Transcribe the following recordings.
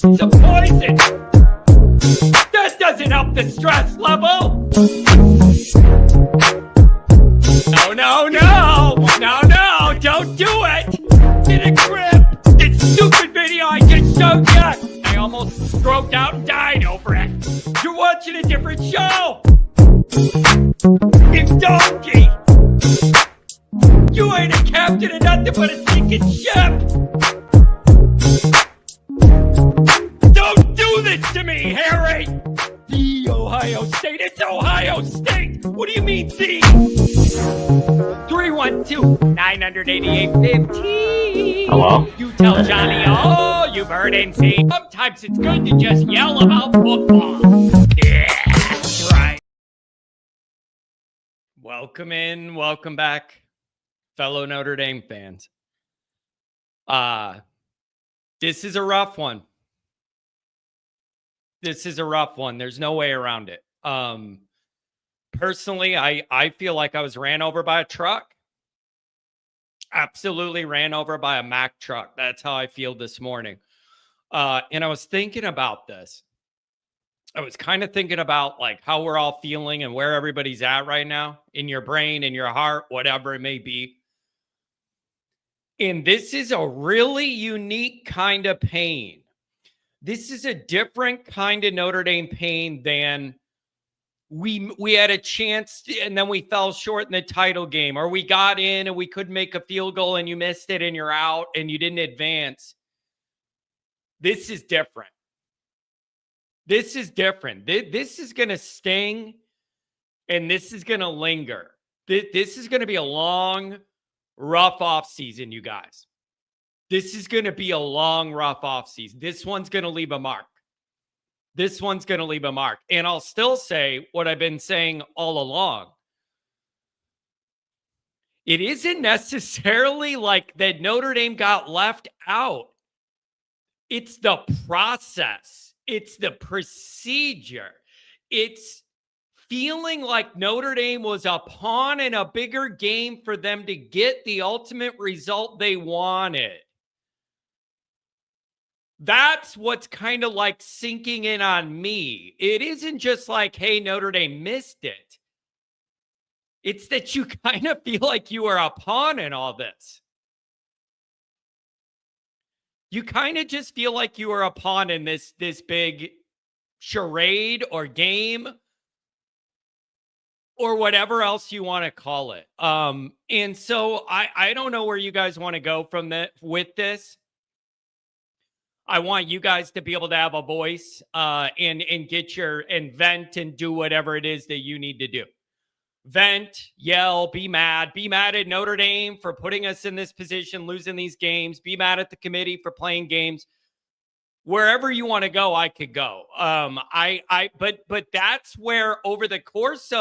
It's a poison. This doesn't help the stress level. No, don't do it. Get a grip. This stupid video I just showed you. I almost stroked out and died over it. You're watching a different show. You donkey. You ain't a captain of nothing but a sinking ship. Don't do this to me, Harry. The Ohio State. It's Ohio State. What do you mean, the? 312-988-15. Hello? You tell Johnny all you've heard and seen. Sometimes it's good to just yell about football. Yeah, that's right. Welcome in, welcome back, fellow Notre Dame fans. This is a rough one. There's no way around it. Personally, I feel like I was ran over by a truck. Absolutely ran over by a Mack truck. That's how I feel this morning. And I was thinking about this. I was kind of thinking about like how we're all feeling and where everybody's at right now in your brain, in your heart, whatever it may be. And this is a really unique kind of pain. This is a different kind of Notre Dame pain than we had a chance and then we fell short in the title game, or we got in and we couldn't make a field goal and you missed it and you're out and you didn't advance. This is different. This is different. This is going to sting and this is going to linger. This is going to be a long, rough offseason, you guys. This is going to be a long, rough offseason. This one's going to leave a mark. And I'll still say what I've been saying all along. It isn't necessarily like that Notre Dame got left out. It's the process. It's the procedure. It's feeling like Notre Dame was a pawn in a bigger game for them to get the ultimate result they wanted. That's what's kind of like sinking in on me. It isn't just like, hey, Notre Dame missed it. It's that you kind of feel like you are a pawn in all this. You kind of just feel like you are a pawn in this big charade or game or whatever else you want to call it. And so I don't know where you guys want to go from with this. I want you guys to be able to have a voice and get and vent and do whatever it is that you need to do. Vent, yell, be mad at Notre Dame for putting us in this position, losing these games, be mad at the committee for playing games. Wherever you want to go, I could go. But that's where over the course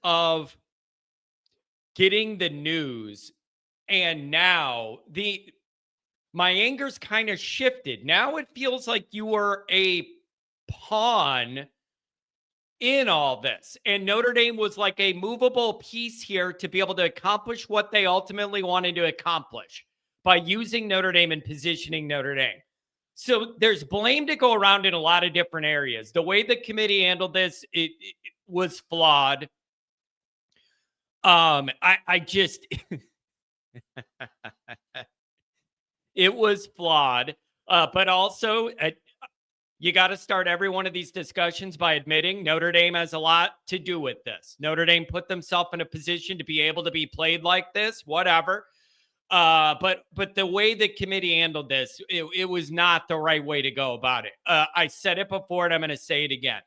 of getting the news, and now my anger's kind of shifted. Now it feels like you were a pawn in all this. And Notre Dame was like a movable piece here to be able to accomplish what they ultimately wanted to accomplish by using Notre Dame and positioning Notre Dame. So there's blame to go around in a lot of different areas. The way the committee handled this, it was flawed. I just... It was flawed, but also you got to start every one of these discussions by admitting Notre Dame has a lot to do with this. Notre Dame put themselves in a position to be able to be played like this, whatever. But the way the committee handled this, it was not the right way to go about it. I said it before and I'm going to say it again.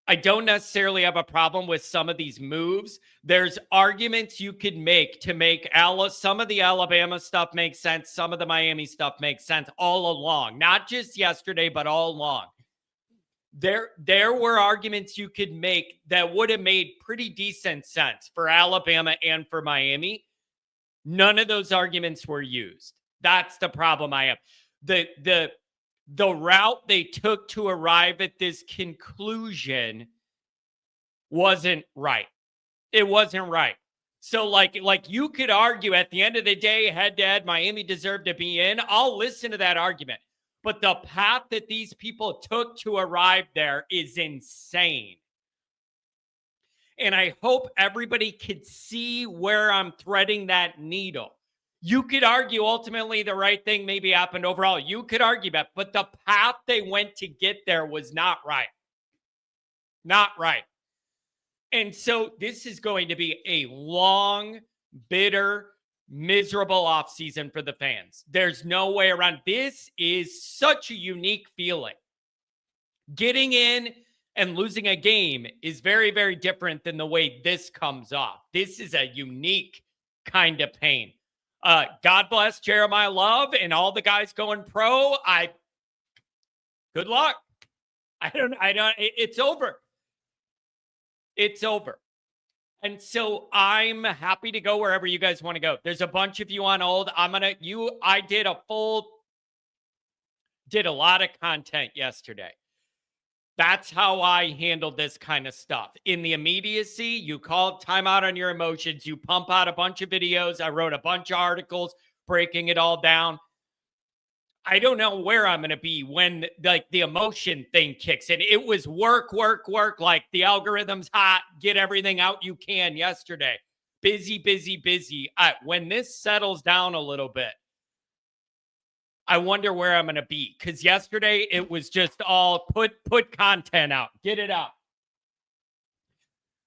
I don't necessarily have a problem with some of these moves. There's arguments you could make to make some of the Alabama stuff make sense. Some of the Miami stuff makes sense all along, not just yesterday, but all along. There were arguments you could make that would have made pretty decent sense for Alabama and for Miami. None of those arguments were used. That's the problem I have. The route they took to arrive at this conclusion wasn't right. It wasn't right. So like you could argue at the end of the day, head to head, Miami deserved to be in. I'll listen to that argument. But the path that these people took to arrive there is insane. And I hope everybody could see where I'm threading that needle. You could argue ultimately the right thing maybe happened overall. You could argue that, but the path they went to get there was not right. Not right. And so this is going to be a long, bitter, miserable offseason for the fans. There's no way around. This is such a unique feeling. Getting in and losing a game is very, very different than the way this comes off. This is a unique kind of pain. God bless Jeremiah Love and all the guys going pro. Good luck. It's over. It's over. And so I'm happy to go wherever you guys want to go. There's a bunch of you on hold. I did a lot of content yesterday. That's how I handled this kind of stuff. In the immediacy, you call timeout on your emotions. You pump out a bunch of videos. I wrote a bunch of articles breaking it all down. I don't know where I'm going to be when like the emotion thing kicks in. It was work, like the algorithm's hot, get everything out you can yesterday. Busy. When this settles down a little bit, I wonder where I'm going to be. Because yesterday it was just all put content out, get it out.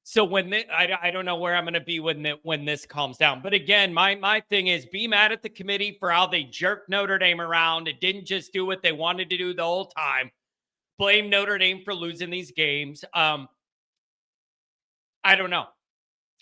So I don't know where I'm going to be when this calms down. But again, my thing is be mad at the committee for how they jerked Notre Dame around. It didn't just do what they wanted to do the whole time. Blame Notre Dame for losing these games. I don't know.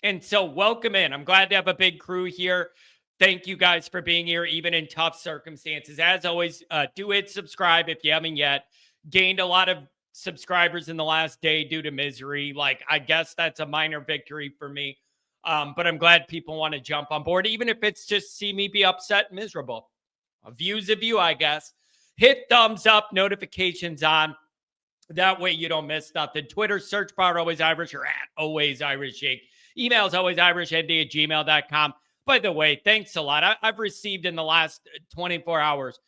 And so welcome in. I'm glad to have a big crew here. Thank you guys for being here, even in tough circumstances. As always, do hit subscribe if you haven't yet. Gained a lot of subscribers in the last day due to misery. Like, I guess that's a minor victory for me. But I'm glad people want to jump on board, even if it's just see me be upset and miserable. A view's a view, I guess. Hit thumbs up, notifications on. That way you don't miss nothing. Twitter, search bar, Always Irish, or at Always Irish Jake. Emails, alwaysirishnd@gmail.com. By the way, thanks a lot. I've received in the last 24 hours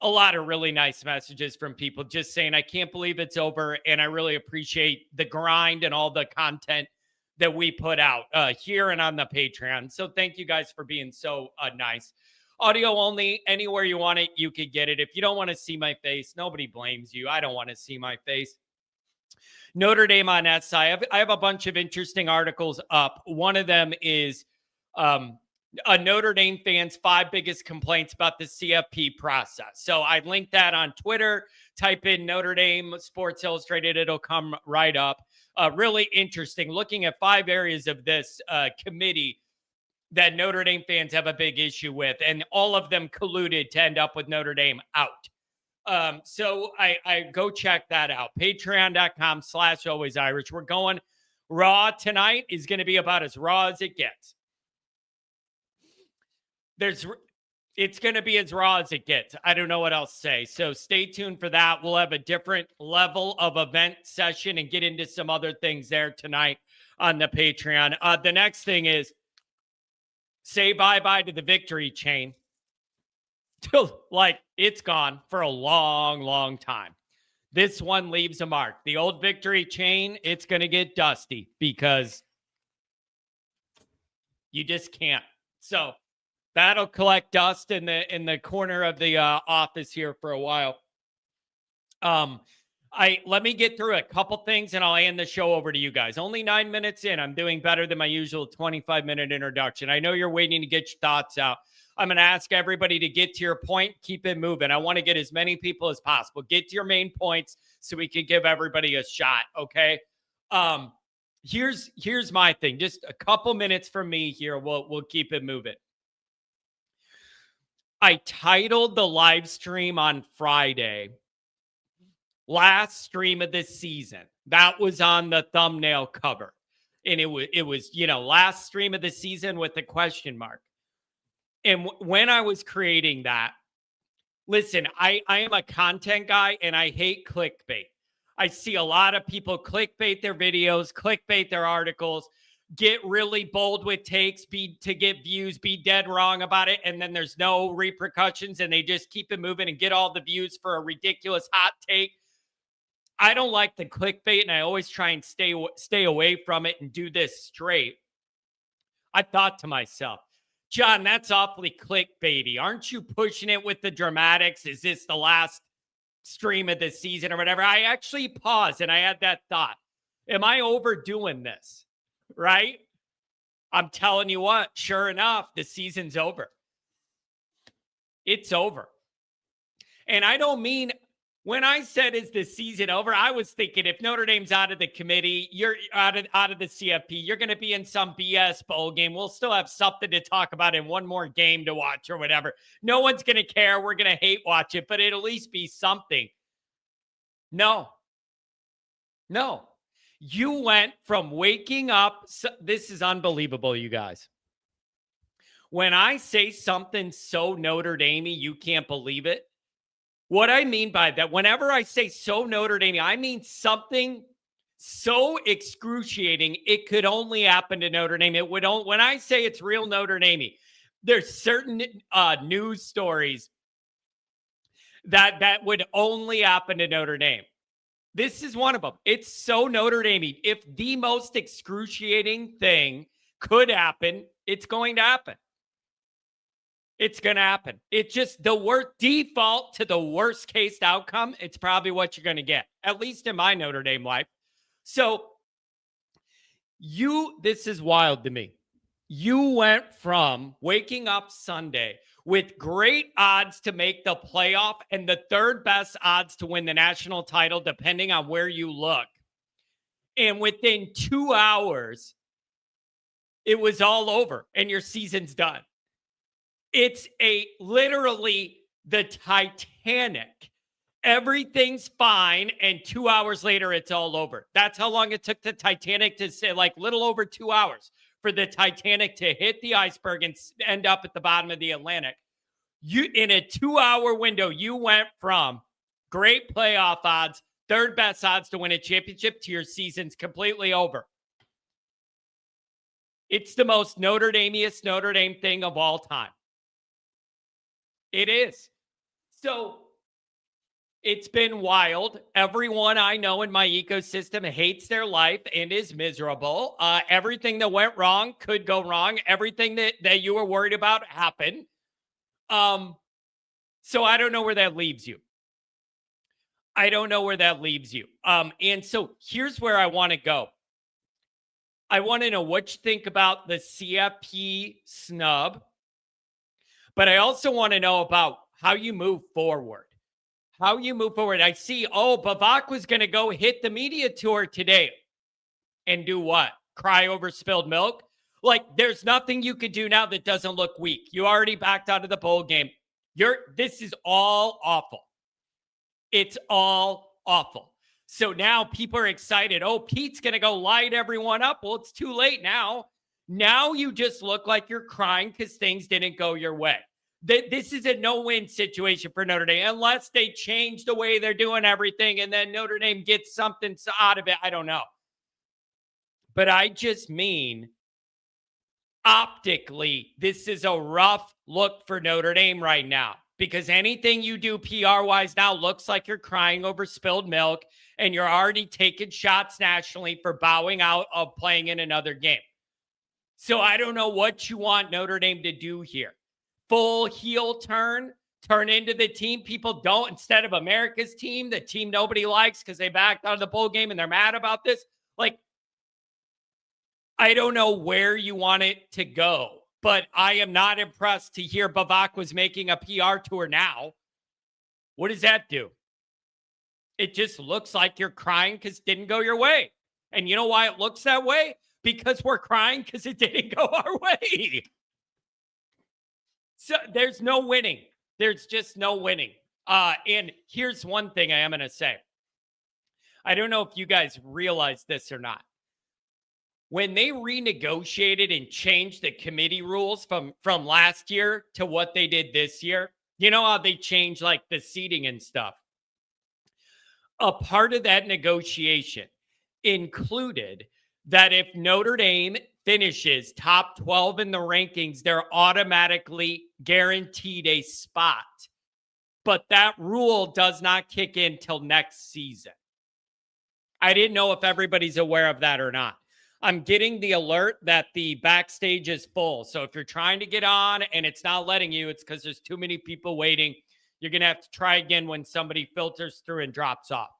a lot of really nice messages from people just saying, I can't believe it's over. And I really appreciate the grind and all the content that we put out here and on the Patreon. So thank you guys for being so nice. Audio only, anywhere you want it, you could get it. If you don't want to see my face, nobody blames you. I don't want to see my face. Notre Dame on SI. I have a bunch of interesting articles up. One of them is a Notre Dame fan's 5 biggest complaints about the CFP process. So I linked that on Twitter. Type in Notre Dame Sports Illustrated. It'll come right up. Really interesting. Looking at 5 areas of this committee that Notre Dame fans have a big issue with, and all of them colluded to end up with Notre Dame out. So I go check that out. Patreon.com/alwaysirish. We're going raw tonight. Is going to be about as raw as it gets. It's going to be as raw as it gets. I don't know what else to say. So stay tuned for that. We'll have a different level of event session and get into some other things there tonight on the Patreon. The next thing is say bye-bye to the victory chain. Like, it's gone for a long, long time. This one leaves a mark. The old victory chain, it's going to get dusty because you just can't. So that'll collect dust in the corner of the office here for a while. Let me get through a couple things and I'll hand the show over to you guys. Only 9 minutes in. I'm doing better than my usual 25-minute introduction. I know you're waiting to get your thoughts out. I'm going to ask everybody to get to your point. Keep it moving. I want to get as many people as possible. Get to your main points so we can give everybody a shot. Okay. Here's my thing. Just a couple minutes from me here. We'll keep it moving. I titled the live stream on Friday, last stream of the season. That was on the thumbnail cover. And it was, last stream of the season with the question mark. And when I was creating that, listen, I am a content guy and I hate clickbait. I see a lot of people clickbait their videos, clickbait their articles, get really bold with takes, to get views, be dead wrong about it, and then there's no repercussions, and they just keep it moving and get all the views for a ridiculous hot take. I don't like the clickbait, and I always try and stay away from it and do this straight. I thought to myself, John, that's awfully clickbaity. Aren't you pushing it with the dramatics? Is this the last stream of the season or whatever? I actually paused and I had that thought. Am I overdoing this? Right? I'm telling you what, sure enough, the season's over. It's over. And I don't mean, when I said, is the season over? I was thinking if Notre Dame's out of the committee, you're out of the CFP, you're going to be in some BS bowl game. We'll still have something to talk about in one more game to watch or whatever. No one's going to care. We're going to hate watch it, but it'll at least be something. No. You went from waking up. This is unbelievable, you guys. When I say something so Notre Dame, you can't believe it. What I mean by that, whenever I say so Notre Dame, I mean something so excruciating, it could only happen to Notre Dame. It would when I say it's real Notre Dame, there's certain news stories that would only happen to Notre Dame. This is one of them. It's so Notre Dame. If the most excruciating thing could happen, it's going to happen. It's going to happen. It's just the worst default to the worst case outcome. It's probably what you're going to get, at least in my Notre Dame life. So this is wild to me. You went from waking up Sunday with great odds to make the playoff and the third best odds to win the national title, depending on where you look. And within 2 hours, it was all over and your season's done. It's literally the Titanic. Everything's fine, and 2 hours later, it's all over. That's how long it took the Titanic to say, like little over 2 hours for the Titanic to hit the iceberg and end up at the bottom of the Atlantic. In a 2 hour window, you went from great playoff odds, third best odds to win a championship, to your season's completely over. It's the most Notre Dame-iest Notre Dame thing of all time. It is. So it's been wild. Everyone I know in my ecosystem hates their life and is miserable. Everything that went wrong could go wrong. Everything that you were worried about happened. So I don't know where that leaves you. And so here's where I want to go. I want to know what you think about the CFP snub. But I also want to know about how you move forward. I see, Bevacqua was going to go hit the media tour today and do what? Cry over spilled milk? Like, there's nothing you could do now that doesn't look weak. You already backed out of the bowl game. This is all awful. It's all awful. So now people are excited. Oh, Pete's going to go light everyone up. Well, it's too late now. Now you just look like you're crying because things didn't go your way. This is a no-win situation for Notre Dame unless they change the way they're doing everything and then Notre Dame gets something out of it. I don't know. But I just mean optically, this is a rough look for Notre Dame right now because anything you do PR-wise now looks like you're crying over spilled milk and you're already taking shots nationally for bowing out of playing in another game. So I don't know what you want Notre Dame to do here. Full heel turn into the team people don't, instead of America's team, the team nobody likes because they backed out of the bowl game and they're mad about this. Like, I don't know where you want it to go, but I am not impressed to hear Bevacqua was making a PR tour now. What does that do? It just looks like you're crying because it didn't go your way. And you know why it looks that way? Because we're crying because it didn't go our way. So there's no winning. There's just no winning. And here's one thing I am going to say. I don't know if you guys realize this or not. When they renegotiated and changed the committee rules from last year to what they did this year, you know how they changed like the seating and stuff. a part of that negotiation included that if Notre Dame finishes top 12 in the rankings, they're automatically guaranteed a spot. But that rule does not kick in till next season. I didn't know if everybody's aware of that or not. I'm getting the alert that the backstage is full. So if you're trying to get on and it's not letting you, it's because there's too many people waiting. You're going to have to try again when somebody filters through and drops off.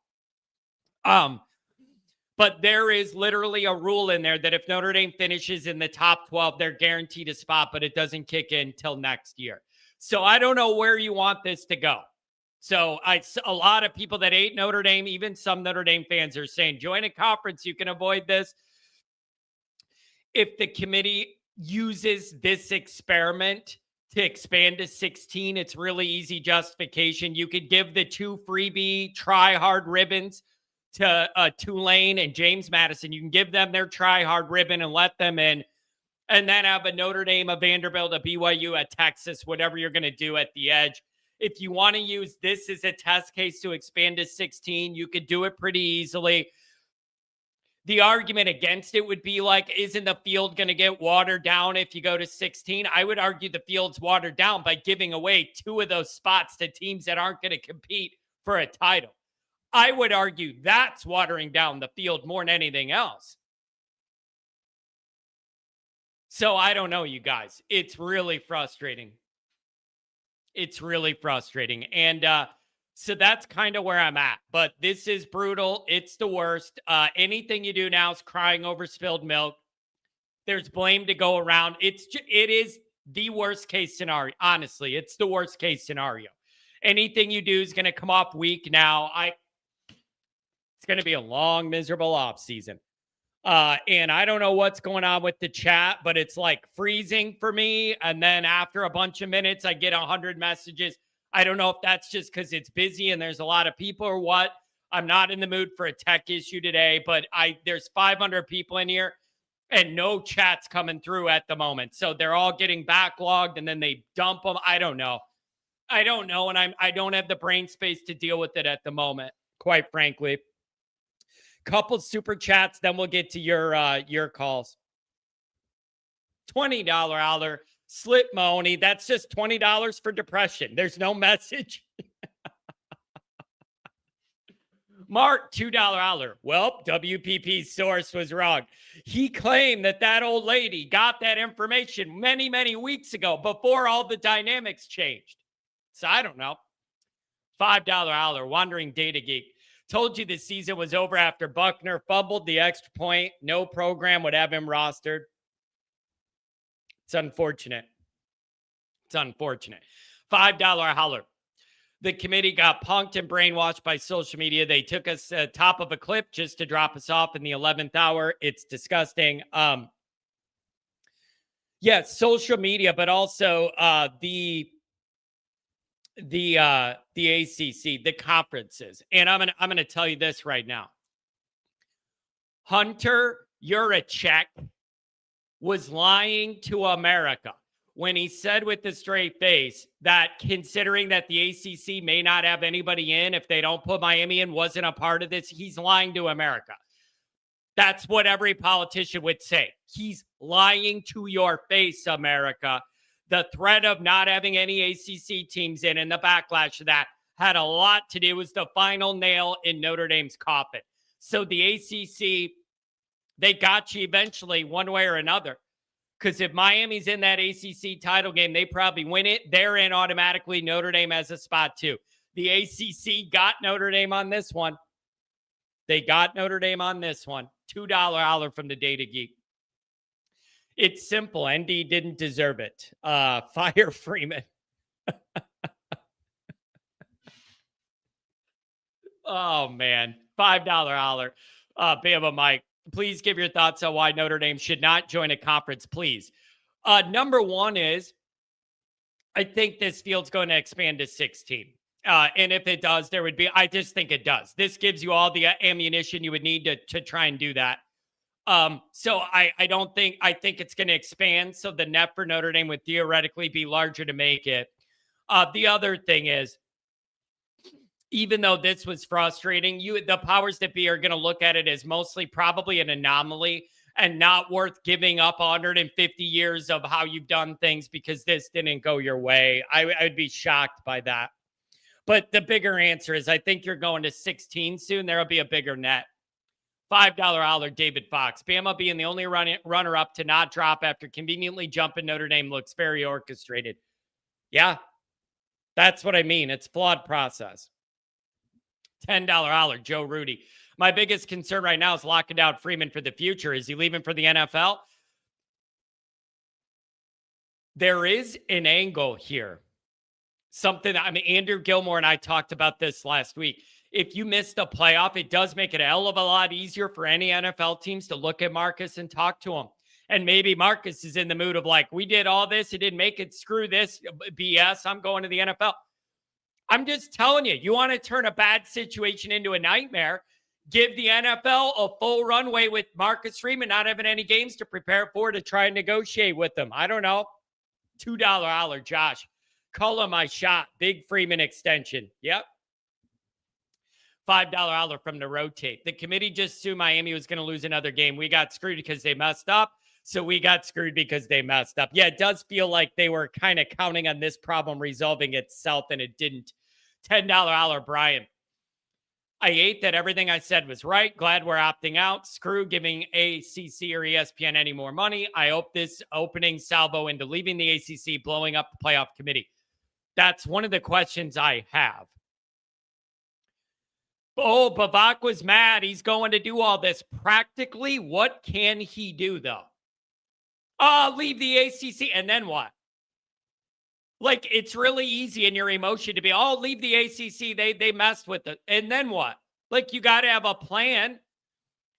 But there is literally a rule in there that if Notre Dame finishes in the top 12, they're guaranteed a spot, but it doesn't kick in till next year. So I don't know where you want this to go. So a lot of people that hate Notre Dame, even some Notre Dame fans are saying, join a conference, you can avoid this. If the committee uses this experiment to expand to 16, it's really easy justification. You could give the 2 freebie try-hard ribbons to Tulane and James Madison. You can give them their try-hard ribbon and let them in, and then have a Notre Dame, a Vanderbilt, a BYU, a Texas, whatever you're going to do at the edge. If you want to use this as a test case to expand to 16, you could do it pretty easily. The argument against it would be like, isn't the field going to get watered down if you go to 16? I would argue the field's watered down by giving away 2 of those spots to teams that aren't going to compete for a title. I would argue that's watering down the field more than anything else. So I don't know, you guys. It's really frustrating. It's really frustrating. And so that's kind of where I'm at. But this is brutal. It's the worst. Anything you do now is crying over spilled milk. There's blame to go around. It is the worst case scenario. Honestly, it's the worst case scenario. Anything you do is going to come off weak now. It's going to be a long, miserable offseason. And I don't know what's going on with the chat, but it's like freezing for me. And then after a bunch of minutes, I get 100 messages. I don't know if that's just because it's busy and there's a lot of people or what. I'm not in the mood for a tech issue today, but there's 500 people in here and no chat's coming through at the moment. So they're all getting backlogged and then they dump them. I don't know. And I don't have the brain space to deal with it at the moment, quite frankly. Couple super chats, then we'll get to your calls. $20 holler, slip Mahoney. That's just $20 for depression. There's no message. Mark, $2 holler. Well, WPP's source was wrong. He claimed that old lady got that information many, many weeks ago before all the dynamics changed. So I don't know. $5 holler, wandering data geek. Told you the season was over after Buckner fumbled the extra point. No program would have him rostered. It's unfortunate. It's unfortunate. $5 holler. The committee got punked and brainwashed by social media. They took us top of a cliff just to drop us off in the 11th hour. It's disgusting. Yes, social media, but also the ACC, the conferences. And I'm gonna tell you this right now. Hunter Yurachek was lying to America when he said with a straight face that considering that the ACC may not have anybody in if they don't put Miami in, wasn't a part of this. He's lying to America. That's what every politician would say. He's lying to your face, America. The threat of not having any ACC teams in and the backlash of that had a lot to do. It was the final nail in Notre Dame's coffin. So the ACC, they got you eventually one way or another. Because if Miami's in that ACC title game, they probably win it. They're in automatically. Notre Dame has a spot too. The ACC got Notre Dame on this one. They got Notre Dame on this one. $2 holler from the Data Geek. It's simple. ND didn't deserve it. Fire Freeman. Oh, man. $5 holler. Bama Mike, please give your thoughts on why Notre Dame should not join a conference, please. Number one is, I think this field's going to expand to 16. And if it does, I just think it does. This gives you all the ammunition you would need to try and do that. So I think it's going to expand. So the net for Notre Dame would theoretically be larger to make it. The other thing is, even though this was frustrating, the powers that be are going to look at it as mostly probably an anomaly and not worth giving up 150 years of how you've done things because this didn't go your way. I'd be shocked by that. But the bigger answer is I think you're going to 16 soon. There'll be a bigger net. $5 Aller, David Fox. Bama being the only runner-up to not drop after conveniently jumping Notre Dame looks very orchestrated. Yeah, that's what I mean. It's flawed process. $10 Aller, Joe Rudy. My biggest concern right now is locking down Freeman for the future. Is he leaving for the NFL? There is an angle here. Something, I mean, Andrew Gilmore and I talked about this last week. If you missed a playoff, it does make it a hell of a lot easier for any NFL teams to look at Marcus and talk to him. And maybe Marcus is in the mood of like, we did all this, it didn't make it, screw this BS, I'm going to the NFL. I'm just telling you, you want to turn a bad situation into a nightmare, give the NFL a full runway with Marcus Freeman not having any games to prepare for to try and negotiate with them. I don't know. $2 Aller, Josh. Color my shot. Big Freeman extension. Yep. $5 Aller from the rotate. The committee just assumed Miami was going to lose another game. We got screwed because they messed up. So we got screwed because they messed up. Yeah, it does feel like they were kind of counting on this problem resolving itself, and it didn't. $10 Aller, Brian. I hate that everything I said was right. Glad we're opting out. Screw giving ACC or ESPN any more money. I hope this opening salvo into leaving the ACC, blowing up the playoff committee. That's one of the questions I have. Oh, Bevacqua's mad. He's going to do all this. Practically, what can he do, though? Leave the ACC. And then what? Like, it's really easy in your emotion to be, leave the ACC. They messed with it. And then what? Like, you got to have a plan.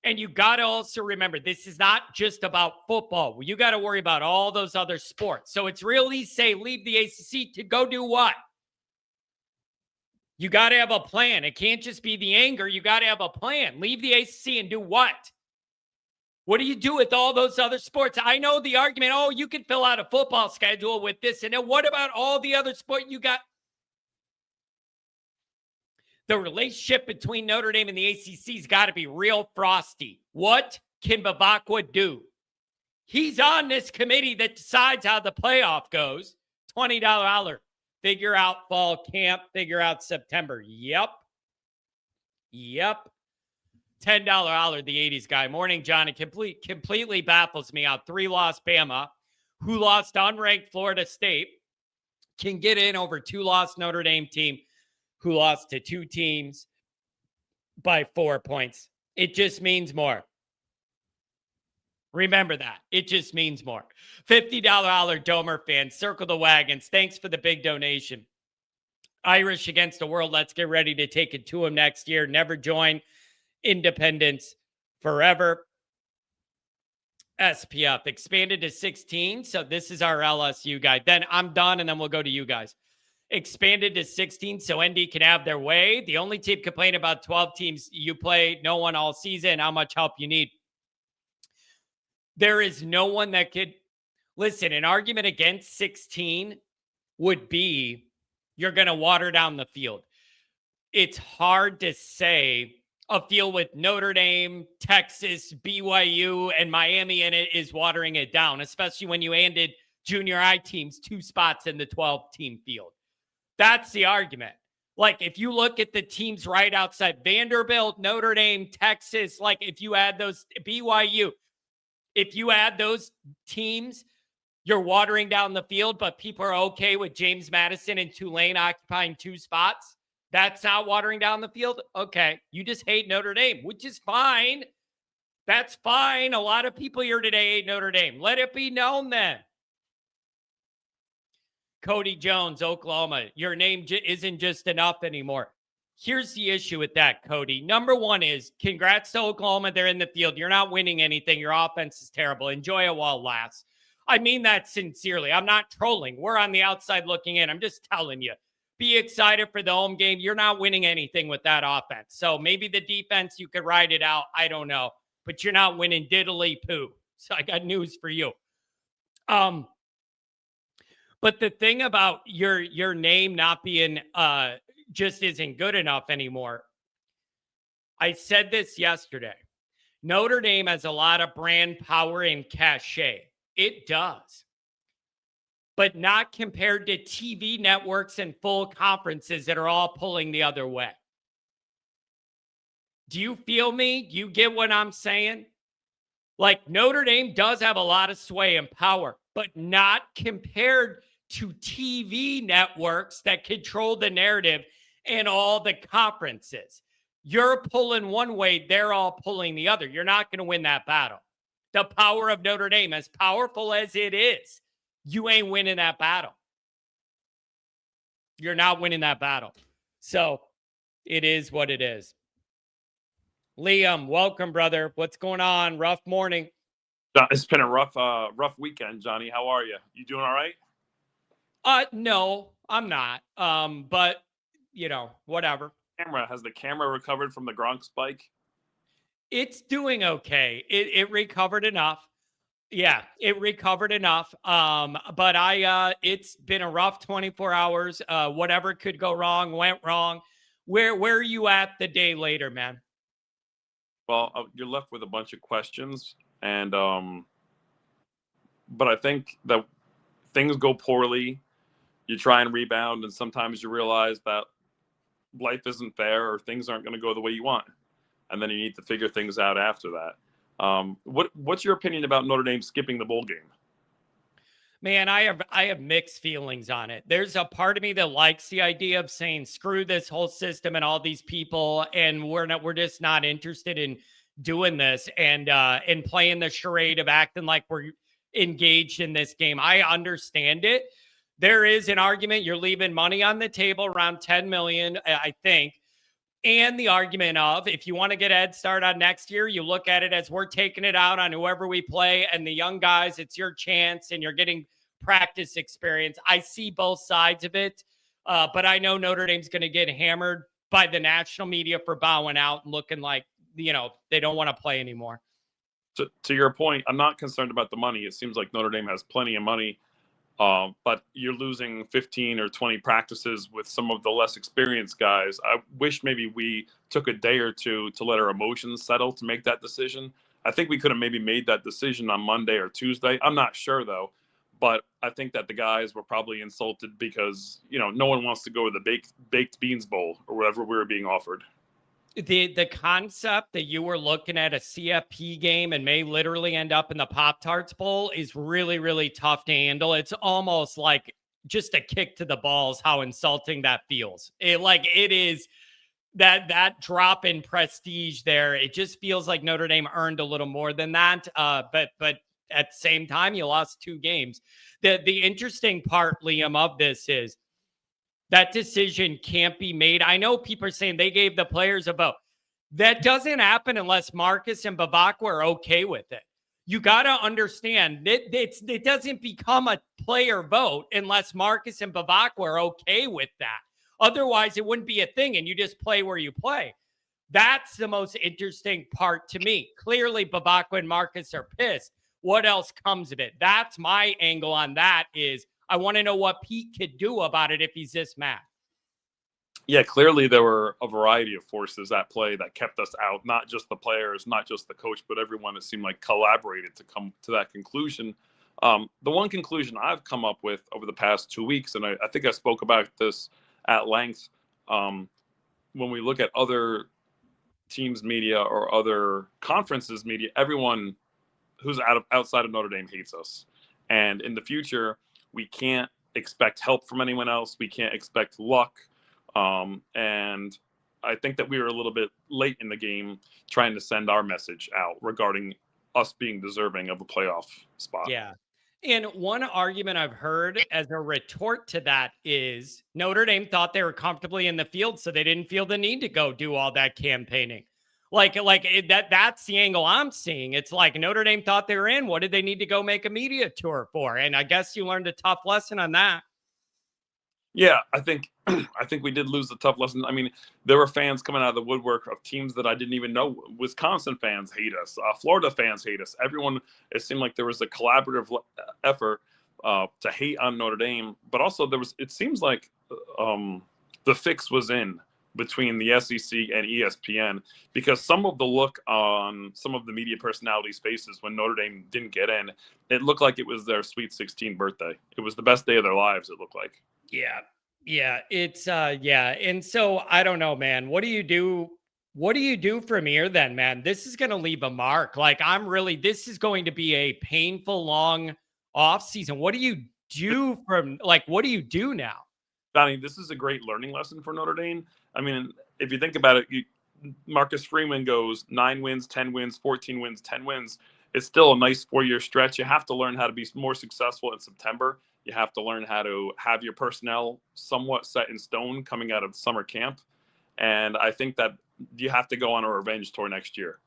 And you got to also remember, this is not just about football. You got to worry about all those other sports. So it's really say, leave the ACC to go do what? You got to have a plan. It can't just be the anger. You got to have a plan. Leave the ACC and do what? What do you do with all those other sports? I know the argument, you can fill out a football schedule with this. And then what about all the other sports you got? The relationship between Notre Dame and the ACC's got to be real frosty. What can Bevacqua do? He's on this committee that decides how the playoff goes. $20 Aller. Figure out fall camp. Figure out September. Yep. $10 Aller, the 80s guy. Morning, John. It completely baffles me how 3-loss Bama, who lost unranked Florida State, can get in over 2-loss Notre Dame team who lost to 2 teams by 4 points. It just means more. Remember that. It just means more. $50 Aller, Domer fan. Circle the wagons. Thanks for the big donation. Irish against the world. Let's get ready to take it to them next year. Never join. Independence forever. SPF expanded to 16. So this is our LSU guy. Then I'm done, and then we'll go to you guys. Expanded to 16 so ND can have their way. The only team complaining about 12 teams you play, no one all season, how much help you need. There is no one that could, listen, an argument against 16 would be you're going to water down the field. It's hard to say a field with Notre Dame, Texas, BYU, and Miami in it is watering it down, especially when you handed junior high teams 2 spots in the 12-team field. That's the argument. Like, if you look at the teams right outside Vanderbilt, Notre Dame, Texas, like if you add those, BYU, if you add those teams, you're watering down the field, but people are okay with James Madison and Tulane occupying 2 spots. That's not watering down the field? Okay. You just hate Notre Dame, which is fine. That's fine. A lot of people here today hate Notre Dame. Let it be known then. Cody Jones, Oklahoma. Your name isn't just enough anymore. Here's the issue with that, Cody. Number one is, congrats to Oklahoma. They're in the field. You're not winning anything. Your offense is terrible. Enjoy it while it lasts. I mean that sincerely. I'm not trolling. We're on the outside looking in. I'm just telling you. Be excited for the home game. You're not winning anything with that offense. So maybe the defense, you could ride it out. I don't know. But you're not winning diddly poo. So I got news for you. But the thing about your name not being just isn't good enough anymore. I said this yesterday. Notre Dame has a lot of brand power and cachet. It does. But not compared to TV networks and full conferences that are all pulling the other way. Do you feel me? Do you get what I'm saying? Like, Notre Dame does have a lot of sway and power, but not compared to TV networks that control the narrative and all the conferences. You're pulling one way, they're all pulling the other. You're not going to win that battle. The power of Notre Dame, as powerful as it is, you ain't winning that battle. You're not winning that battle. So it is what it is. Liam, welcome, brother. What's going on? Rough morning. It's been a rough weekend, Johnny. How are you? You doing all right? No, I'm not. But you know, whatever. Has the camera recovered from the Gronk spike? It's doing okay. It recovered enough. Yeah, it recovered enough. But it's been a rough 24 hours. Whatever could go wrong went wrong. Where are you at the day later, man? Well, you're left with a bunch of questions, and but I think that things go poorly. You try and rebound, and sometimes you realize that life isn't fair, or things aren't going to go the way you want, and then you need to figure things out after that. What's your opinion about Notre Dame skipping the bowl game? Man, I have mixed feelings on it. There's a part of me that likes the idea of saying screw this whole system and all these people, and we're just not interested in doing this and playing the charade of acting like we're engaged in this game. I understand it. There is an argument you're leaving money on the table, around 10 million, I think. And the argument of, if you want to get a head start on next year, you look at it as we're taking it out on whoever we play, and the young guys, it's your chance and you're getting practice experience. I see both sides of it, but I know Notre Dame's going to get hammered by the national media for bowing out and looking like, you know, they don't want to play anymore. To your point, I'm not concerned about the money. It seems like Notre Dame has plenty of money. But you're losing 15 or 20 practices with some of the less experienced guys. I wish maybe we took a day or two to let our emotions settle to make that decision. I think we could have maybe made that decision on Monday or Tuesday. I'm not sure, though. But I think that the guys were probably insulted because, you know, no one wants to go to the baked beans bowl or whatever we were being offered. The concept that you were looking at a CFP game and may literally end up in the Pop-Tarts Bowl is really, really tough to handle. It's almost like just a kick to the balls, how insulting that feels. It is that drop in prestige there. It just feels like Notre Dame earned a little more than that. But at the same time, you lost 2 games. The interesting part, Liam, of this is that decision can't be made. I know people are saying they gave the players a vote. That doesn't happen unless Marcus and Bevacqua are okay with it. You got to understand that it doesn't become a player vote unless Marcus and Bevacqua are okay with that. Otherwise, it wouldn't be a thing, and you just play where you play. That's the most interesting part to me. Clearly, Bevacqua and Marcus are pissed. What else comes of it? That's my angle on that is, I want to know what Pete could do about it if he's this mad. Yeah, clearly there were a variety of forces at play that kept us out, not just the players, not just the coach, but everyone, it seemed like, collaborated to come to that conclusion. The one conclusion I've come up with over the past 2 weeks, and I think I spoke about this at length, when we look at other teams' media or other conferences' media, everyone who's outside of Notre Dame hates us. And in the future, we can't expect help from anyone else. We can't expect luck. And I think that we were a little bit late in the game trying to send our message out regarding us being deserving of a playoff spot. Yeah. And one argument I've heard as a retort to that is Notre Dame thought they were comfortably in the field, so they didn't feel the need to go do all that campaigning. That's the angle I'm seeing. It's like Notre Dame thought they were in. What did they need to go make a media tour for? And I guess you learned a tough lesson on that. Yeah, I think we did lose the tough lesson. I mean, there were fans coming out of the woodwork of teams that I didn't even know. Wisconsin fans hate us. Florida fans hate us. Everyone, it seemed like there was a collaborative effort to hate on Notre Dame. But also it seems like the fix was in between the SEC and ESPN, because some of the look on some of the media personalities' faces when Notre Dame didn't get in, it looked like it was their Sweet 16 birthday. It was the best day of their lives, it looked like. Yeah. Yeah. It's, yeah. And so I don't know, man. What do you do? What do you do from here then, man? This is going to leave a mark. Like, this is going to be a painful, long off season. What do you do what do you do now? Donnie, this is a great learning lesson for Notre Dame. I mean, if you think about it, Marcus Freeman goes 9 wins, 10 wins, 14 wins, 10 wins. It's still a nice 4-year stretch. You have to learn how to be more successful in September. You have to learn how to have your personnel somewhat set in stone coming out of summer camp. And I think that you have to go on a revenge tour next year.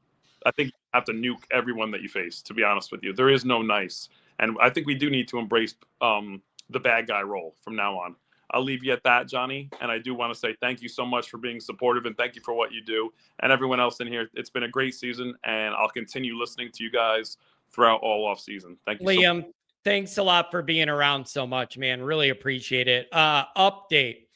I think you have to nuke everyone that you face, to be honest with you. There is no nice. And I think we do need to embrace the bad guy role from now on. I'll leave you at that, Johnny. And I do want to say thank you so much for being supportive, and thank you for what you do. And everyone else in here, it's been a great season, and I'll continue listening to you guys throughout all off season. Thank you, Liam. Thanks a lot for being around so much, man. Really appreciate it. Update.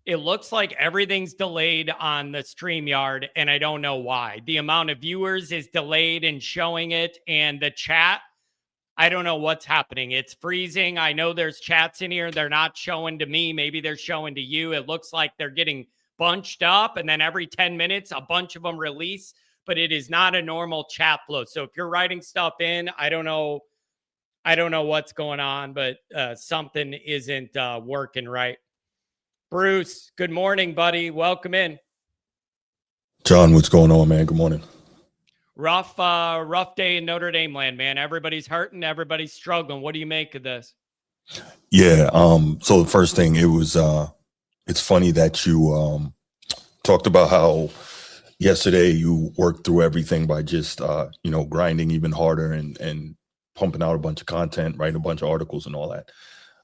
It looks like everything's delayed on the StreamYard, and I don't know why. The amount of viewers is delayed in showing it, and the chat, I don't know what's happening. It's freezing. I know there's chats in here. They're not showing to me. Maybe they're showing to you. It looks like they're getting bunched up, and then every 10 minutes, a bunch of them release, but it is not a normal chat flow. So if you're writing stuff in, I don't know what's going on, but something isn't working right. Bruce, good morning, buddy. Welcome in. John, what's going on, man? Good morning. Rough day in Notre Dame land, man. Everybody's hurting. Everybody's struggling. What do you make of this? Yeah. So the first thing, it's funny that you talked about how yesterday you worked through everything by just grinding even harder and pumping out a bunch of content, writing a bunch of articles and all that.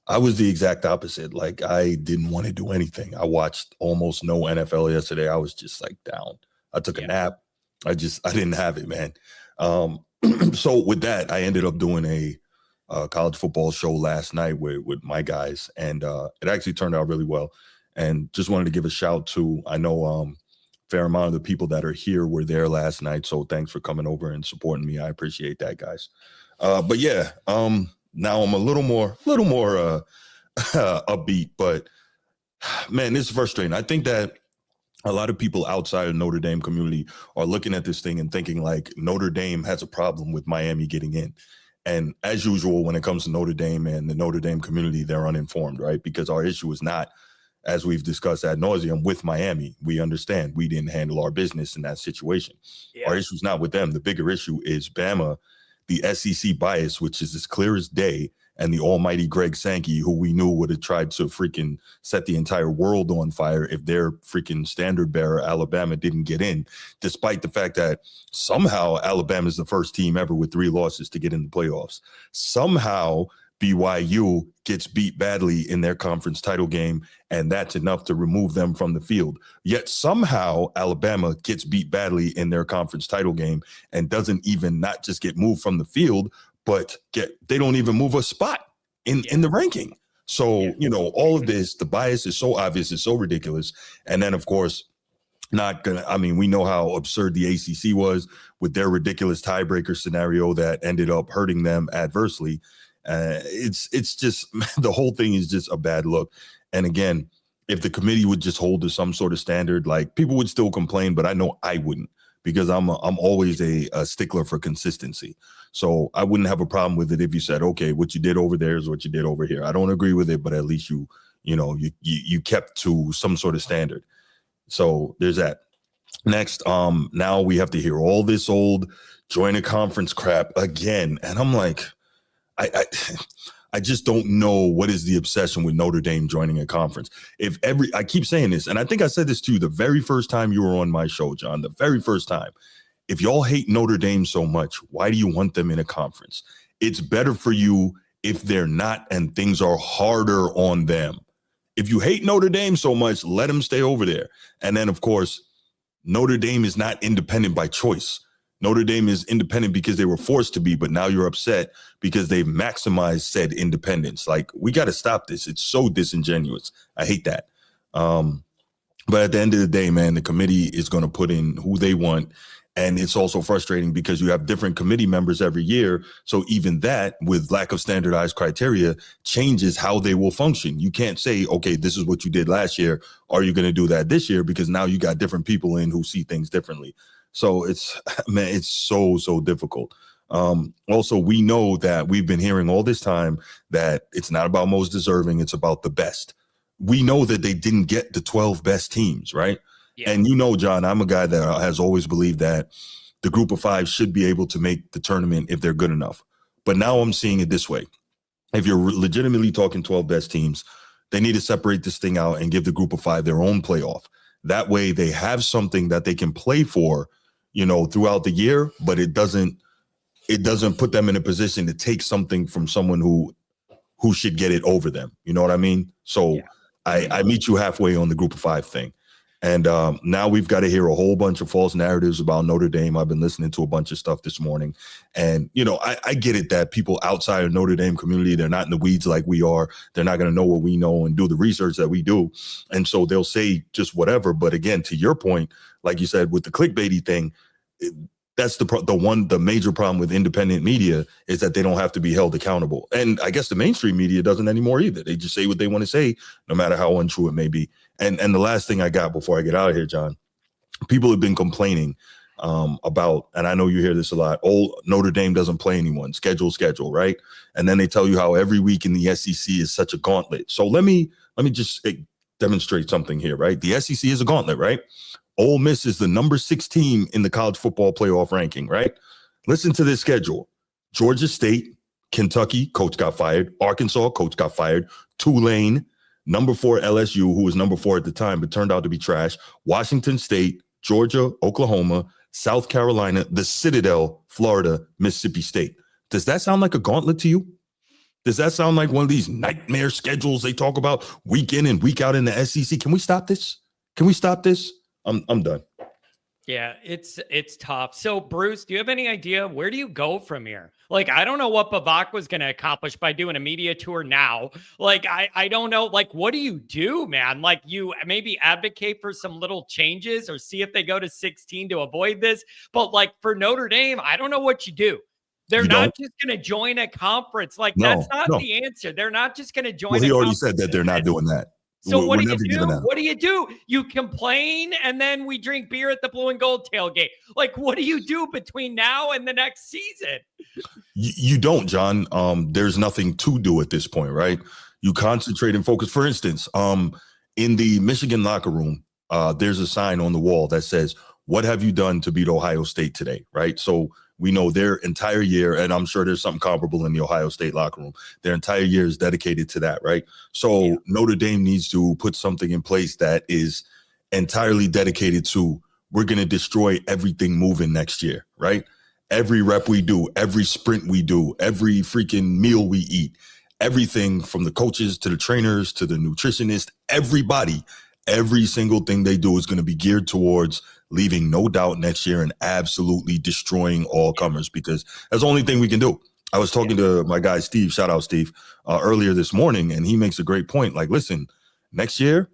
I was the exact opposite. Like, I didn't want to do anything. I watched almost no NFL yesterday. I was just like down. I took a nap. I didn't have it, man. So with that, I ended up doing a college football show last night with my guys, and it actually turned out really well. And just wanted to give a shout to, I know fair amount of the people that are here were there last night. So thanks for coming over and supporting me. I appreciate that, guys. But yeah, now I'm a little more upbeat, but man, this is frustrating. I think that a lot of people outside of Notre Dame community are looking at this thing and thinking like Notre Dame has a problem with Miami getting in. And as usual, when it comes to Notre Dame and the Notre Dame community, they're uninformed, right? Because our issue is not, as we've discussed ad nauseum, with Miami. We understand we didn't handle our business in that situation. Yeah. Our issue is not with them. The bigger issue is Bama, the SEC bias, which is as clear as day, and the almighty Greg Sankey, who we knew would have tried to freaking set the entire world on fire if their freaking standard bearer, Alabama, didn't get in, despite the fact that somehow Alabama is the first team ever with 3 losses to get in the playoffs. Somehow BYU gets beat badly in their conference title game, and that's enough to remove them from the field. Yet somehow Alabama gets beat badly in their conference title game and doesn't even not just get moved from the field, but they don't even move a spot in the ranking. So, all of this, the bias is so obvious, it's so ridiculous. And then, of course, we know how absurd the ACC was with their ridiculous tiebreaker scenario that ended up hurting them adversely. It's just, the whole thing is just a bad look. And again, if the committee would just hold to some sort of standard, like, people would still complain, but I know I wouldn't, because I'm always a stickler for consistency. So I wouldn't have a problem with it if you said, okay, what you did over there is what you did over here. I don't agree with it, but at least you kept to some sort of standard. So there's that. Next, now we have to hear all this old join a conference crap again. And I'm like, I just don't know what is the obsession with Notre Dame joining a conference. I keep saying this, and I think I said this to you the very first time you were on my show, John, the very first time. If y'all hate Notre Dame so much, why do you want them in a conference? It's better for you if they're not and things are harder on them. If you hate Notre Dame so much, let them stay over there. And then, of course, Notre Dame is not independent by choice. Notre Dame is independent because they were forced to be, but now you're upset because they've maximized said independence. Like, we got to stop this. It's so disingenuous. I hate that. But at the end of the day, man, the committee is going to put in who they want. And it's also frustrating because you have different committee members every year. So even that, with lack of standardized criteria, changes how they will function. You can't say, okay, this is what you did last year. Are you going to do that this year? Because now you got different people in who see things differently. So it's, man, it's so difficult. Also, we know that we've been hearing all this time that it's not about most deserving. It's about the best. We know that they didn't get the 12 best teams, right? Yeah. And you know, John, I'm a guy that has always believed that the group of 5 should be able to make the tournament if they're good enough. But now I'm seeing it this way. If you're legitimately talking 12 best teams, they need to separate this thing out and give the group of 5 their own playoff. That way they have something that they can play for, you know, throughout the year, but it doesn't put them in a position to take something from someone who should get it over them. You know what I mean? So yeah. I meet you halfway on the group of 5 thing. And now we've got to hear a whole bunch of false narratives about Notre Dame. I've been listening to a bunch of stuff this morning. And, you know, I get it that people outside of Notre Dame community, they're not in the weeds like we are. They're not going to know what we know and do the research that we do. And so they'll say just whatever. But again, to your point, like you said, with the clickbaity thing, that's the major problem with independent media is that they don't have to be held accountable. And I guess the mainstream media doesn't anymore either. They just say what they want to say, no matter how untrue it may be. And the last thing I got before I get out of here, John, people have been complaining about, and I know you hear this a lot, Notre Dame doesn't play anyone, schedule, right? And then they tell you how every week in the SEC is such a gauntlet. So let me just demonstrate something here, right? The SEC is a gauntlet, right? Ole Miss is the number 6 team in the college football playoff ranking, right? Listen to this schedule. Georgia State, Kentucky, coach got fired. Arkansas, coach got fired. Tulane, number 4 LSU, who was number 4 at the time, but turned out to be trash. Washington State, Georgia, Oklahoma, South Carolina, the Citadel, Florida, Mississippi State. Does that sound like a gauntlet to you? Does that sound like one of these nightmare schedules they talk about week in and week out in the SEC? Can we stop this? I'm done. Yeah, it's tough. So, Bruce, do you have any idea where do you go from here? Like, I don't know what Bevacqua was going to accomplish by doing a media tour now. Like, I don't know. Like, what do you do, man? Like, you maybe advocate for some little changes or see if they go to 16 to avoid this. But like for Notre Dame, I don't know what you do. They're not just going to join a conference. Like, that's not the answer. They're not just going to join. Well, he already said that they're not doing that. So what do you do? What do you do? You complain and then we drink beer at the Blue and Gold tailgate. Like, what do you do between now and the next season? You don't, John. There's nothing to do at this point, right? You concentrate and focus. For instance, in the Michigan locker room, there's a sign on the wall that says, "What have you done to beat Ohio State today?" Right? So we know their entire year, and I'm sure there's something comparable in the Ohio State locker room. Their entire year is dedicated to that, right? So Notre Dame needs to put something in place that is entirely dedicated to, we're going to destroy everything moving next year, right? Every rep we do, every sprint we do, every freaking meal we eat, everything from the coaches to the trainers to the nutritionist, everybody, every single thing they do is going to be geared towards leaving no doubt next year and absolutely destroying all comers, because that's the only thing we can do. I was talking to my guy, Steve, shout out Steve, earlier this morning, and he makes a great point. Like, listen, next year,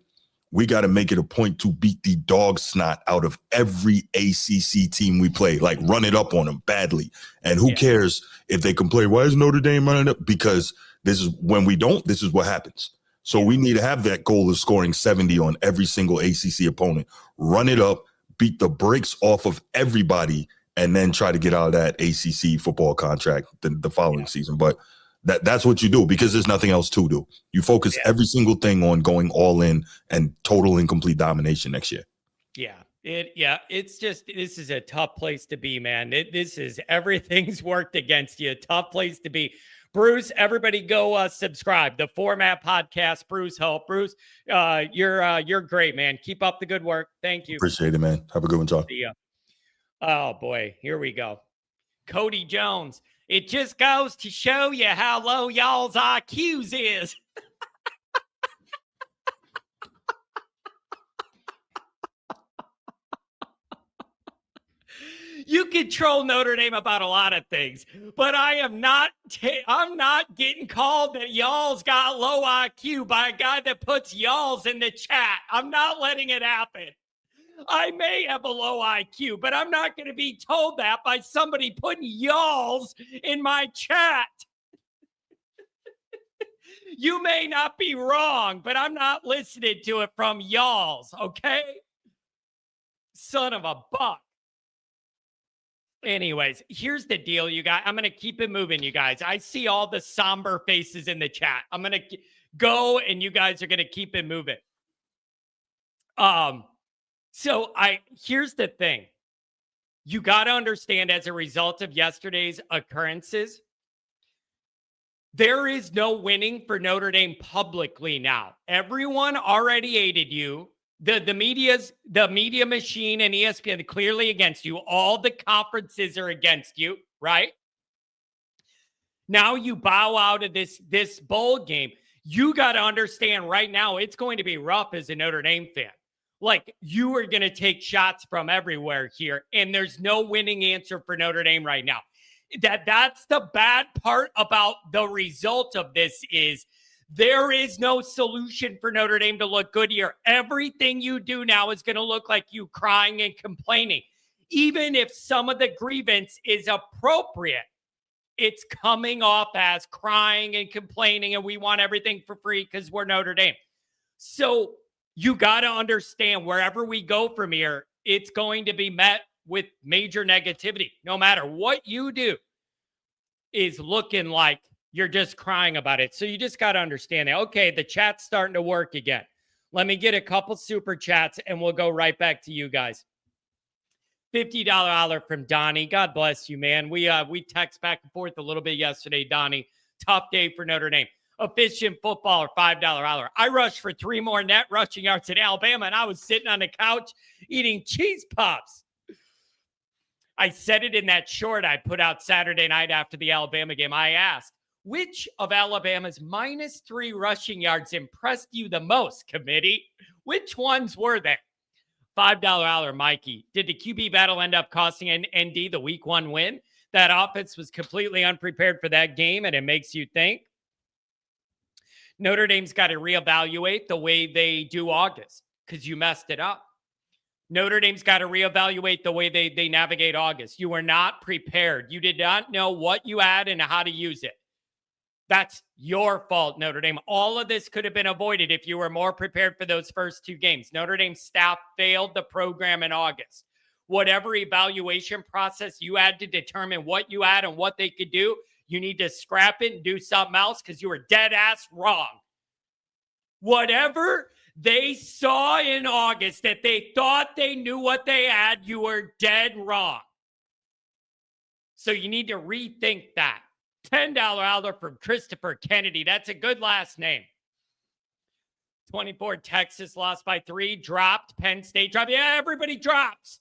we got to make it a point to beat the dog snot out of every ACC team we play, like run it up on them badly. And who cares if they can play? Why is Notre Dame running up? Because this is when we don't, this is what happens. So we need to have that goal of scoring 70 on every single ACC opponent, run it up, beat the brakes off of everybody, and then try to get out of that ACC football contract the following season. But that's what you do, because there's nothing else to do. You focus every single thing on going all in and total and complete domination next year. It's just, this is a tough place to be, man. This is, everything's worked against you. Tough place to be. Bruce, everybody go subscribe. The Format Podcast, Bruce Hope. Bruce, you're great, man. Keep up the good work. Thank you. Appreciate it, man. Have a good one, John. See ya. Oh, boy. Here we go. Cody Jones. It just goes to show you how low y'all's IQs is. You can troll Notre Dame about a lot of things, but I'm not getting called that y'all's got low IQ by a guy that puts y'all's in the chat. I'm not letting it happen. I may have a low IQ, but I'm not going to be told that by somebody putting y'all's in my chat. You may not be wrong, but I'm not listening to it from y'all's, okay? Son of a buck. Anyways, here's the deal, you guys. I'm going to keep it moving, you guys. I see all the somber faces in the chat. I'm going to go, and you guys are going to keep it moving. Here's the thing. You got to understand, as a result of yesterday's occurrences, there is no winning for Notre Dame publicly now. Everyone already aided you. The media machine and ESPN clearly against you. All the conferences are against you, right? Now you bow out of this bowl game. You got to understand right now it's going to be rough as a Notre Dame fan. Like, you are going to take shots from everywhere here, and there's no winning answer for Notre Dame right now. That's the bad part about the result of this is there is no solution for Notre Dame to look good here. Everything you do now is going to look like you crying and complaining. Even if some of the grievance is appropriate, it's coming off as crying and complaining, and we want everything for free because we're Notre Dame. So you got to understand, wherever we go from here, it's going to be met with major negativity. No matter what you do is looking like you're just crying about it. So you just got to understand that. Okay, the chat's starting to work again. Let me get a couple super chats and we'll go right back to you guys. $50 holler from Donnie. God bless you, man. We text back and forth a little bit yesterday, Donnie. Tough day for Notre Dame. Efficient footballer, $5 holler. I rushed for 3 more net rushing yards at Alabama, and I was sitting on the couch eating cheese puffs. I said it in that short I put out Saturday night after the Alabama game. I asked, which of Alabama's -3 rushing yards impressed you the most, committee? Which ones were they? $5 holler, Mikey. Did the QB battle end up costing ND the week 1 win? That offense was completely unprepared for that game, and it makes you think. Notre Dame's got to reevaluate the way they do August because you messed it up. Notre Dame's got to reevaluate the way they navigate August. You were not prepared. You did not know what you had and how to use it. That's your fault, Notre Dame. All of this could have been avoided if you were more prepared for those first 2 games. Notre Dame staff failed the program in August. Whatever evaluation process you had to determine what you had and what they could do, you need to scrap it and do something else because you were dead ass wrong. Whatever they saw in August that they thought they knew what they had, you were dead wrong. So you need to rethink that. $10 holler from Christopher Kennedy. That's a good last name. 24, Texas lost by 3, dropped. Penn State dropped. Yeah, everybody drops.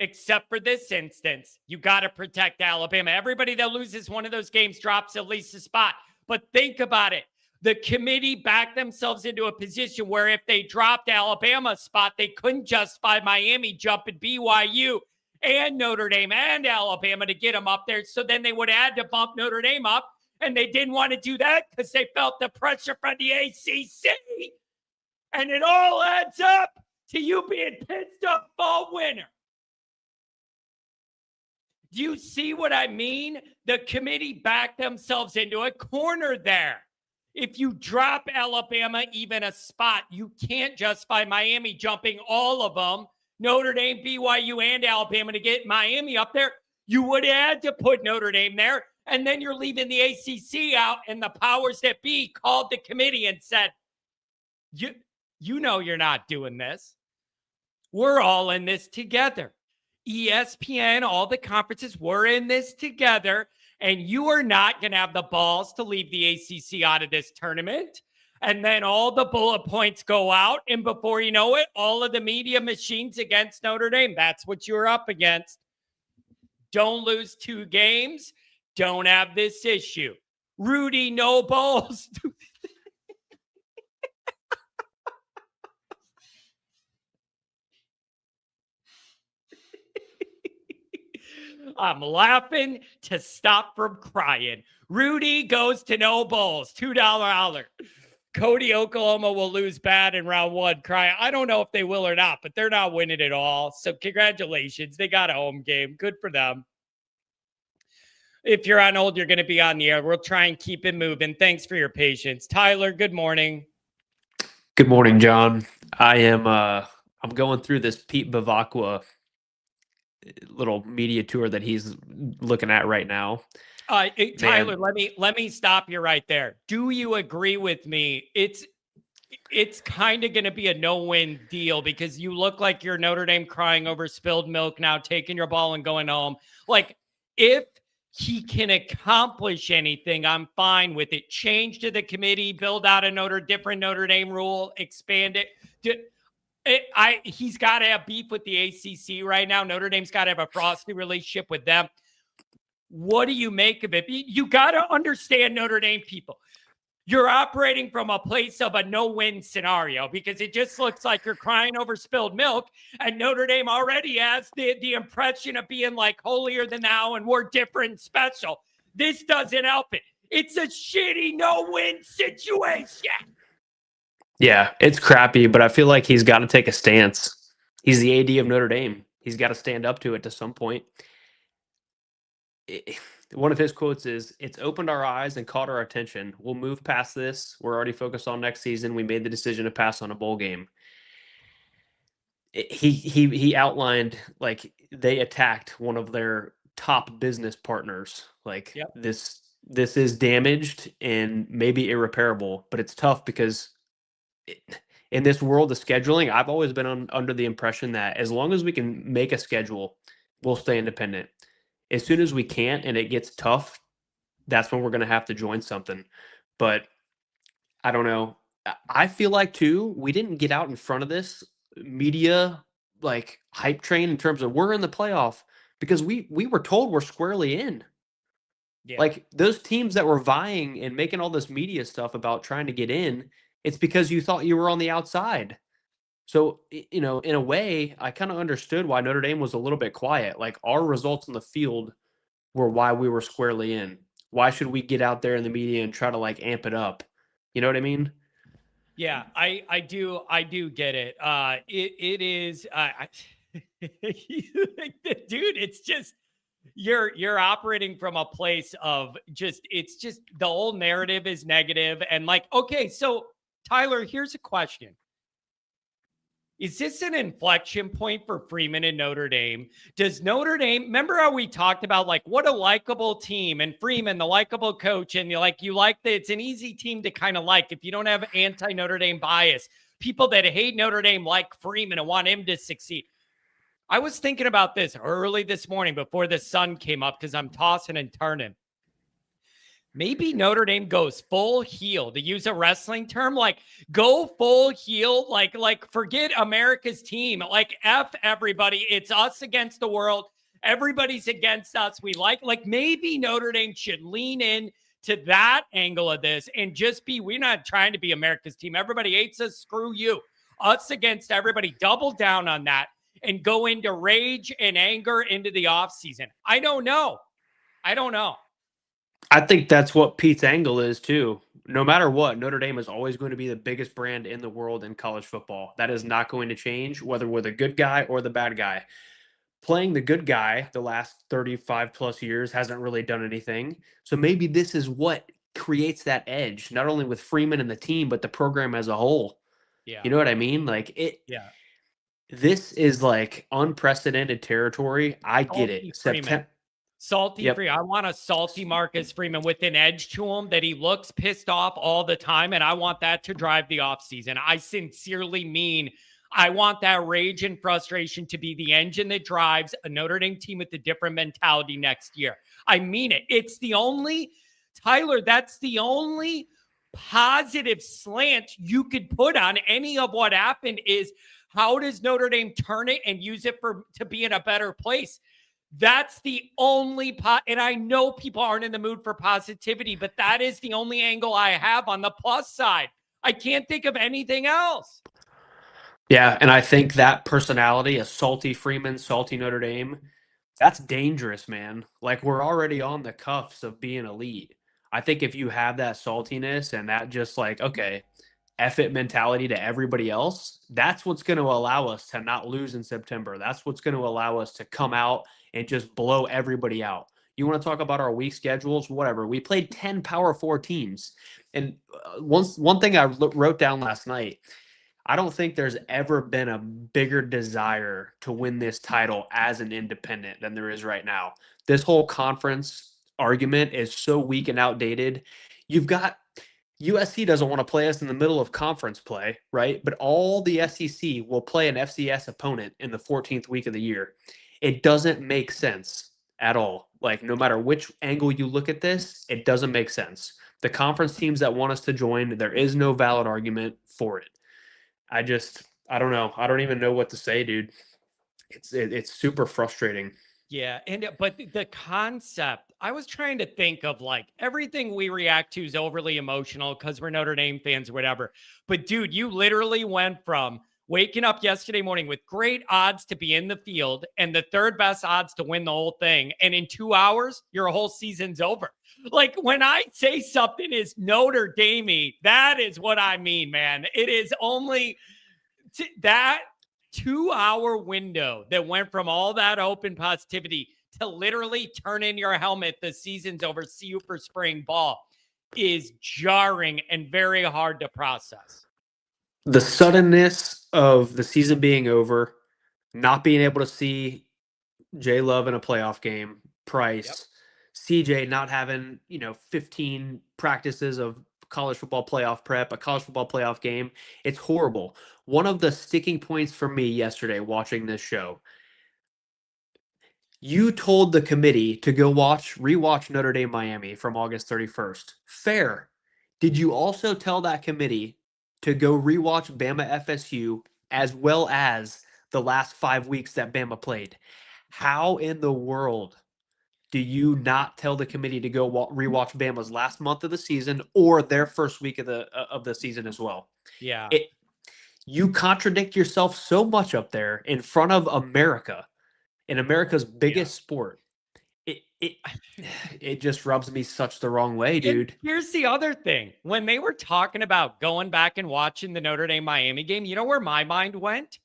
Except for this instance, you got to protect Alabama. Everybody that loses one of those games drops at least a spot. But think about it. The committee backed themselves into a position where if they dropped Alabama's spot, they couldn't justify Miami jumping BYU and Notre Dame and Alabama to get them up there. So then they would have had to bump Notre Dame up, and they didn't want to do that because they felt the pressure from the ACC. And it all adds up to you being pissed off fall winner. Do you see what I mean? The committee backed themselves into a corner there. If you drop Alabama even a spot, you can't justify Miami jumping all of them, Notre Dame, BYU, and Alabama to get Miami up there. You would have had to put Notre Dame there, and then you're leaving the ACC out, and the powers that be called the committee and said, you know you're not doing this. We're all in this together. ESPN, all the conferences, we're in this together. And you are not going to have the balls to leave the ACC out of this tournament. And then all the bullet points go out. And before you know it, all of the media machines against Notre Dame. That's what you're up against. Don't lose 2 games. Don't have this issue. Rudy, no balls. I'm laughing to stop from crying. Rudy goes to no bowls, $2 holler. Cody, Oklahoma will lose bad in round 1. Cry. I don't know if they will or not, but they're not winning it all. So congratulations. They got a home game. Good for them. If you're on hold, you're going to be on the air. We'll try and keep it moving. Thanks for your patience. Tyler, good morning. Good morning, John. I'm going through this Pete Bevacqua little media tour that he's looking at right now. Tyler, let me stop you right there. Do you agree with me? It's kind of going to be a no-win deal because you look like you're Notre Dame crying over spilled milk now, taking your ball and going home. Like, if he can accomplish anything, I'm fine with it. Change to the committee, build out a different Notre Dame rule, expand it. He's got to have beef with the ACC right now. Notre Dame's got to have a frosty relationship with them. What do you make of it? You got to understand, Notre Dame people. You're operating from a place of a no-win scenario because it just looks like you're crying over spilled milk, and Notre Dame already has the impression of being like holier than thou and we're different and special. This doesn't help it. It's a shitty no-win situation. Yeah, it's crappy, but I feel like he's got to take a stance. He's the AD of Notre Dame. He's got to stand up to it to some point. One of his quotes is, "It's opened our eyes and caught our attention. We'll move past this. We're already focused on next season. We made the decision to pass on a bowl game." He outlined like they attacked one of their top business partners. Like, yep. This is damaged and maybe irreparable, but it's tough because in this world of scheduling, I've always been under the impression that as long as we can make a schedule, we'll stay independent. As soon as we can't and it gets tough, that's when we're going to have to join something. But I don't know. I feel like, too, we didn't get out in front of this media like hype train in terms of we're in the playoff because we were told we're squarely in. Yeah. Like those teams that were vying and making all this media stuff about trying to get in, it's because you thought you were on the outside. So, you know, in a way, I kind of understood why Notre Dame was a little bit quiet. Like our results on the field were why we were squarely in. Why should we get out there in the media and try to like amp it up? You know what I mean? Yeah, I do get it. It is, dude, it's just, you're operating from a place of it's just the whole narrative is negative. And like, okay, so Tyler, here's a question. Is this an inflection point for Freeman and Notre Dame? Does Notre Dame, remember how we talked about like what a likable team and Freeman, the likable coach, and you like that it's an easy team to kind of like if you don't have anti-Notre Dame bias. People that hate Notre Dame like Freeman and want him to succeed. I was thinking about this early this morning before the sun came up because I'm tossing and turning. Maybe Notre Dame goes full heel, to use a wrestling term, like go full heel, like forget America's team, like F everybody. It's us against the world. Everybody's against us. We like maybe Notre Dame should lean in to that angle of this and just be, we're not trying to be America's team. Everybody hates us. Screw you. Us against everybody. Double down on that and go into rage and anger into the offseason. I don't know. I think that's what Pete's angle is too. No matter what, Notre Dame is always going to be the biggest brand in the world in college football. That is not going to change, whether we're the good guy or the bad guy. Playing the good guy the last 35 plus years hasn't really done anything. So maybe this is what creates that edge, not only with Freeman and the team, but the program as a whole. Yeah. You know what I mean? Like it. Yeah. This is like unprecedented territory. I get it. September. Salty Freeman. I want a salty Marcus Freeman with an edge to him that he looks pissed off all the time. And I want that to drive the offseason. I sincerely mean I want that rage and frustration to be the engine that drives a Notre Dame team with a different mentality next year. I mean it. It's the only, Tyler, that's the only positive slant you could put on any of what happened is how does Notre Dame turn it and use it to be in a better place? That's the only and I know people aren't in the mood for positivity, but that is the only angle I have on the plus side. I can't think of anything else. Yeah, and I think that personality, a salty Freeman, salty Notre Dame, That's dangerous, man. Like, we're already on the cuffs of being elite. I think if you have that saltiness and that just like, okay, F it mentality to everybody else, that's what's going to allow us to not lose in September. That's what's going to allow us to come out and just blow everybody out. You want to talk about our week schedules, whatever. We played 10 Power 4 teams. And one thing I wrote down last night, I don't think there's ever been a bigger desire to win this title as an independent than there is right now. This whole conference argument is so weak and outdated. You've got USC doesn't want to play us in the middle of conference play, right? But all the SEC will play an FCS opponent in the 14th week of the year. It doesn't make sense at all. Like, no matter which angle you look at this, it doesn't make sense. The conference teams that want us to join, there is no valid argument for it. I don't know. I don't even know what to say, dude. It's super frustrating. Yeah, but the concept, I was trying to think of like everything we react to is overly emotional because we're Notre Dame fans or whatever. But dude, you literally went from waking up yesterday morning with great odds to be in the field and the third best odds to win the whole thing. And in 2 hours, your whole season's over. Like, when I say something is Notre Dame-y, that is what I mean, man. It is only that 2-hour window that went from all that open positivity to literally turn in your helmet, the season's over, see you for spring ball, is jarring and very hard to process. The suddenness of the season being over, not being able to see J Love in a playoff game, Price, CJ not having, 15 practices of college football playoff prep, a college football playoff game. It's horrible. One of the sticking points for me yesterday watching this show, you told the committee to go rewatch Notre Dame Miami from August 31st. Fair. Did you also tell that committee to go rewatch Bama FSU as well as the last 5 weeks that Bama played? How in the world do you not tell the committee to go rewatch Bama's last month of the season or their first week of the season as well? Yeah. You contradict yourself so much up there in front of America, in America's biggest sport. It just rubs me such the wrong way, dude. And here's the other thing. When they were talking about going back and watching the Notre Dame Miami game, you know where my mind went?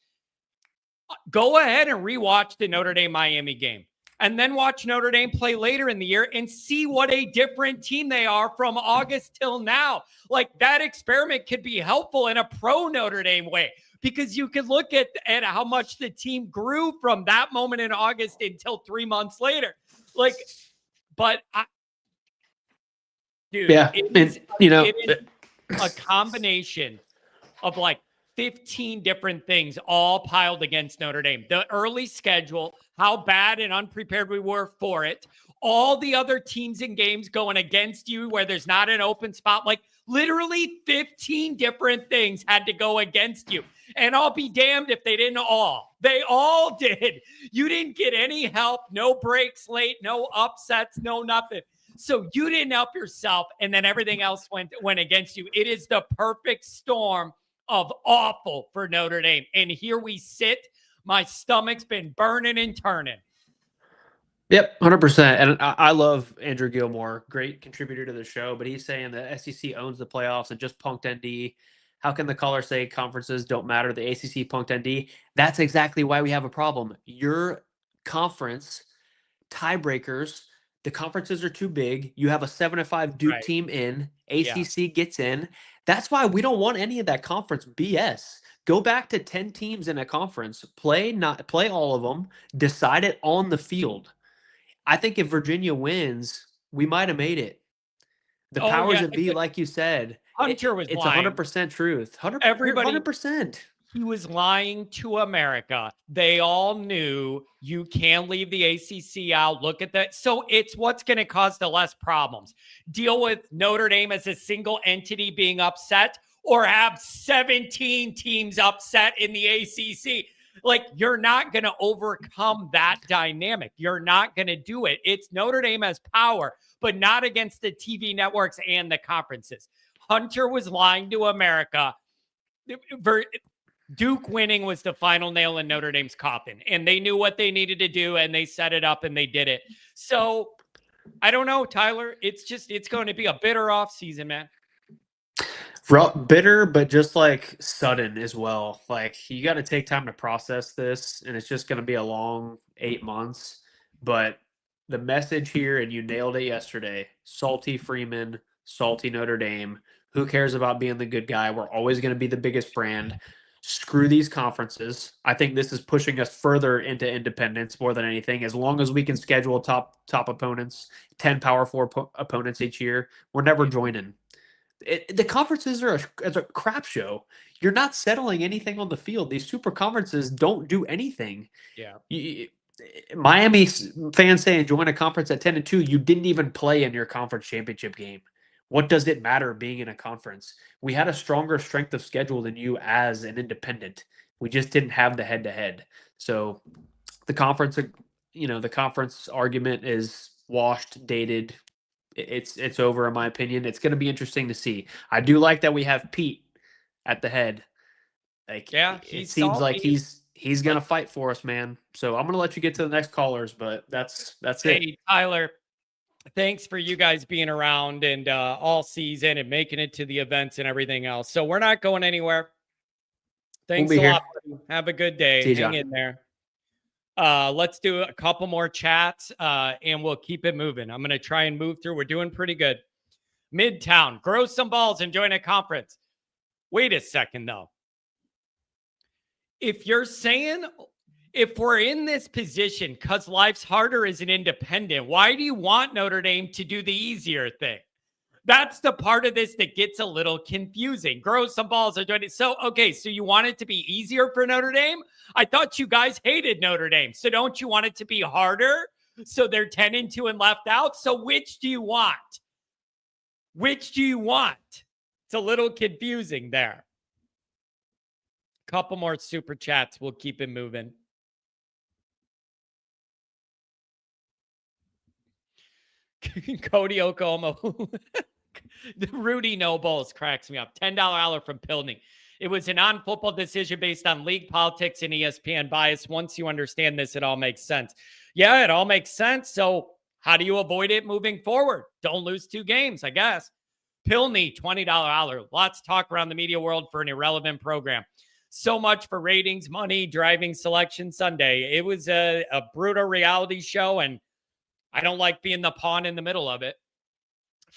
Go ahead and rewatch the Notre Dame Miami game and then watch Notre Dame play later in the year and see what a different team they are from August till now. Like, that experiment could be helpful in a pro Notre Dame way, because you could look at how much the team grew from that moment in August until 3 months later. Like, but dude, yeah, it is a combination of like 15 different things all piled against Notre Dame. The early schedule, how bad and unprepared we were for it, all the other teams and games going against you where there's not an open spot, like literally 15 different things had to go against you. And I'll be damned if they didn't all. They all did. You didn't get any help, no breaks late, no upsets, no nothing. So you didn't help yourself, and then everything else went against you. It is the perfect storm of awful for Notre Dame. And here we sit. My stomach's been burning and turning. Yep, 100%. And I love Andrew Gilmore, great contributor to the show, but he's saying the SEC owns the playoffs and just punked ND. How can the caller say conferences don't matter? The ACC punked ND. That's exactly why we have a problem. Your conference tiebreakers, the conferences are too big. You have a 7-5 Duke team in. ACC gets in. That's why we don't want any of that conference BS. Go back to 10 teams in a conference. Play all of them. Decide it on the field. I think if Virginia wins, we might have made it. The powers that be, like you said, Hunter was it's lying. 100% truth. 100%. He was lying to America. They all knew you can't leave the ACC out. Look at that. So it's what's going to cause the less problems. Deal with Notre Dame as a single entity being upset, or have 17 teams upset in the ACC. Like, you're not going to overcome that dynamic. You're not going to do it. It's Notre Dame has power, but not against the TV networks and the conferences. Hunter was lying to America. Duke winning was the final nail in Notre Dame's coffin, and they knew what they needed to do, and they set it up, and they did it. So I don't know, Tyler. It's going to be a bitter off season, man. Bitter, but just like sudden as well. Like you got to take time to process this, and it's just going to be a long 8 months. But the message here, and you nailed it yesterday: salty Freeman, salty Notre Dame. Who cares about being the good guy? We're always going to be the biggest brand. Screw these conferences. I think this is pushing us further into independence more than anything. As long as we can schedule top opponents, 10 Power 4 opponents each year, we're never joining. The conferences are a crap show. You're not settling anything on the field. These super conferences don't do anything. Yeah. Miami fans saying join a conference at 10-2. You didn't even play in your conference championship game. What does it matter being in a conference? We had a stronger strength of schedule than you as an independent. We just didn't have the head-to-head. So the conference, the conference argument is washed, dated. It's over, in my opinion. It's going to be interesting to see. I do like that we have Pete at the head. Like, Yeah, it seems salty. like he's going to fight for us, man. So I'm going to let you get to the next callers, but that's it. Hey, Tyler, thanks for you guys being around and all season and making it to the events and everything else. So we're not going anywhere. Thanks We'll be a lot. here. Buddy. Have a good day. See you, Hang John. in there. Let's do a couple more chats and we'll keep it moving. I'm going to try and move through. We're doing pretty good. Midtown, grow some balls and join a conference. Wait a second, though. If you're saying, if we're in this position because life's harder as an independent, why do you want Notre Dame to do the easier thing? That's the part of this that gets a little confusing. Grow some balls and join it. So, okay, so you want it to be easier for Notre Dame? I thought you guys hated Notre Dame. So don't you want it to be harder? So they're 10-2 and left out. So which do you want? Which do you want? It's a little confusing there. Couple more super chats. We'll keep it moving. Cody Oklahoma. The Rudy Nobles cracks me up. $10 hour from Pilney. It was a non-football decision based on league politics and ESPN bias. Once you understand this, it all makes sense. Yeah, it all makes sense. So how do you avoid it moving forward? Don't lose 2 games, I guess. Pilney, $20 hour. Lots of talk around the media world for an irrelevant program. So much for ratings, money, driving selection Sunday. It was a brutal reality show, and I don't like being the pawn in the middle of it.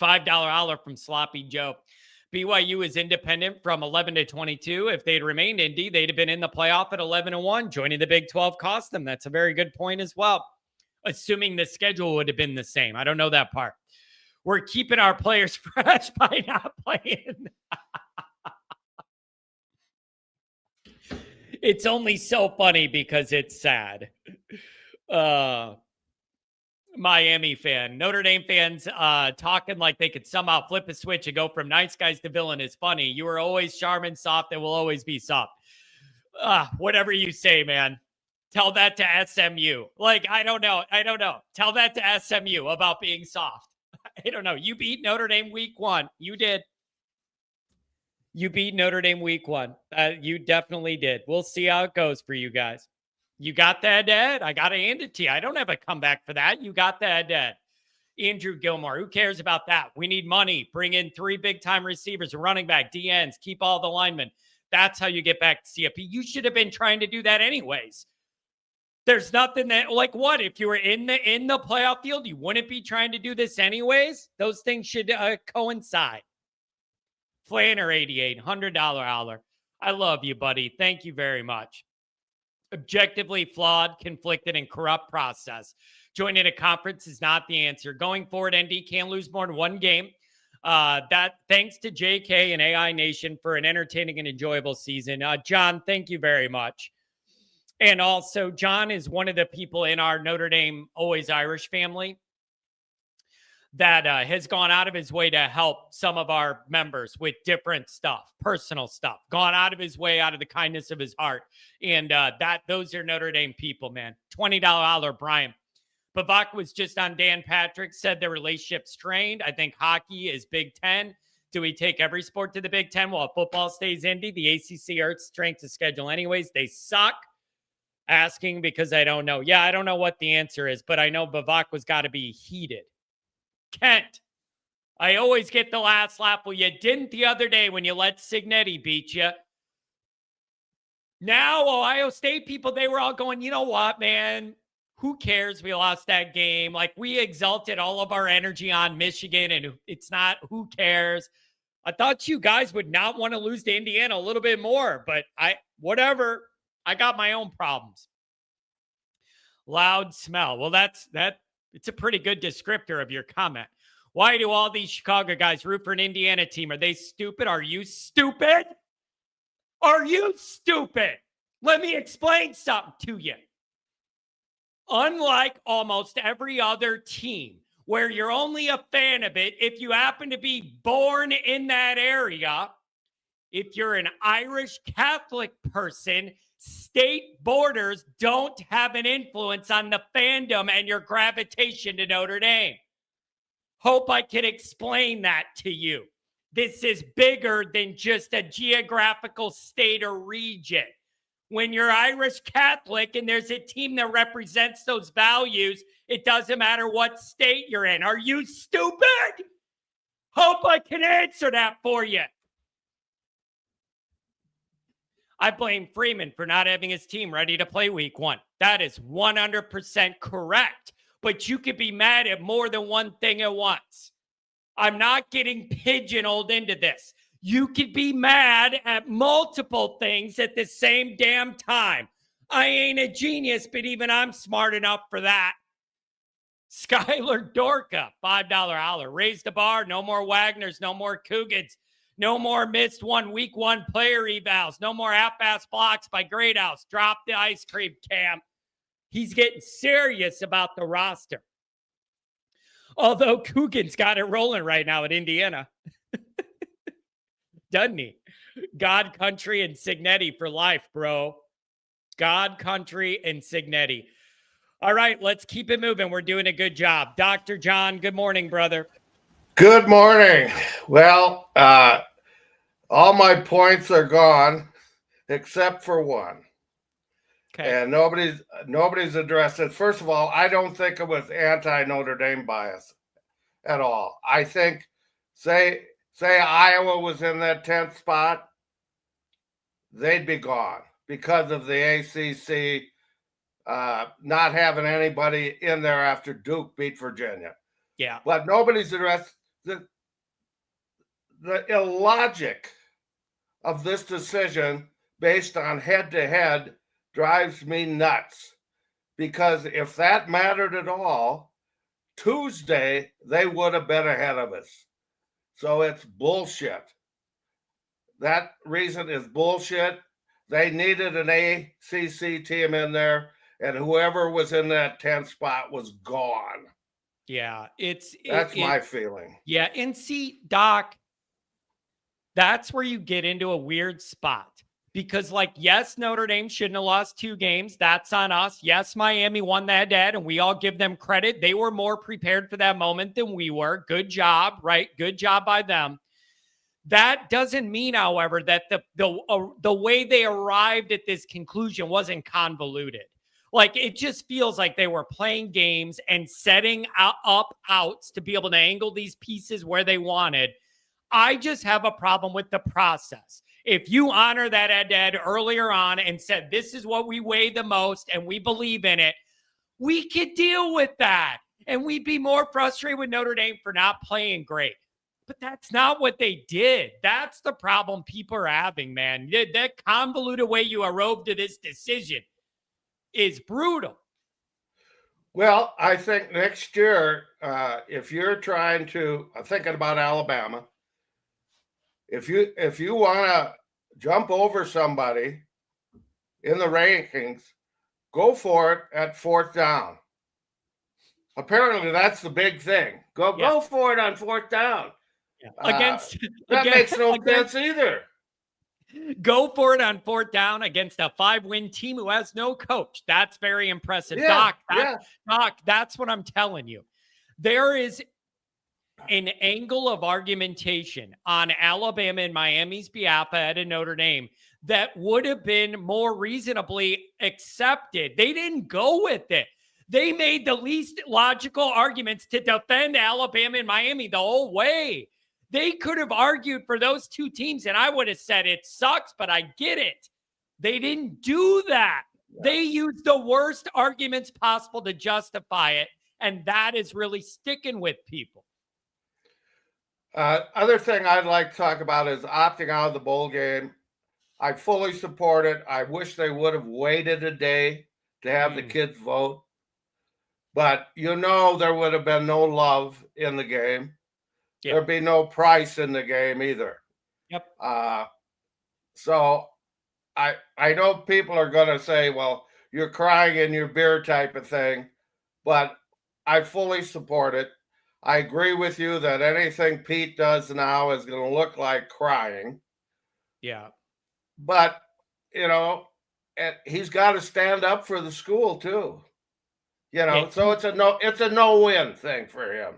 $5 hour from Sloppy Joe. BYU is independent from 11-22. If they'd remained Indy, they'd have been in the playoff at 11-1. Joining the Big 12 cost them. That's a very good point as well. Assuming the schedule would have been the same. I don't know that part. We're keeping our players fresh by not playing. It's only so funny because it's sad. Miami fan. Notre Dame fans talking like they could somehow flip a switch and go from nice guys to villain is funny. You were always charming, soft, and will always be soft. Whatever you say, man. Tell that to SMU. Like, I don't know. Tell that to SMU about being soft. I don't know. You beat Notre Dame week 1. You did. You beat Notre Dame week 1. You definitely did. We'll see how it goes for you guys. You got that, Ed. I got to hand it to you. I don't have a comeback for that. You got that, Ed. Andrew Gilmore. Who cares about that? We need money. Bring in 3 big-time receivers, a running back, DNs, keep all the linemen. That's how you get back to CFP. You should have been trying to do that anyways. There's nothing that, like, what? If you were in the playoff field, you wouldn't be trying to do this anyways? Those things should coincide. Flanner 88, $100 hour. I love you, buddy. Thank you very much. Objectively flawed, conflicted, and corrupt process. Joining a conference is not the answer. Going forward, ND can't lose more than 1 game. That thanks to JK and AI Nation for an entertaining and enjoyable season. John, thank you very much. And also, John is one of the people in our Notre Dame Always Irish family that has gone out of his way to help some of our members with different stuff, personal stuff, gone out of his way, out of the kindness of his heart. And those are Notre Dame people, man. $20 hour, Brian. Bevacqua was just on Dan Patrick, said their relationship strained. I think hockey is Big Ten. Do we take every sport to the Big Ten while football stays Indy? The ACC hurts strength of schedule anyways. They suck. Asking because I don't know. Yeah, I don't know what the answer is, but I know Bevacqua's got to be heated. Kent, I always get the last laugh. Well, you didn't the other day when you let Cignetti beat you. Now, Ohio State people, they were all going, you know what, man? Who cares? We lost that game. Like, we exalted all of our energy on Michigan, and it's not, who cares? I thought you guys would not want to lose to Indiana a little bit more, but whatever. I got my own problems. Loud smell. Well, it's a pretty good descriptor of your comment. Why do all these Chicago guys root for an Indiana team? Are they stupid? Are you stupid? Are you stupid? Let me explain something to you. Unlike almost every other team where you're only a fan of it if you happen to be born in that area, if you're an Irish Catholic person, state borders don't have an influence on the fandom and your gravitation to Notre Dame. Hope I can explain that to you. This is bigger than just a geographical state or region. When you're Irish Catholic and there's a team that represents those values, it doesn't matter what state you're in. Are you stupid? Hope I can answer that for you. I blame Freeman for not having his team ready to play week 1. That is 100% correct. But you could be mad at more than one thing at once. I'm not getting pigeonholed into this. You could be mad at multiple things at the same damn time. I ain't a genius, but even I'm smart enough for that. Skylar Dorka, $5 holler. Raise the bar. No more Wagners. No more Cougans. No more missed week 1 player evals. No more half-ass blocks by Greathouse. Drop the ice cream, Cam. He's getting serious about the roster. Although Coogan's got it rolling right now at Indiana. Doesn't he? God, country, and Cignetti for life, bro. God, country, and Cignetti. All right, let's keep it moving. We're doing a good job. Dr. John, good morning, brother. Good morning. Well, all my points are gone except for one. Okay. And nobody's addressed it. First of all, I don't think it was anti-Notre Dame bias at all. I think, say Iowa was in that 10th spot, they'd be gone because of the ACC not having anybody in there after Duke beat Virginia. Yeah. But nobody's addressed the illogic of this decision based on head-to-head drives me nuts, because if that mattered at all, Tuesday they would have been ahead of us. So it's bullshit. That reason is bullshit. They needed an ACC team in there, and whoever was in that 10th spot was gone. Yeah, that's my feeling. Yeah, and see, Doc, that's where you get into a weird spot. Because, like, yes, Notre Dame shouldn't have lost 2 games. That's on us. Yes, Miami won that dead, and we all give them credit. They were more prepared for that moment than we were. Good job, right? Good job by them. That doesn't mean, however, that the way they arrived at this conclusion wasn't convoluted. Like, it just feels like they were playing games and setting up outs to be able to angle these pieces where they wanted. I just have a problem with the process. If you honor that head-to-head earlier on and said, this is what we weigh the most and we believe in it, we could deal with that. And we'd be more frustrated with Notre Dame for not playing great. But that's not what they did. That's the problem people are having, man. That convoluted way you arrived to this decision is brutal. Well, I think next year, if you're trying to, thinking about Alabama, if you want to jump over somebody in the rankings, go for it at 4th down. Apparently, that's the big thing. Go for it on 4th down. Yeah. That makes no sense either. Go for it on 4th down against a 5-win team who has no coach. That's very impressive. Yeah, Doc, that's what I'm telling you. an angle of argumentation on Alabama and Miami's Bevacqua at a Notre Dame that would have been more reasonably accepted. They didn't go with it. They made the least logical arguments to defend Alabama and Miami the whole way. They could have argued for those two teams, and I would have said it sucks, but I get it. They didn't do that. They used the worst arguments possible to justify it, and that is really sticking with people. Other thing I'd like to talk about is opting out of the bowl game. I fully support it. I wish they would have waited a day to have the kids vote. But there would have been no love in the game. Yep. There'd be no price in the game either. Yep. So I know people are going to say, well, you're crying in your beer type of thing, but I fully support it. I agree with you that anything Pete does now is going to look like crying. Yeah. But, and he's got to stand up for the school too. So it's a no-win thing for him.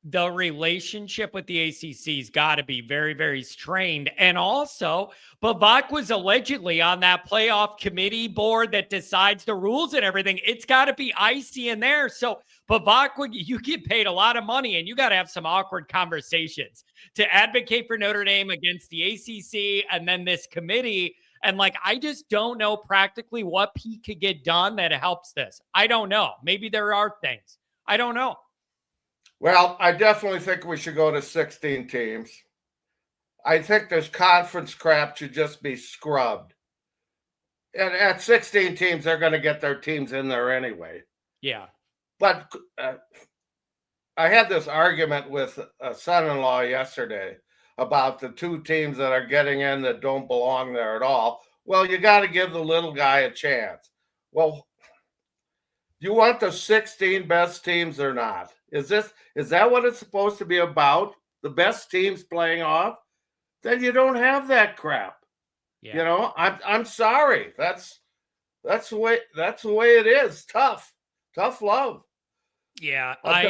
The relationship with the ACC's got to be very, very strained. And also, Bevacqua was allegedly on that playoff committee board that decides the rules and everything. It's got to be icy in there. So Bevacqua, you get paid a lot of money, and you got to have some awkward conversations to advocate for Notre Dame against the ACC and then this committee. And I just don't know practically what Pete could get done that helps this. I don't know. Maybe there are things. I don't know. Well, I definitely think we should go to 16 teams. I think this conference crap should just be scrubbed. And at 16 teams, they're going to get their teams in there anyway. Yeah. But I had this argument with a son-in-law yesterday about the two teams that are getting in that don't belong there at all. Well, you got to give the little guy a chance. Well, do you want the 16 best teams or not? Is that what it's supposed to be about? The best teams playing off? Then you don't have that crap. Yeah. I'm sorry. That's the way it is. Tough love. Yeah. I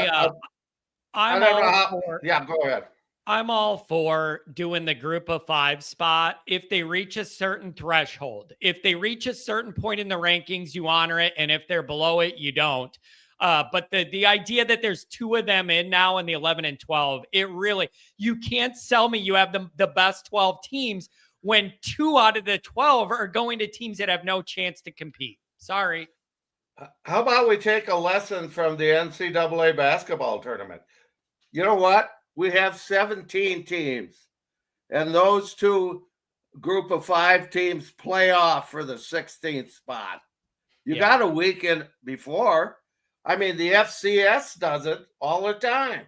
don't know how. Yeah, go ahead. I'm all for doing the group of 5 spot. If they reach a certain threshold, if they reach a certain point in the rankings, you honor it. And if they're below it, you don't. But the idea that there's 2 of them in now in the 11 and 12, you can't sell me you have the best 12 teams when 2 out of the 12 are going to teams that have no chance to compete. Sorry. How about we take a lesson from the NCAA basketball tournament? You know what? We have 17 teams, and those 2 group of 5 teams play off for the 16th spot. You got a weekend before. I mean, the FCS does it all the time.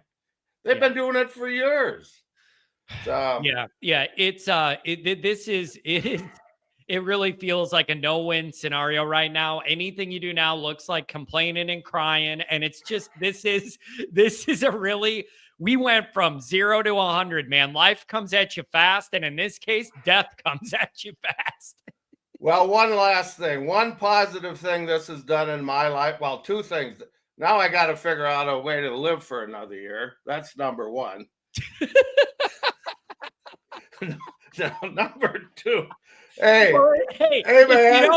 They've been doing it for years. So it really feels like a no-win scenario right now. Anything you do now looks like complaining and crying, and it's just this is we went from 0 to 100, man. Life comes at you fast, and in this case, death comes at you fast. Well, one last thing. One positive thing this has done in my life. Well, 2 things. Now I got to figure out a way to live for another year. That's number 1. Number 2. Hey, man.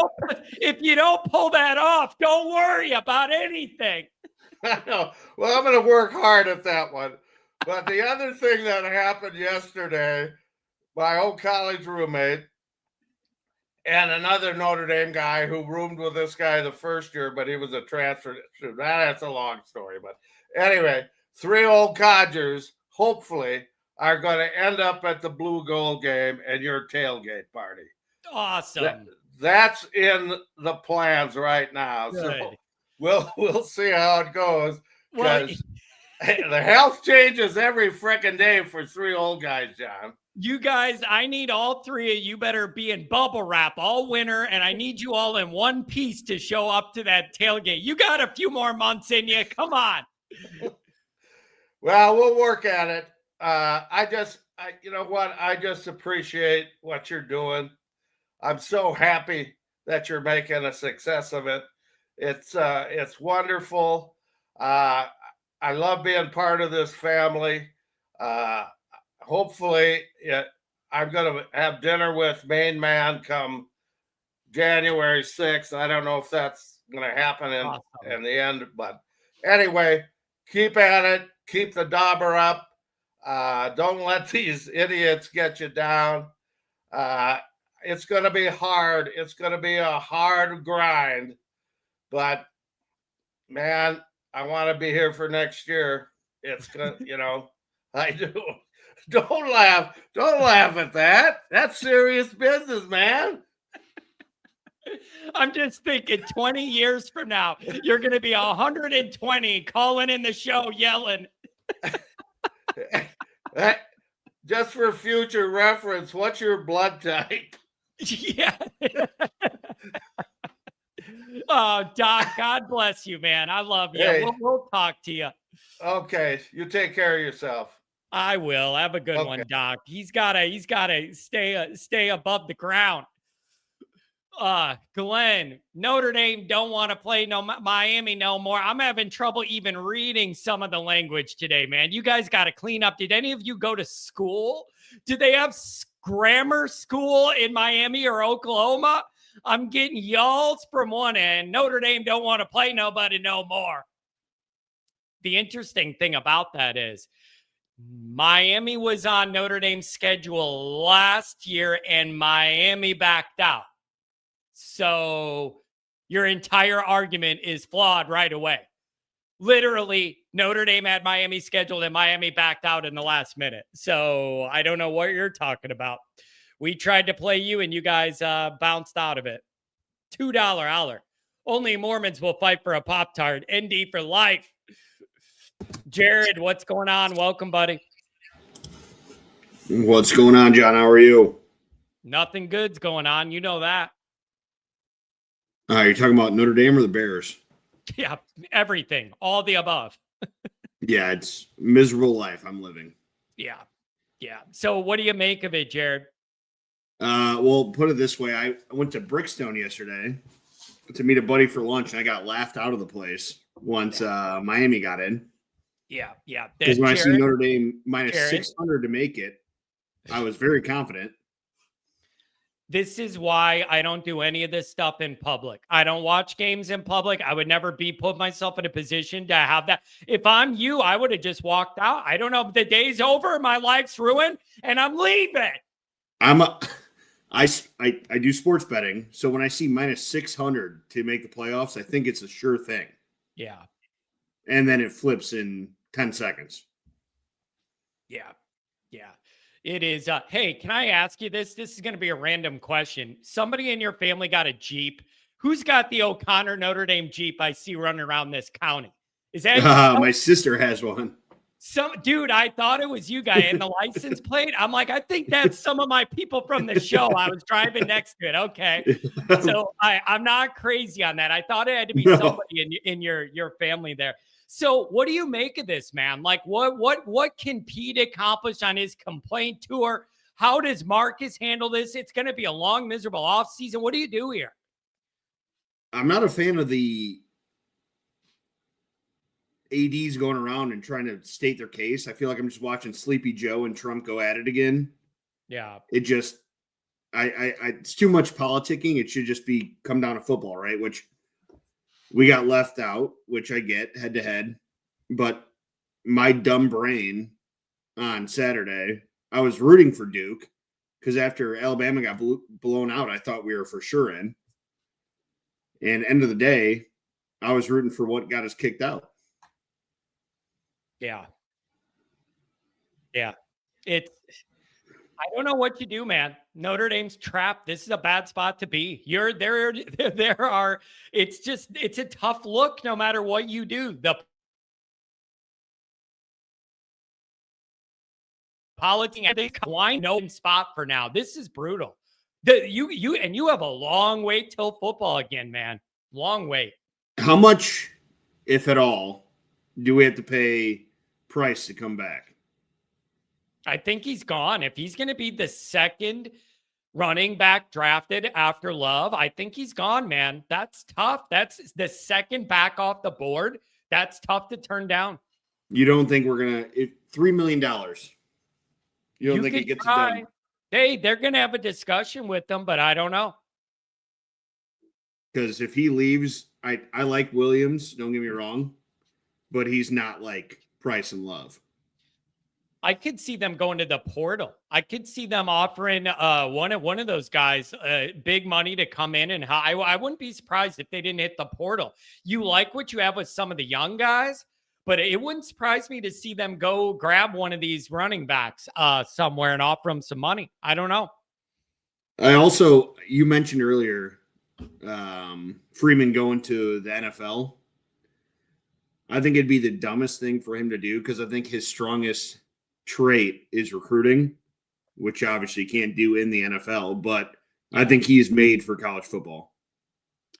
If you don't pull that off, don't worry about anything. I know. Well, I'm going to work hard at that one. But the other thing that happened yesterday, my old college roommate and another Notre Dame guy who roomed with this guy the first year, but he was a transfer. That's a long story. But anyway, 3 old codgers, hopefully, are going to end up at the Blue Gold game and your tailgate party. Awesome. That's in the plans right now. Good. So we'll see how it goes. Because the health changes every freaking day for 3 old guys, John. You guys, I need all 3 of you better be in bubble wrap all winter, and I need you all in one piece to show up to that tailgate. You got a few more months in you. Come on. Well, we'll work at it. You know what? I just appreciate what you're doing. I'm so happy that you're making a success of it. It's wonderful. I love being part of this family. Hopefully, I'm going to have dinner with Main Man come January 6th. I don't know if that's going to happen in the end, but anyway, keep at it. Keep the dauber up. Don't let these idiots get you down. It's going to be hard. It's going to be a hard grind, but man, I want to be here for next year. It's going to, I do. Don't laugh. Don't laugh at that. That's serious business, man. I'm just thinking 20 years from now, you're going to be 120 calling in the show yelling. Just for future reference, what's your blood type? Yeah. Oh, Doc, God bless you, man. I love you. Hey. We'll talk to you. Okay. You take care of yourself. I will. Have a good one, Doc. He's gotta stay above the ground. Glenn, Notre Dame don't want to play Miami no more. I'm having trouble even reading some of the language today, man. You guys got to clean up. Did any of you go to school? Did they have grammar school in Miami or Oklahoma? I'm getting y'alls from one end. Notre Dame don't want to play nobody no more. The interesting thing about that is Miami was on Notre Dame's schedule last year and Miami backed out. So your entire argument is flawed right away. Literally, Notre Dame had Miami scheduled and Miami backed out in the last minute. So I don't know what you're talking about. We tried to play you and you guys bounced out of it. $2 holler. Only Mormons will fight for a Pop-Tart. ND for life. Jared, what's going on? Welcome, buddy. What's going on, John? How are you? Nothing good's going on. You know that. You're talking about Notre Dame or the Bears? Yeah, everything. All the above. Yeah, it's miserable life I'm living. Yeah. So what do you make of it, Jared? Well, put it this way. I went to Brickstone yesterday to meet a buddy for lunch, and I got laughed out of the place once Miami got in. Yeah. Because when I see Notre Dame minus 600 to make it, I was very confident. This is why I don't do any of this stuff in public. I don't watch games in public. I would never put myself in a position to have that. If I'm you, I would have just walked out. I don't know. The day's over. My life's ruined and I'm leaving. I do sports betting. So when I see minus 600 to make the playoffs, I think it's a sure thing. Yeah. And then it flips in 10 seconds. Yeah. It is. Hey, can I ask you this? This is going to be a random question. Somebody in your family got a Jeep. Who's got the O'Connor Notre Dame Jeep I see running around this county? Is that my sister has one. Dude, I thought it was you guy and the license plate. I'm like, I think that's some of my people from the show. I was driving next to it. Okay. So I'm not crazy on that. I thought it had to be somebody in your family there. So what do you make of this, man? Like what can Pete accomplish on his complaint tour? How does Marcus handle this? It's going to be a long, miserable offseason. What do you do here? I'm not a fan of the ADs going around and trying to state their case. I feel like I'm just watching Sleepy Joe and Trump go at it again. Yeah. It just, it's too much politicking. It should just come down to football, right? Which we got left out, which I get head to head, but my dumb brain on Saturday, I was rooting for Duke because after Alabama got blown out, I thought we were for sure in. And end of the day, I was rooting for what got us kicked out. Yeah. I don't know what you do, man. Notre Dame's trapped. This is a bad spot to be. It's a tough look no matter what you do. The politics, why no spot for now? This is brutal. You have a long wait till football again, man. Long wait. How much, if at all, do we have to pay Price to come back? I think he's gone. If he's going to be the second running back drafted after Love, I think he's gone, man. That's tough. That's the second back off the board. That's tough to turn down. You don't think we're gonna $3 million? You don't think could it gets try. it done? Hey, they're going to have a discussion with them, but I don't know. Because if he leaves, I like Williams. Don't get me wrong, but he's not like Price and Love. I could see them going to the portal. I could see them offering one of those guys big money to come in, and I wouldn't be surprised if they didn't hit the portal. You like what you have with some of the young guys, but it wouldn't surprise me to see them go grab one of these running backs somewhere and offer them some money. I don't know. You mentioned earlier Freeman going to the NFL. I think it'd be the dumbest thing for him to do because I think his strongest trait is recruiting, which obviously can't do in the NFL, but I think he's made for college football.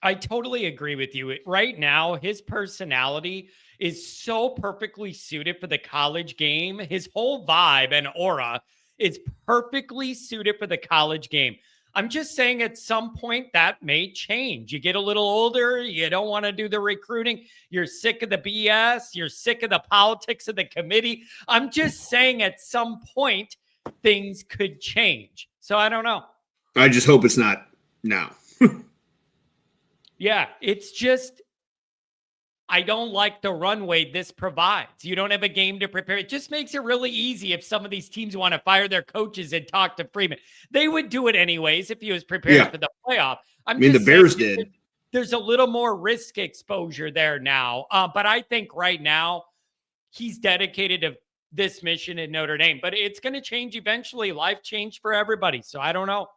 I totally agree with you. Right now, his personality is so perfectly suited for the college game. His whole vibe and aura is perfectly suited for the college game. I'm just saying at some point that may change. You get a little older. You don't want to do the recruiting. You're sick of the BS. You're sick of the politics of the committee. I'm just saying at some point things could change. So I don't know. I just hope it's not now. Yeah, it's just I don't like the runway this provides. You don't have a game to prepare. It just makes it really easy if some of these teams want to fire their coaches and talk to Freeman. They would do it anyways if he was prepared for the playoff. The Bears did. There's a little more risk exposure there now. But I think right now he's dedicated to this mission in Notre Dame. But it's going to change eventually. Life changed for everybody. So I don't know.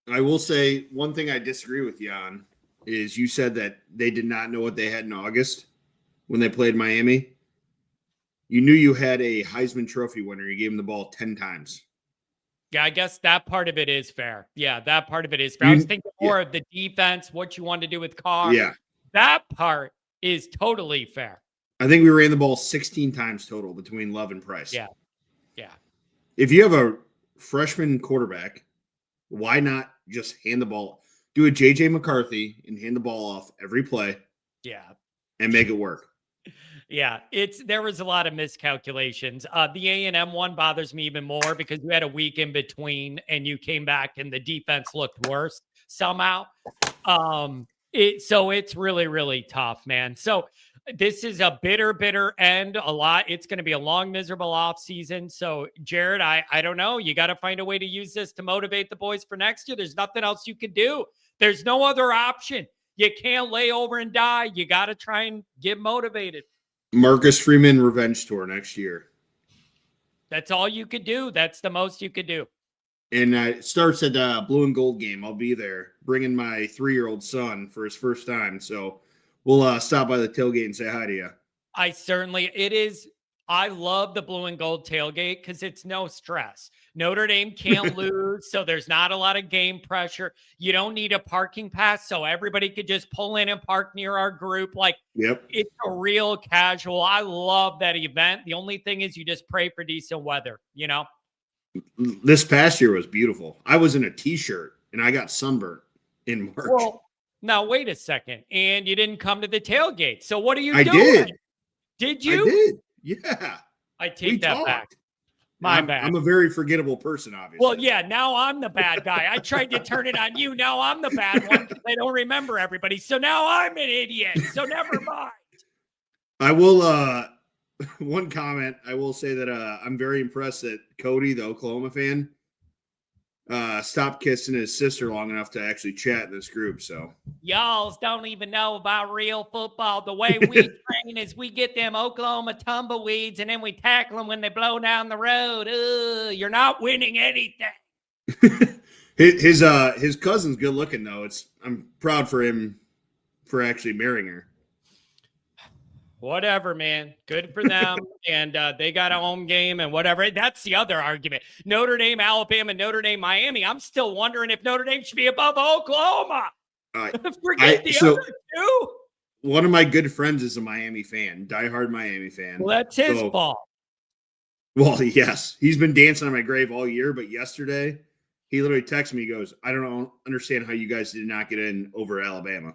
I will say one thing I disagree with you on is you said that they did not know what they had in August when they played Miami. You knew you had a Heisman Trophy winner. You gave him the ball 10 times. Yeah, I guess that part of it is fair. Yeah, that part of it is fair. I was thinking more of the defense, what you want to do with Carr. Yeah. That part is totally fair. I think we ran the ball 16 times total between Love and Price. Yeah. Yeah. If you have a freshman quarterback, why not just hand the ball? Do a J.J. McCarthy and hand the ball off every play. Yeah. And make it work. Yeah, there was a lot of miscalculations. The A&M one bothers me even more because you had a week in between and you came back and the defense looked worse somehow. So it's really, really tough, man. So this is a bitter end. It's going to be a long, miserable offseason. So, Jared, I don't know. You got to find a way to use this to motivate the boys for next year. There's nothing else you could do. There's no other option. You can't lay over and die. You got to try and get motivated. Marcus Freeman revenge tour next year. That's all you could do. That's the most you could do. And it starts at Blue and Gold game. I'll be there bringing my 3-year-old son for his first time. So we'll stop by the tailgate and say hi to you. I love the Blue and Gold tailgate because it's no stress. Notre Dame can't lose, so there's not a lot of game pressure. You don't need a parking pass, so everybody could just pull in and park near our group. It's a real casual. I love that event. The only thing is you just pray for decent weather, you know? This past year was beautiful. I was in a T-shirt, and I got sunburnt in March. Well, now, wait a second. And you didn't come to the tailgate. So what are you doing? I did. Did you? I did. Yeah. I take that back. My bad. I'm a very forgettable person, obviously. Well, yeah, now I'm the bad guy. I tried to turn it on you. Now I'm the bad one because I don't remember everybody. So now I'm an idiot. So never mind. I will, one comment, I will say that I'm very impressed that Cody, the Oklahoma fan, stopped kissing his sister long enough to actually chat in this group. So y'all don't even know about real football. The way we train is we get them Oklahoma tumbleweeds and then we tackle them when they blow down the road. You're not winning anything. His cousin's good looking though. I'm proud for him for actually marrying her. Whatever, man. Good for them. And they got a home game and whatever. That's the other argument. Notre Dame, Alabama, Notre Dame, Miami. I'm still wondering if Notre Dame should be above Oklahoma. Forget the other two. One of my good friends is a Miami fan, diehard Miami fan. Well, that's his fault. Well, yes. He's been dancing on my grave all year, but yesterday he literally texted me. He goes, I don't understand how you guys did not get in over Alabama.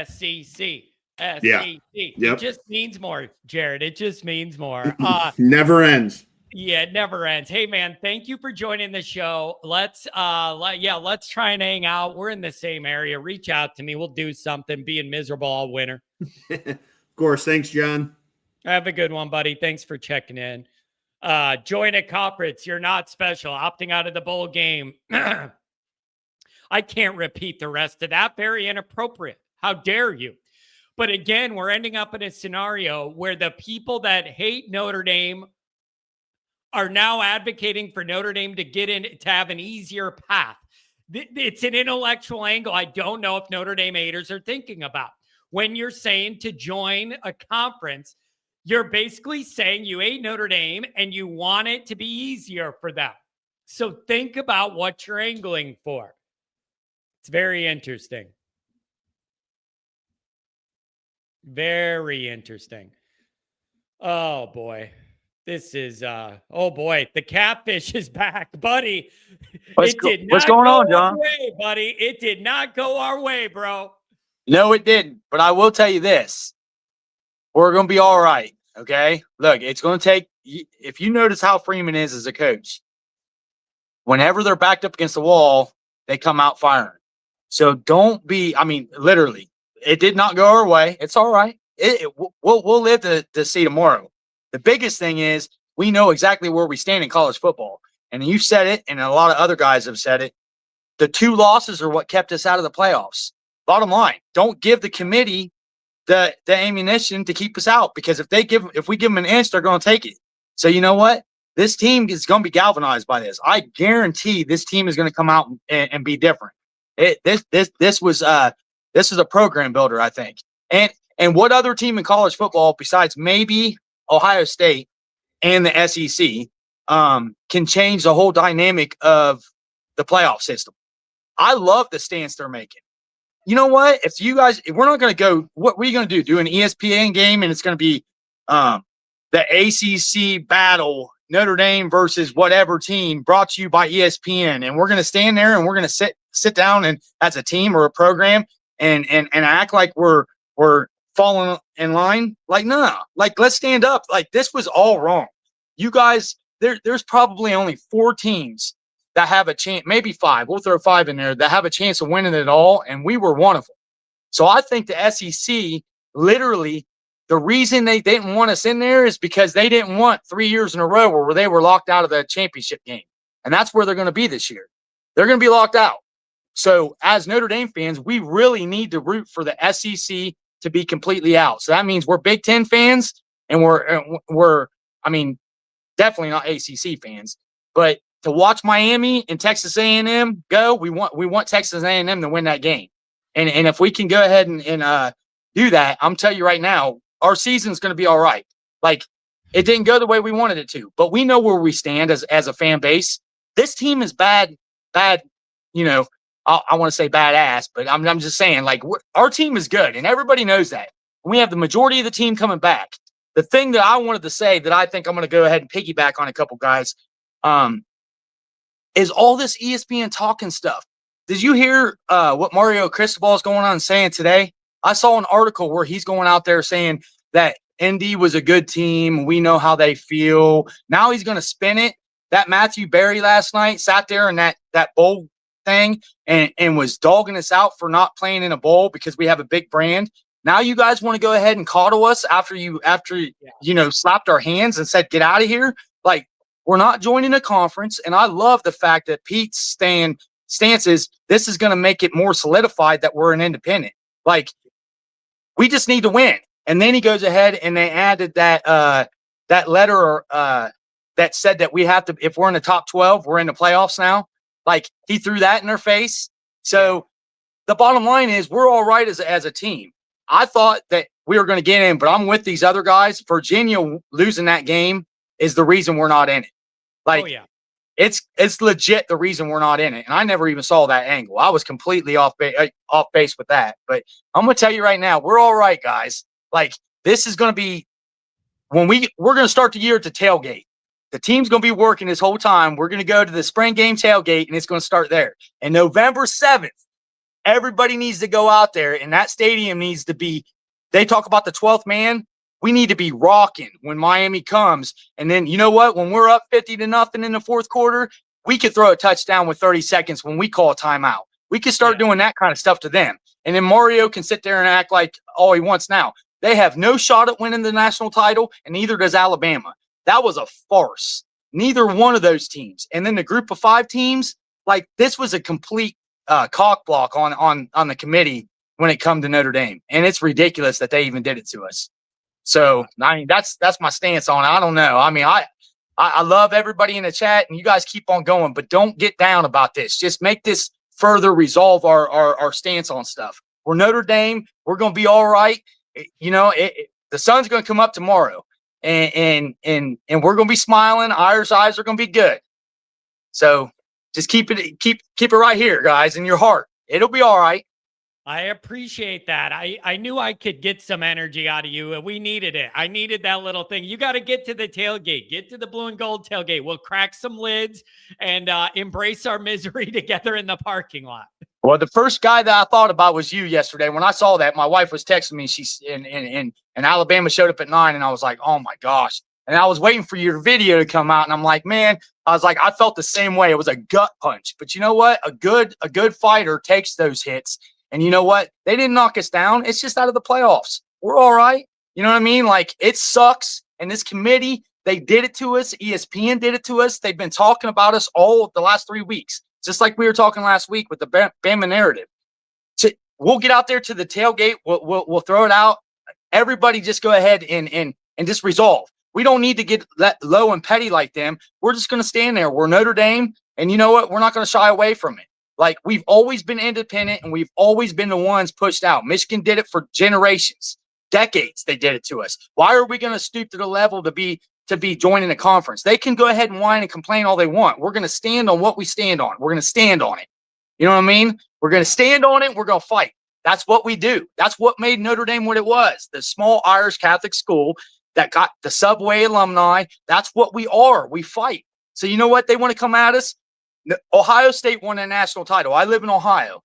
SEC. SEC. Yep. It just means more, Jared. It just means more. Never ends. Yeah, it never ends. Hey man, thank you for joining the show. Let's try and hang out. We're in the same area. Reach out to me. We'll do something. Being miserable all winter. Of course. Thanks, John. Have a good one, buddy. Thanks for checking in. Join a conference. You're not special. Opting out of the bowl game. I can't repeat the rest of that. Very inappropriate. How dare you? But again, we're ending up in a scenario where the people that hate Notre Dame are now advocating for Notre Dame to get in, to have an easier path. It's an intellectual angle I don't know if Notre Dame haters are thinking about. When you're saying to join a conference, you're basically saying you hate Notre Dame and you want it to be easier for them. So think about what you're angling for. It's very interesting. Very interesting. Oh, boy. This is, oh boy, the catfish is back, buddy. What's going on, John? Way, buddy. It did not go our way, bro. No, it didn't. But I will tell you this. We're going to be all right, okay? Look, it's going to take – if you notice how Freeman is as a coach, whenever they're backed up against the wall, they come out firing. So don't be – I mean, literally, it did not go our way. It's all right. We'll live to see tomorrow. The biggest thing is we know exactly where we stand in college football. And you said it, and a lot of other guys have said it. The 2 losses are what kept us out of the playoffs. Bottom line, don't give the committee the ammunition to keep us out, because if we give them an inch, they're going to take it. So you know what? This team is going to be galvanized by this. I guarantee this team is going to come out and be different. This was a program builder, I think. And what other team in college football besides maybe Ohio State and the SEC can change the whole dynamic of the playoff system? I love the stance they're making. You know what? If we're not going to go, what are you going to do? Do an ESPN game, and it's going to be the ACC battle, Notre Dame versus whatever team, brought to you by ESPN, and we're going to stand there and we're going to sit down and as a team or a program and act like we're falling in line. Like, no, like, let's stand up. Like, this was all wrong. You guys, there's probably only 4 teams that have a chance, maybe 5. We'll throw 5 in there that have a chance of winning it all, and we were one of them. So I think the SEC, literally, the reason they didn't want us in there is because they didn't want 3 years in a row where they were locked out of the championship game. And that's where they're going to be this year. They're going to be locked out. So as Notre Dame fans, we really need to root for the SEC to be completely out. So that means we're Big Ten fans, and we're I mean, definitely not ACC fans. But to watch Miami and Texas A&M go, we want Texas A&M to win that game. And if we can go ahead and do that, I'm telling you right now, our season's going to be all right. Like, it didn't go the way we wanted it to, but we know where we stand as a fan base. This team is bad, you know, I want to say badass, but I'm just saying, like, our team is good, and everybody knows that. We have the majority of the team coming back. The thing that I wanted to say that I think I'm going to go ahead and piggyback on a couple guys is all this ESPN talking stuff. Did you hear what Mario Cristobal is going on saying today? I saw an article where he's going out there saying that Indy was a good team. We know how they feel. Now he's going to spin it. That Matthew Berry last night sat there in that bowl thing and was dogging us out for not playing in a bowl because we have a big brand. Now you guys want to go ahead and coddle us after you slapped our hands and said, get out of here. Like, we're not joining a conference. And I love the fact that Pete's stance is this is going to make it more solidified that we're an independent. Like, we just need to win. And then he goes ahead and they added that letter that said that we have to, if we're in the top 12, we're in the playoffs now. Like, he threw that in their face. So the bottom line is we're all right as a team. I thought that we were going to get in, but I'm with these other guys. Virginia losing that game is the reason we're not in it. Like, it's legit the reason we're not in it. And I never even saw that angle. I was completely off base with that. But I'm going to tell you right now, we're all right, guys. Like, this is going to be when we're going to start the year at the tailgate. The team's going to be working this whole time. We're going to go to the spring game tailgate, and it's going to start there. And November 7th, everybody needs to go out there, and that stadium needs to be they talk about the 12th man. We need to be rocking when Miami comes. And then, you know what? When we're up 50-0 in the fourth quarter, we could throw a touchdown with 30 seconds when we call a timeout. We can start doing that kind of stuff to them. And then Mario can sit there and act like all he wants now. They have no shot at winning the national title, and neither does Alabama. That was a farce. Neither one of those teams. And then the group of 5 teams, like this was a complete cock block on the committee when it come to Notre Dame. And it's ridiculous that they even did it to us. So, I mean, that's my stance on it. I don't know. I mean, I love everybody in the chat, and you guys keep on going, but don't get down about this. Just make this further resolve our stance on stuff. We're Notre Dame. We're going to be all right. You know, the sun's going to come up tomorrow, and we're going to be smiling. Irish eyes are going to be good. So just keep it right here, guys, in your heart. It'll be all right. I appreciate that. I knew I could get some energy out of you, and we needed it. I needed that little thing. You got to get to the tailgate. Get to the blue and gold tailgate. We'll crack some lids and embrace our misery together in the parking lot. Well, the first guy that I thought about was you yesterday. When I saw that, my wife was texting me. She's in Alabama showed up at 9, and I was like, oh my gosh. And I was waiting for your video to come out, and I'm like, man, I was like, I felt the same way. It was a gut punch. But you know what? A good fighter takes those hits. And you know what? They didn't knock us down. It's just out of the playoffs. We're all right. You know what I mean? Like, it sucks. And this committee, they did it to us. ESPN did it to us. They've been talking about us all the last 3 weeks, just like we were talking last week with the Bama narrative. So we'll get out there to the tailgate. We'll throw it out. Everybody just go ahead and just resolve. We don't need to get that low and petty like them. We're just going to stand there. We're Notre Dame. And you know what? We're not going to shy away from it. Like, we've always been independent, and we've always been the ones pushed out. Michigan did it for generations, decades. They did it to us. Why are we going to stoop to the level to be joining a conference? They can go ahead and whine and complain all they want. We're going to stand on what we stand on. We're going to stand on it. You know what I mean? We're going to stand on it. We're going to fight. That's what we do. That's what made Notre Dame what it was. The small Irish Catholic school that got the Subway alumni. That's what we are. We fight. So you know what? They want to come at us. Ohio State won a national title. I live in Ohio.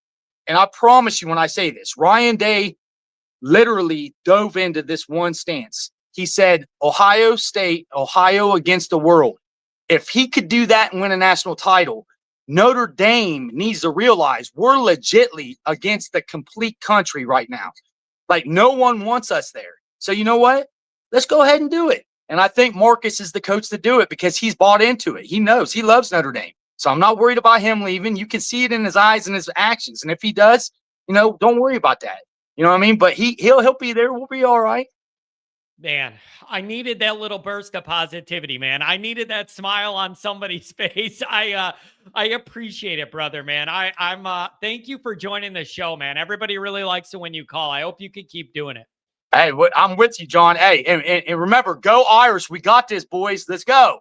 And I promise you when I say this, Ryan Day literally dove into this one stance. He said, Ohio State, Ohio against the world. If he could do that and win a national title, Notre Dame needs to realize we're legitly against the complete country right now. Like, no one wants us there. So you know what? Let's go ahead and do it. And I think Marcus is the coach to do it because he's bought into it. He knows. He loves Notre Dame. So I'm not worried about him leaving. You can see it in his eyes and his actions. And if he does, you know, don't worry about that. You know what I mean? But he'll be there. We'll be all right. Man, I needed that little burst of positivity, man. I needed that smile on somebody's face. I appreciate it, brother, man. I'm thank you for joining the show, man. Everybody really likes it when you call. I hope you can keep doing it. Hey, I'm with you, John. Hey, and remember, go Irish. We got this, boys. Let's go.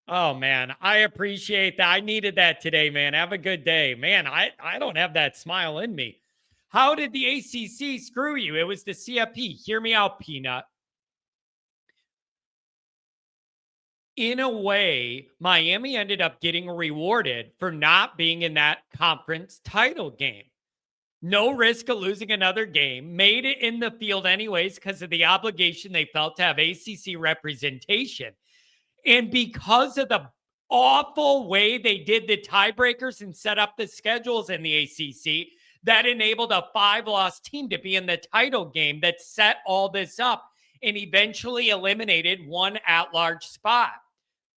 Oh, man, I appreciate that. I needed that today, man. Have a good day. Man, I don't have that smile in me. How did the ACC screw you? It was the CFP. Hear me out, Peanut. In a way, Miami ended up getting rewarded for not being in that conference title game. No risk of losing another game. Made it in the field anyways because of the obligation they felt to have ACC representation. And because of the awful way they did the tiebreakers and set up the schedules in the ACC, that enabled a 5-loss team to be in the title game that set all this up and eventually eliminated one at-large spot.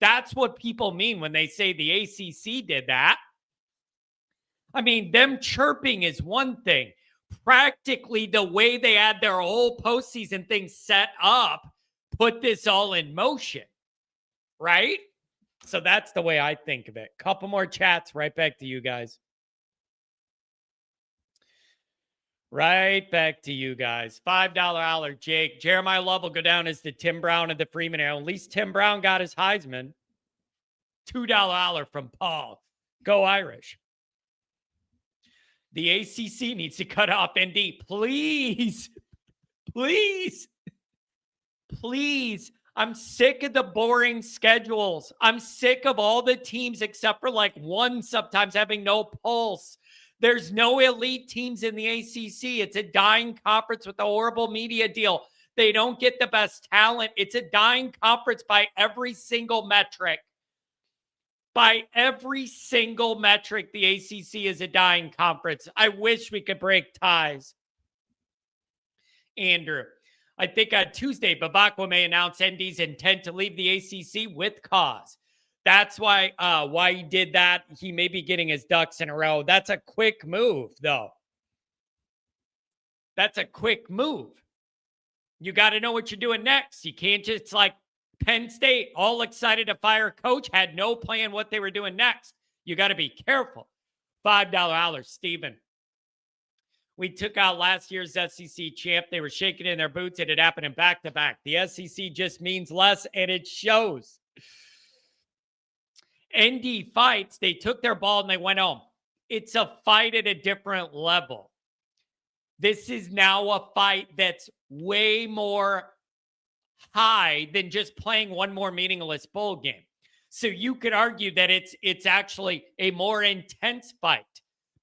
That's what people mean when they say the ACC did that. I mean, them chirping is one thing. Practically, the way they had their whole postseason thing set up put this all in motion. Right? So that's the way I think of it. Couple more chats. Right back to you guys. Right back to you guys. $5 holler, Jake. Jeremiah Love will go down as the Tim Brown of the Freeman Arrow. At least Tim Brown got his Heisman. $2 holler from Paul. Go Irish. The ACC needs to cut off ND. Please. Please. Please. I'm sick of the boring schedules. I'm sick of all the teams except for like one sometimes having no pulse. There's no elite teams in the ACC. It's a dying conference with a horrible media deal. They don't get the best talent. It's a dying conference by every single metric. By every single metric, the ACC is a dying conference. I wish we could break ties. Andrew, I think on Tuesday, Bevacqua may announce ND's intent to leave the ACC with cause. That's why he did that. He may be getting his ducks in a row. That's a quick move, though. That's a quick move. You got to know what you're doing next. You can't just like Penn State, all excited to fire a coach, had no plan what they were doing next. You got to be careful. $5 holler, Steven. We took out last year's SEC champ. They were shaking in their boots. It had happened in back-to-back. The SEC just means less, and it shows. ND fights, they took their ball and they went home. It's a fight at a different level. This is now a fight that's way more high than just playing one more meaningless bowl game. So you could argue that it's actually a more intense fight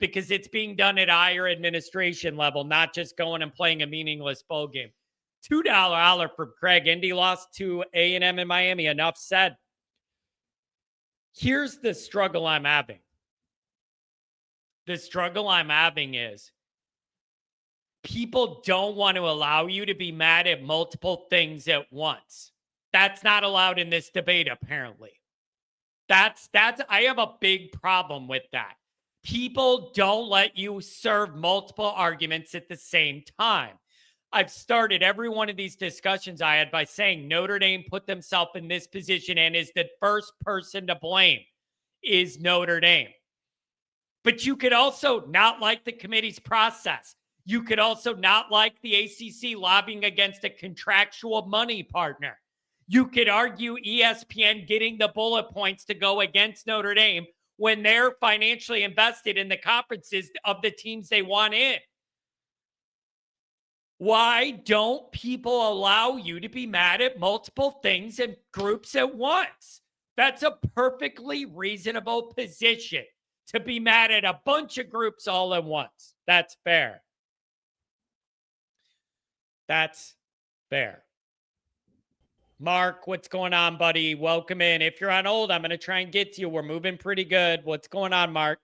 because it's being done at higher administration level, not just going and playing a meaningless bowl game. $2 holler from Craig. Indy lost to A&M in Miami. Enough said. Here's the struggle I'm having. The struggle I'm having is people don't want to allow you to be mad at multiple things at once. That's not allowed in this debate, apparently. That's I have a big problem with that. People don't let you serve multiple arguments at the same time. I've started every one of these discussions I had by saying Notre Dame put themselves in this position and is the first person to blame is Notre Dame. But you could also not like the committee's process. You could also not like the ACC lobbying against a contractual money partner. You could argue ESPN getting the bullet points to go against Notre Dame when they're financially invested in the conferences of the teams they want in. Why don't people allow you to be mad at multiple things and groups at once? That's a perfectly reasonable position to be mad at a bunch of groups all at once. That's fair. That's fair. Mark, what's going on, buddy? Welcome in. If you're on hold, I'm going to try and get to you. We're moving pretty good. What's going on, Mark?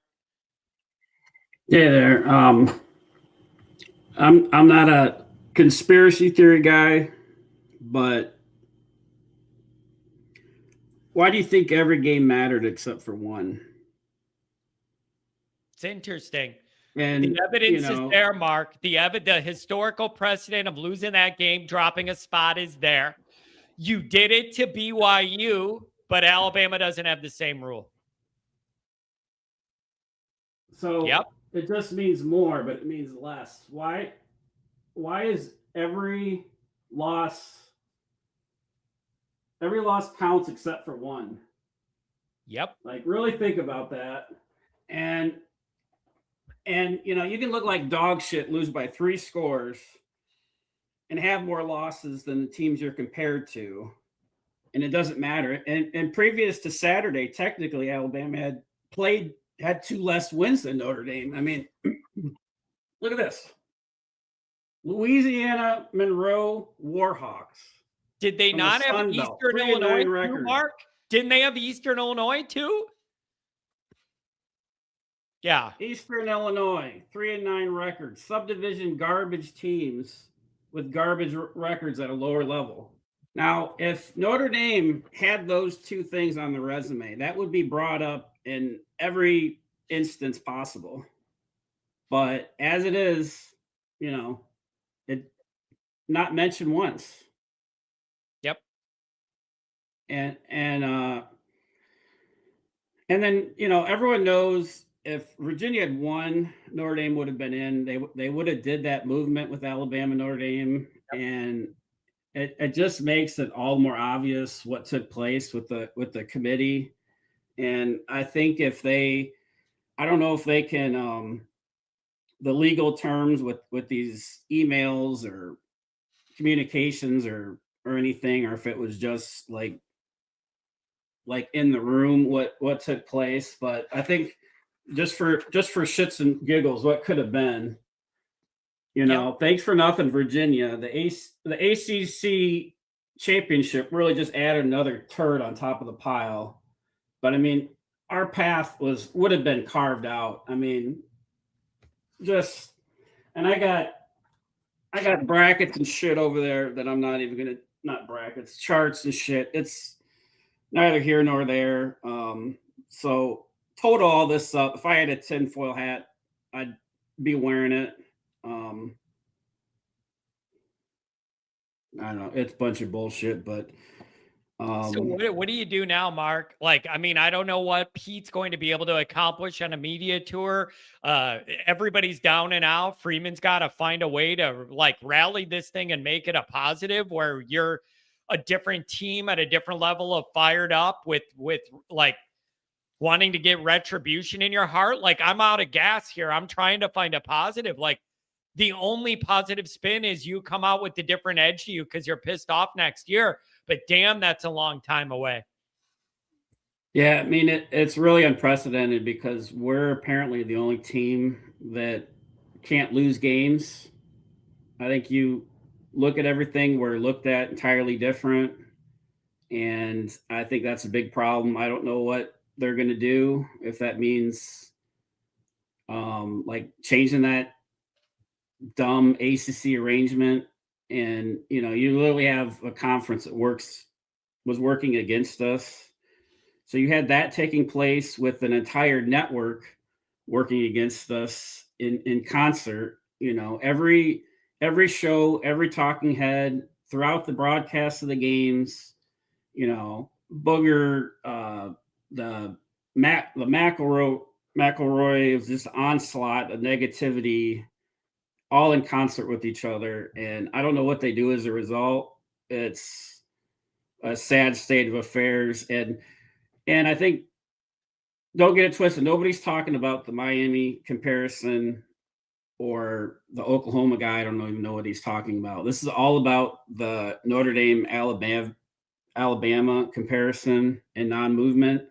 Hey there. I'm not a conspiracy theory guy, but why do you think every game mattered except for one? It's interesting. And the evidence is there, Mark. The historical precedent of losing that game, dropping a spot is there. You did it to BYU, but Alabama doesn't have the same rule. So It just means more, but it means less. Why is every loss counts except for one? Yep. Like, really think about that. And you can look like dog shit, lose by 3 scores, and have more losses than the teams you're compared to, and it doesn't matter. And previous to Saturday, technically, Alabama had 2 less wins than Notre Dame. I mean, look at this. Louisiana Monroe Warhawks. Did they not have Eastern Illinois too, Mark? Didn't they have Eastern Illinois too? Yeah. Eastern Illinois, 3-9 record. Subdivision garbage teams with garbage records at a lower level. Now, if Notre Dame had those 2 things on the resume, that would be brought up in every instance possible. But as it is, it not mentioned once. Yep. And then, everyone knows if Virginia had won, Notre Dame would have been in. They would have did that movement with Alabama, Notre Dame, and it just makes it all more obvious what took place with the committee. And I think I don't know if they can the legal terms with these emails or communications or anything, or if it was just like in the room what took place. But I think just for shits and giggles, what could have been. You know, thanks for nothing, Virginia. The ACC championship really just added another turd on top of the pile. But I mean, our path would have been carved out. I mean, and I got brackets and shit over there that I'm not even gonna, not brackets, charts and shit. It's neither here nor there. So total all this up, if I had a tinfoil hat, I'd be wearing it. I don't know. It's a bunch of bullshit, but so what do you do now, Mark? Like, I mean, I don't know what Pete's going to be able to accomplish on a media tour. Everybody's down and out. Freeman's got to find a way to like rally this thing and make it a positive where you're a different team at a different level of fired up with like wanting to get retribution in your heart. Like, I'm out of gas here. I'm trying to find a positive. Like, the only positive spin is you come out with the different edge to you because you're pissed off next year. But damn, that's a long time away. Yeah, I mean, it's really unprecedented because we're apparently the only team that can't lose games. I think you look at everything, we're looked at entirely different. And I think that's a big problem. I don't know what they're going to do, if that means like changing that dumb ACC arrangement. And, you know, you literally have a conference that was working against us. So you had that taking place with an entire network working against us in concert. You know, every show, every talking head throughout the broadcast of the games, you know, Booger, the McElroy was just onslaught of negativity, all in concert with each other. And I don't know what they do as a result. It's a sad state of affairs. And I think, don't get it twisted, nobody's talking about the Miami comparison or the Oklahoma guy. I don't even know what he's talking about. This is all about the Notre Dame Alabama comparison and non-movement.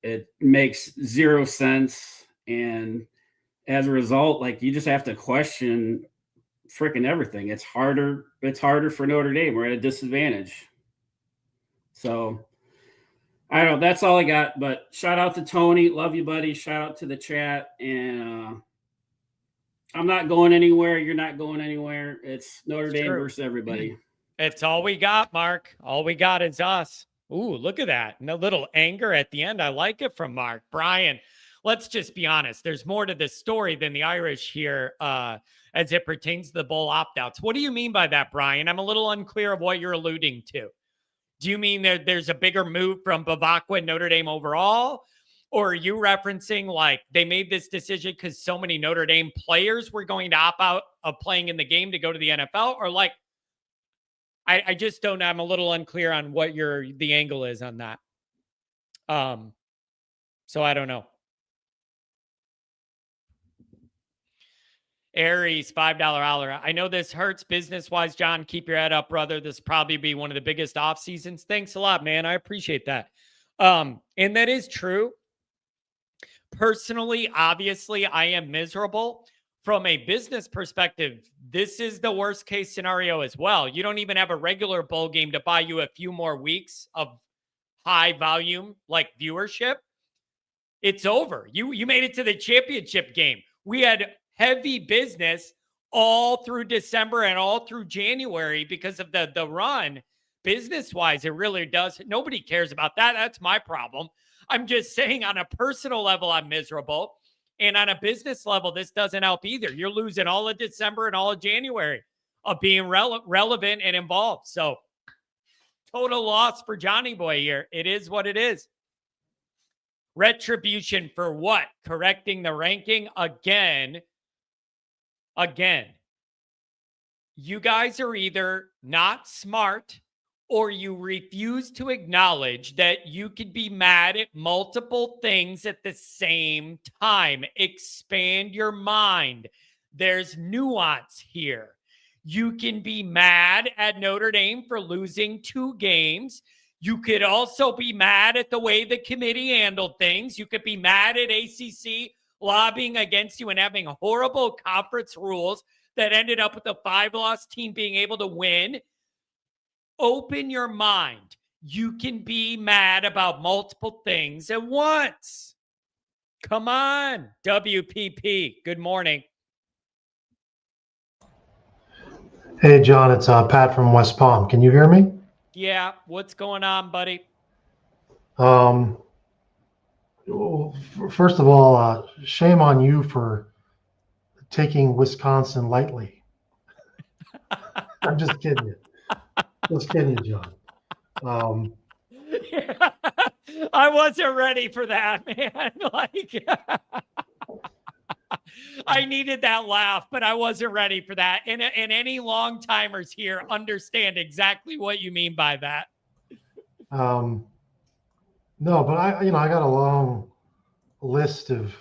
It makes zero sense. And as a result, like, you just have to question freaking everything. It's harder for Notre Dame. We're at a disadvantage. So I don't know. That's all I got. But shout out to Tony. Love you, buddy. Shout out to the chat. And I'm not going anywhere. You're not going anywhere. It's Notre Dame versus everybody. It's all we got, Mark. All we got is us. Ooh, look at that. And a little anger at the end. I like it from Mark. Brian, let's just be honest. There's more to this story than the Irish here as it pertains to the bowl opt-outs. What do you mean by that, Brian? I'm a little unclear of what you're alluding to. Do you mean there's a bigger move from Bevacqua and Notre Dame overall? Or are you referencing like they made this decision because so many Notre Dame players were going to opt out of playing in the game to go to the NFL? Or like, I just don't know. I'm a little unclear on what the angle is on that. So I don't know. Aries, $5 holler. I know this hurts business-wise, John. Keep your head up, brother. This will probably be one of the biggest off seasons. Thanks a lot, man. I appreciate that. And that is true. Personally, obviously, I am miserable. From a business perspective, this is the worst case scenario as well. You don't even have a regular bowl game to buy you a few more weeks of high volume, like viewership. It's over. You made it to the championship game. We had heavy business all through December and all through January because of the run. Business-wise, it really does. Nobody cares about that. That's my problem. I'm just saying on a personal level, I'm miserable. And on a business level, this doesn't help either. You're losing all of December and all of January of being relevant and involved. So total loss for Johnny Boy here. It is what it is. Retribution for what? Correcting the ranking again. You guys are either not smart or you refuse to acknowledge that you could be mad at multiple things at the same time. Expand your mind. There's nuance here. You can be mad at Notre Dame for losing 2 games. You could also be mad at the way the committee handled things. You could be mad at ACC lobbying against you and having horrible conference rules that ended up with a 5-loss team being able to win. Open your mind. You can be mad about multiple things at once. Come on, WPP. Good morning. Hey, John, it's Pat from West Palm. Can you hear me? Yeah, what's going on, buddy? First of all, shame on you for taking Wisconsin lightly. I'm just kidding you. Just kidding you, John. Yeah, I wasn't ready for that, man. Like, I needed that laugh, but I wasn't ready for that. And any long timers here understand exactly what you mean by that. No, but I got a long list of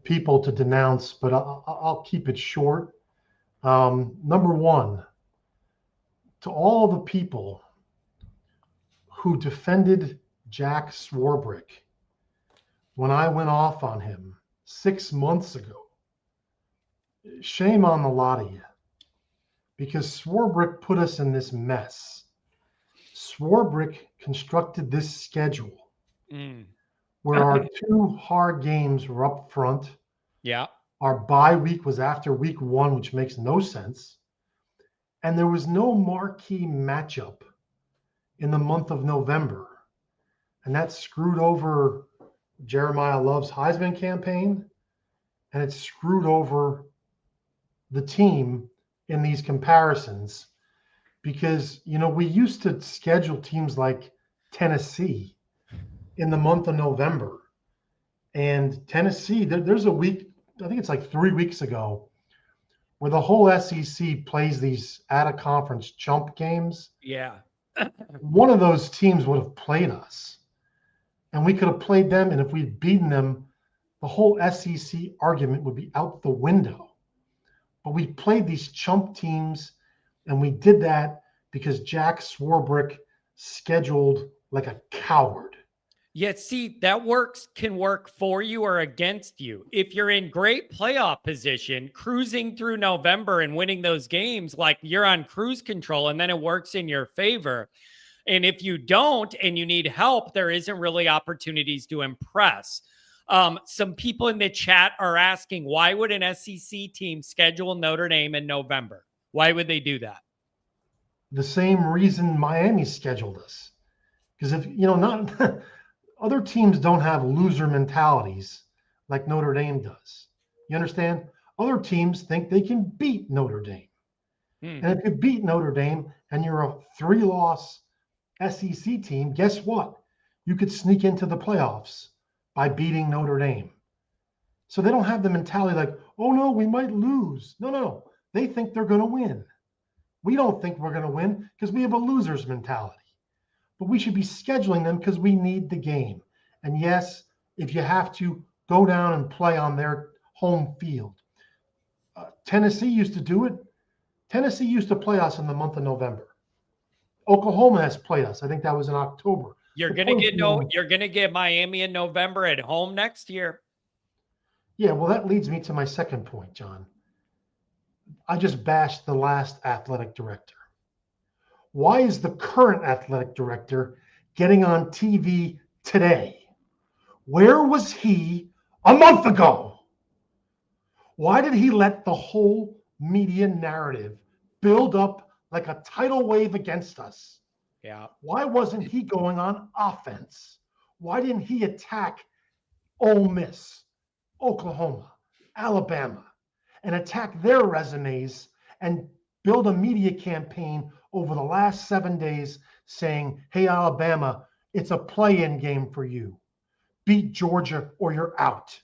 people to denounce, but I'll keep it short. Number one, to all the people who defended Jack Swarbrick when I went off on him 6 months ago, shame on the lot of you, because Swarbrick put us in this mess. Swarbrick constructed this schedule where our 2 hard games were up front. Yeah. Our bye week was after week 1, which makes no sense. And there was no marquee matchup in the month of November. And that screwed over Jeremiah Love's Heisman campaign. And it screwed over the team in these comparisons. Because, we used to schedule teams like Tennessee in the month of November. And Tennessee, there's a week, I think it's like 3 weeks ago, where the whole SEC plays these out-of-conference chump games. Yeah. One of those teams would have played us. And we could have played them, and if we'd beaten them, the whole SEC argument would be out the window. But we played these chump teams, and we did that because Jack Swarbrick scheduled like a coward. Yeah, see, that can work for you or against you. If you're in great playoff position, cruising through November and winning those games, like you're on cruise control, and then it works in your favor. And if you don't and you need help, there isn't really opportunities to impress. Some people in the chat are asking, why would an SEC team schedule Notre Dame in November? Why would they do that? The same reason Miami scheduled us. Because if, not other teams don't have loser mentalities like Notre Dame does. You understand? Other teams think they can beat Notre Dame. And if you beat Notre Dame and you're a 3-loss SEC team, guess what? You could sneak into the playoffs by beating Notre Dame. So they don't have the mentality like, oh no, we might lose. No. They think they're going to win. We don't think we're going to win because we have a loser's mentality. But we should be scheduling them because we need the game. And yes, if you have to go down and play on their home field. Tennessee used to do it. Tennessee used to play us in the month of November. Oklahoma has played us. I think that was in October. You're gonna get Miami in November at home next year. Yeah, well, that leads me to my second point, John. I just bashed the last athletic director. Why is the current athletic director getting on TV today? Where was he a month ago? Why did he let the whole media narrative build up like a tidal wave against us? Yeah. Why wasn't he going on offense? Why didn't he attack Ole Miss, Oklahoma, Alabama, and attack their resumes and build a media campaign over the last 7 days saying, hey, Alabama, it's a play-in game for you. Beat Georgia or you're out.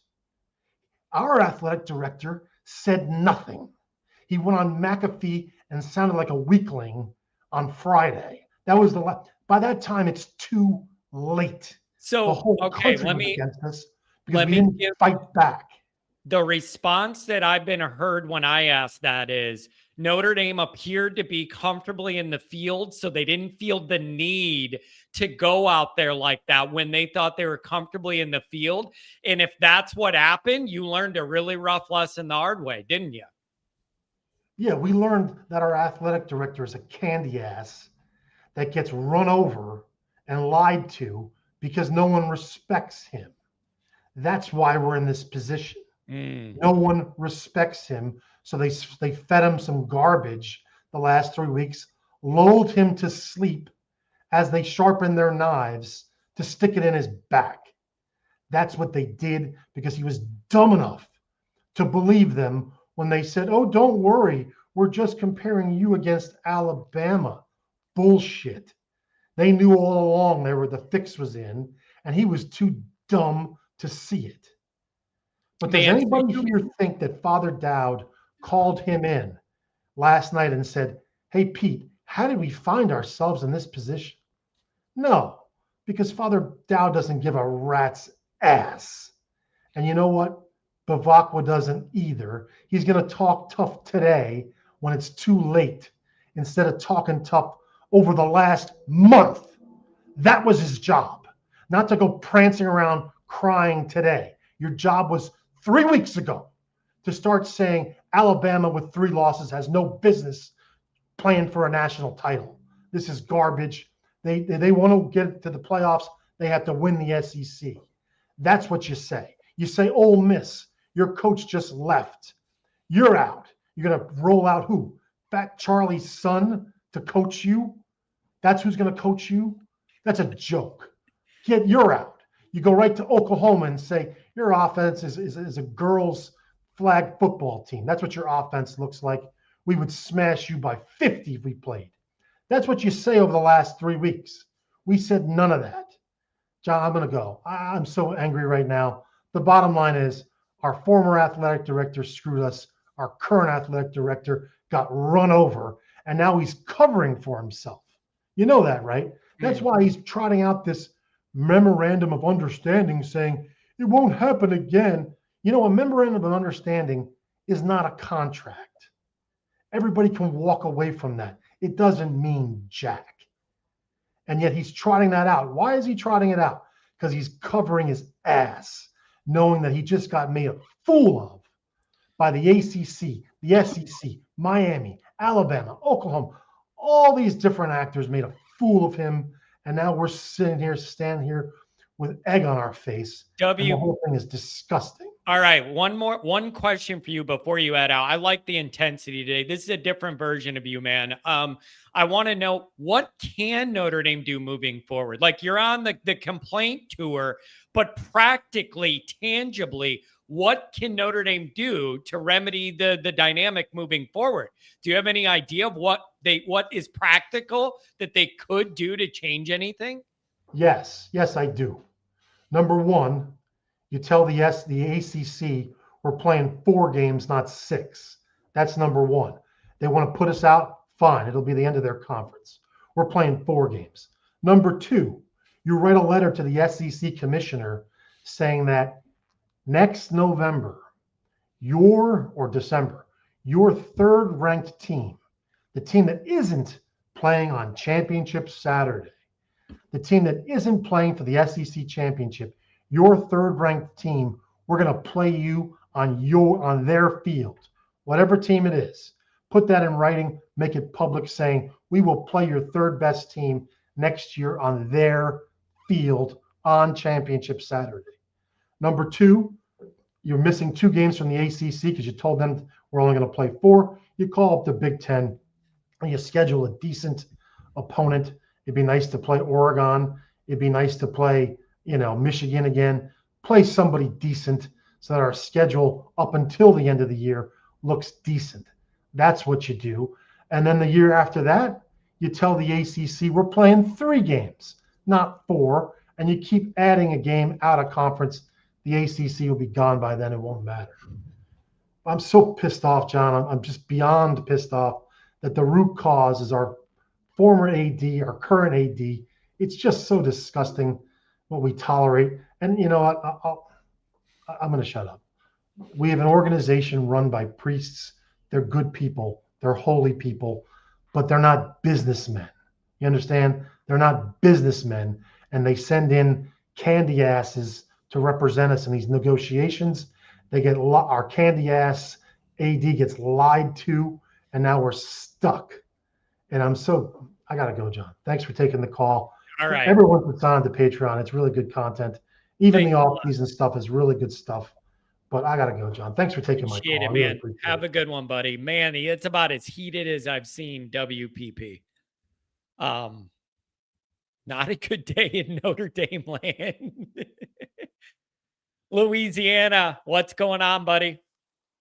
Our athletic director said nothing. He went on McAfee and sounded like a weakling on Friday. That was by that time, it's too late. So, the whole okay, country was against us because let we me didn't fight back. The response that I've been heard when I ask that is, Notre Dame appeared to be comfortably in the field, so they didn't feel the need to go out there like that when they thought they were comfortably in the field. And if that's what happened, you learned a really rough lesson the hard way, didn't you? Yeah, we learned that our athletic director is a candy ass that gets run over and lied to because no one respects him. That's why we're in this position. No one respects him. So they fed him some garbage the last 3 weeks, lulled him to sleep as they sharpened their knives to stick it in his back. That's what they did because he was dumb enough to believe them when they said, oh, don't worry, we're just comparing you against Alabama. Bullshit. They knew all along the fix was in, and he was too dumb to see it. But does anybody here think that Father Dowd called him in last night and said, hey, Pete, how did we find ourselves in this position? No, because Father Dowd doesn't give a rat's ass. And you know what? Bevacqua doesn't either. He's going to talk tough today when it's too late instead of talking tough over the last month. That was his job, not to go prancing around crying today. Your job was 3 weeks ago to start saying Alabama with 3 losses has no business playing for a national title. This is garbage. They want to get to the playoffs. They have to win the SEC. That's what you say. You say, Ole Miss, your coach just left. You're out. You're going to roll out who? Fat Charlie's son to coach you? That's who's going to coach you? That's a joke. Kid, you're out. You go right to Oklahoma and say, your offense is a girls' flag football team. That's what your offense looks like. We would smash you by 50 if we played. That's what you say over the last 3 weeks. We said none of that. John, I'm going to go. I'm so angry right now. The bottom line is our former athletic director screwed us. Our current athletic director got run over, and now he's covering for himself. You know that, right? That's why he's trotting out this memorandum of understanding saying it won't happen again. You know, a memorandum of understanding is not a contract. Everybody can walk away from that. It doesn't mean jack. And yet he's trotting that out. Why is he trotting it out? Because he's covering his ass, knowing that he just got made a fool of by the ACC, the SEC, Miami, Alabama, Oklahoma. All these different actors made a fool of him. And now we're standing here with egg on our face. And the whole thing is disgusting. All right. One question for you before you head out. I like the intensity today. This is a different version of you, man. I want to know, what can Notre Dame do moving forward? Like, you're on the complaint tour, but practically, tangibly, what can Notre Dame do to remedy the dynamic moving forward? Do you have any idea of what is practical that they could do to change anything? Yes, I do. Number one, you tell the ACC we're playing 4 games, not 6. That's number one. They want to put us out, fine. It'll be the end of their conference. We're playing 4 games. Number two, you write a letter to the SEC commissioner saying that next November, or December, your 3rd ranked team, the team that isn't playing on Championship Saturday, the team that isn't playing for the SEC Championship, your 3rd ranked team, we're going to play you on their field, whatever team it is. Put that in writing, make it public, saying we will play your 3rd best team next year on their field on Championship Saturday. Number two, you're missing 2 games from the ACC because you told them we're only going to play 4. You call up the Big Ten and you schedule a decent opponent. It'd be nice to play Oregon. It'd be nice to play, Michigan again. Play somebody decent so that our schedule up until the end of the year looks decent. That's what you do. And then the year after that, you tell the ACC we're playing 3 games, not 4, and you keep adding a game out of conference. The ACC will be gone by then. It won't matter. I'm so pissed off, John. I'm just beyond pissed off that the root cause is our former AD, our current AD. It's just so disgusting what we tolerate. And you know what? I'm going to shut up. We have an organization run by priests. They're good people. They're holy people, but they're not businessmen. You understand? They're not businessmen, and they send in candy asses to represent us in these negotiations. They get our candy ass AD gets lied to, and now we're stuck. And I gotta go, John. Thanks for taking the call. All right. Everyone puts on to Patreon. It's really good content. Even Thanks the a off lot. season stuff is really good stuff. But I gotta go, John. Thanks for taking my Appreciate call. it, I really man. appreciate Have it. a good one, buddy. Man, it's about as heated as I've seen WPP. Not a good day in Notre Dame land. Louisiana, what's going on, buddy?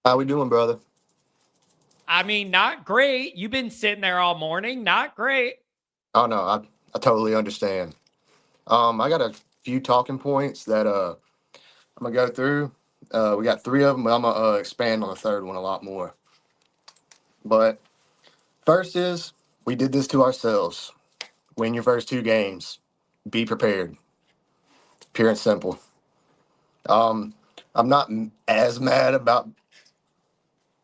How we doing, brother? I mean, not great. You've been sitting there all morning. Not great. Oh no, I totally understand. I got a few talking points that I'm gonna go through. We got 3 of them, but I'm gonna expand on the third one a lot more. But first is we did this to ourselves. Win your first 2 games. Be prepared. Pure and simple. I'm not as mad about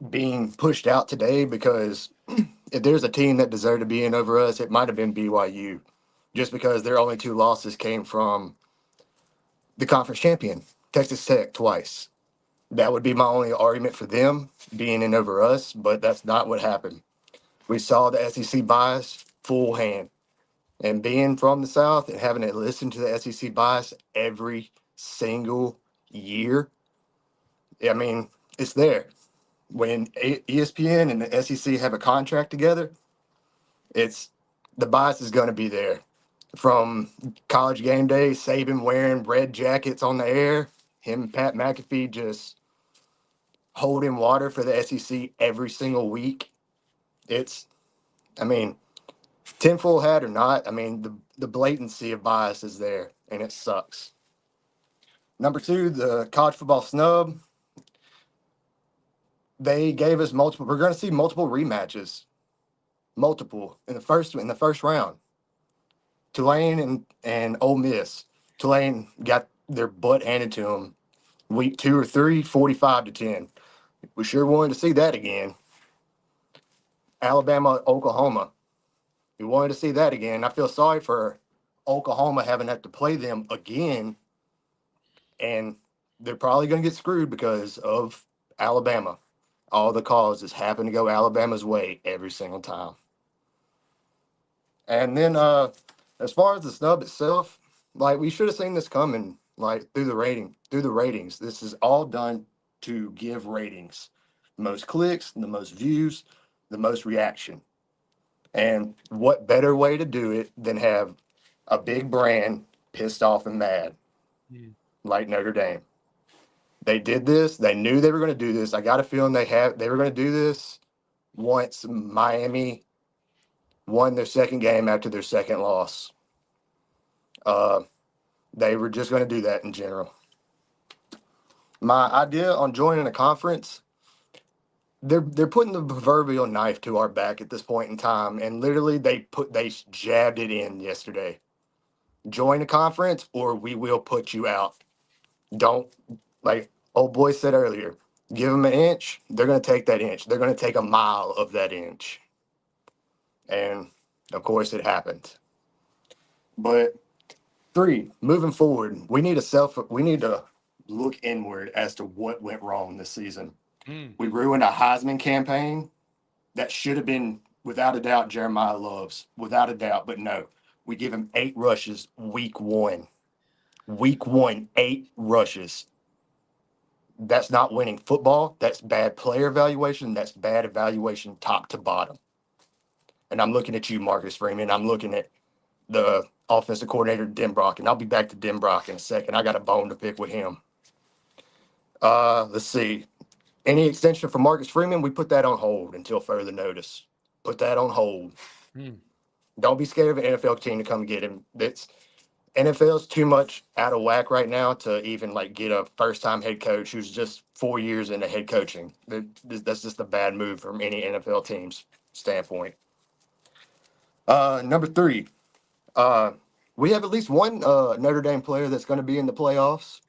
being pushed out today because if there's a team that deserved to be in over us, it might have been BYU, just because their only 2 losses came from the conference champion, Texas Tech, twice. That would be my only argument for them being in over us, but that's not what happened. We saw the SEC bias full hand, and being from the South and having to listen to the SEC bias every single year, I mean, it's there. When ESPN and the SEC have a contract together, the bias is going to be there. From College Game Day, Saban wearing red jackets on the air, him and Pat McAfee just holding water for the SEC every single week. Tinfoil hat or not, the blatancy of bias is there, and it sucks. Number 2, the college football snub. They gave us multiple. We're going to see multiple rematches, multiple in the first round. Tulane and Ole Miss. Tulane got their butt handed to them week 2 or 3, 45-10. We sure wanted to see that again. Alabama, Oklahoma. We wanted to see that again. I feel sorry for Oklahoma having to play them again, and they're probably going to get screwed because of Alabama. All the calls just happen to go Alabama's way every single time. And then as far as the snub itself, we should have seen this coming, through the ratings. This is all done to give ratings. The most clicks, the most views, the most reaction. And what better way to do it than have a big brand pissed off and mad, like Notre Dame. They did this. They knew they were going to do this. I got a feeling they were going to do this once Miami won their second game after their second loss. They were just going to do that in general. My idea on joining a conference, they're putting the proverbial knife to our back at this point in time, and literally they jabbed it in yesterday. Join a conference or we will put you out. Don't, like old boy said earlier, give them an inch, they're going to take that inch. They're going to take a mile of that inch. And of course it happened. But 3, moving forward, we need to look inward as to what went wrong this season. We ruined a Heisman campaign that should have been, without a doubt, Jeremiah Love's, without a doubt. But no, we give him 8 rushes week 1. Week 1, 8 rushes. That's not winning football. That's bad player evaluation. That's bad evaluation top to bottom. And I'm looking at you, Marcus Freeman. I'm looking at the offensive coordinator, Denbrock, and I'll be back to Denbrock in a second. I got a bone to pick with him. Let's see. Any extension for Marcus Freeman, we put that on hold until further notice. Put that on hold. Don't be scared of an NFL team to come get him. NFL's too much out of whack right now to even get a first-time head coach who's just 4 years into head coaching. That's just a bad move from any NFL team's standpoint. Number 3, we have at least one Notre Dame player that's going to be in the playoffs.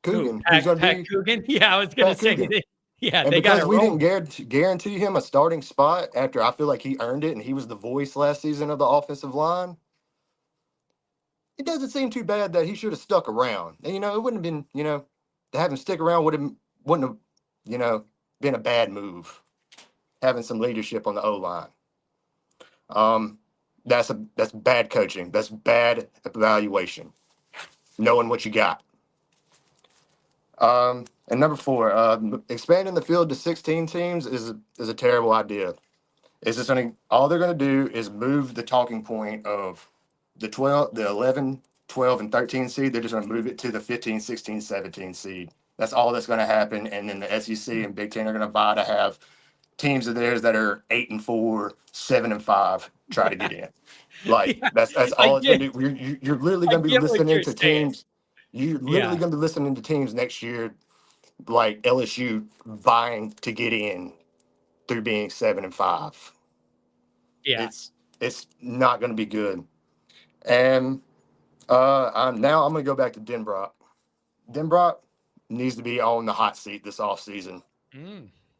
Coogan. Pat Coogan? Yeah, I was going to say. Coogan. Yeah, And they got because it we rolling. didn't guarantee him a starting spot after I feel like he earned it and he was the voice last season of the offensive line, it doesn't seem too bad that he should have stuck around. And, it wouldn't have been, to have him stick around wouldn't have, been a bad move. Having some leadership on the O-line. That's bad coaching. That's bad evaluation. Knowing what you got. And number 4, expanding the field to 16 teams is a terrible idea. It's just all they're gonna do is move the talking point of the 11, 12, and 13 seed. They're just gonna move it to the 15, 16, 17 seed. That's all that's gonna happen. And then the SEC and Big Ten are gonna vie to have teams of theirs that are 8-4, 7-5 try to get in. Like Yeah, that's I all it's gonna get, do. You're literally I gonna be get what listening you're to saying. teams. You're literally Yeah. gonna be listening to teams next year like LSU vying to get in through being 7-5. Yeah. It's not gonna be good. And I'm gonna go back to Denbrock. Denbrock needs to be on the hot seat this offseason.